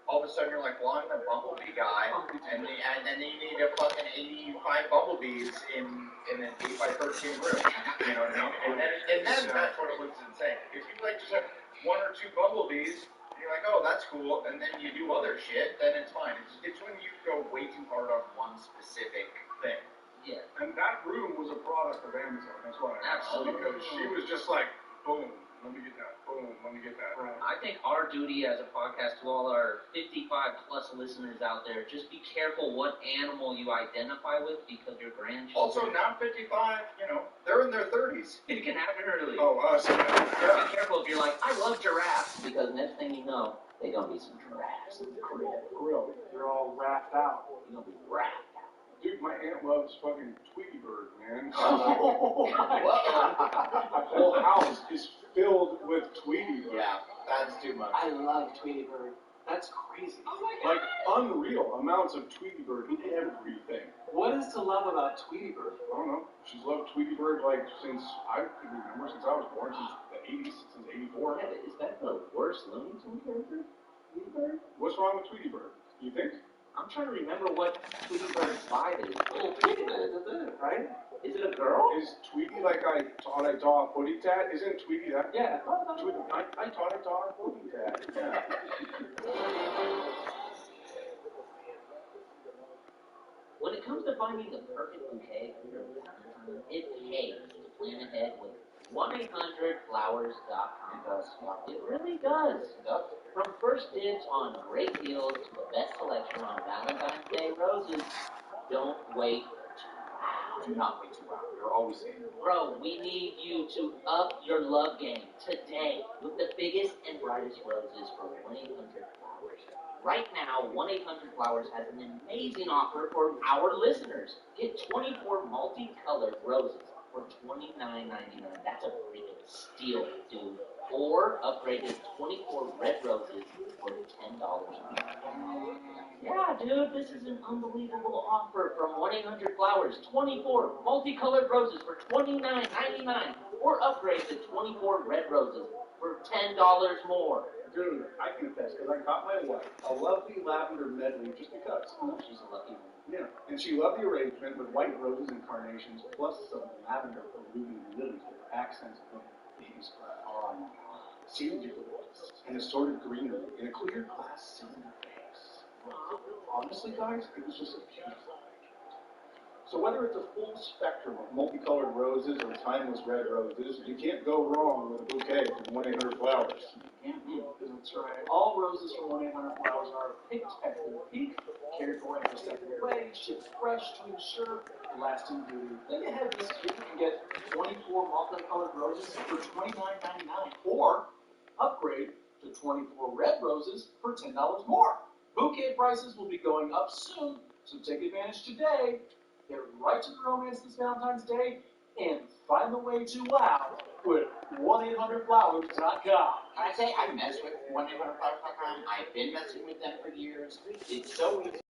all of a sudden you're like, well, I'm the bumblebee guy, and then you need a fucking 85 bumblebees in an 8 by 13 room. You know what I mean? And then that's when it looks insane. If you just have one or two bumblebees, and you're like, oh, that's cool, and then you do other shit, then it's fine. It's when you go way too hard on one specific thing. Yeah. And that room was a product of Amazon. That's why. Absolutely. Because she was just like, boom, let me get that. Boom, let me get that. Right. I think our duty as a podcast to all our 55 plus listeners out there, just be careful what animal you identify with because your grandchildren. Also, not 55, they're in their 30s. It can happen early. Oh, us. Yeah. Be careful if you're like, I love giraffes, because next thing you know, they're going to be some giraffes in the Grill. You're all wrapped out. You're going to be wrapped. Dude, my aunt loves fucking Tweety Bird, man. My whole house is filled with Tweety Bird. Yeah, that's too much. I love Tweety Bird. That's crazy. Like, unreal amounts of Tweety Bird in everything. What is to love about Tweety Bird? I don't know. She's loved Tweety Bird, since I can remember, since I was born, since the 80s, since 84. Yeah, is that the worst Looney Tunes character? Tweety Bird? What's wrong with Tweety Bird? You think? I'm trying to remember what Tweety Bird's vibe is. Little pig, right? Is it a girl? Is Tweety like I thought I saw a footy tat? Isn't Tweety that? Yeah. Tweety, I thought I saw a footy tat. Yeah. to finding the perfect bouquet for your Valentine, it pays to plan ahead with 1-800-Flowers.com. It really does. From first dibs on great deals to the best selection on Valentine's Day roses, don't wait. Do not wait too long. You're always saying. Bro, we need you to up your love game today with the biggest and brightest roses for 1-800-Flowers. Right now, 1-800-Flowers has an amazing offer for our listeners. Get 24 multicolored roses for $29.99. That's a freaking steal, dude. Or upgrade to 24 red roses for $10. Yeah, dude, this is an unbelievable offer from 1-800-Flowers. 24 multicolored roses for $29.99. Or upgrade to 24 red roses for $10 more. Dude, I confess, because I got my wife a lovely lavender medley just because. Oh, she's a lucky one. Yeah, and she loved the arrangement with white roses and carnations, plus some lavender or ruby lilies with accents of baby's breath. Oh my god. Sealed eucalyptus and assorted greenery in a clear glass cylinder vase. Honestly, guys, it was just a beautiful night. So whether it's a full spectrum of multicolored roses or timeless red roses, you can't go wrong with a bouquet from 1-800-Flowers. That's right. All roses from 1-800-Flowers are picked at full peak, cared for in a recyclable way, shipped fresh to ensure lasting beauty. Think ahead this year and get 24 multicolored roses for $29.99, or upgrade to 24 red roses for $10 more. Bouquet prices will be going up soon, so take advantage today. Get right to the romance this Valentine's Day and find the way to wow with 1-800-Flowers.com. Can I say I mess with 1-800-Flowers.com? I've been messing with them for years. It's so easy.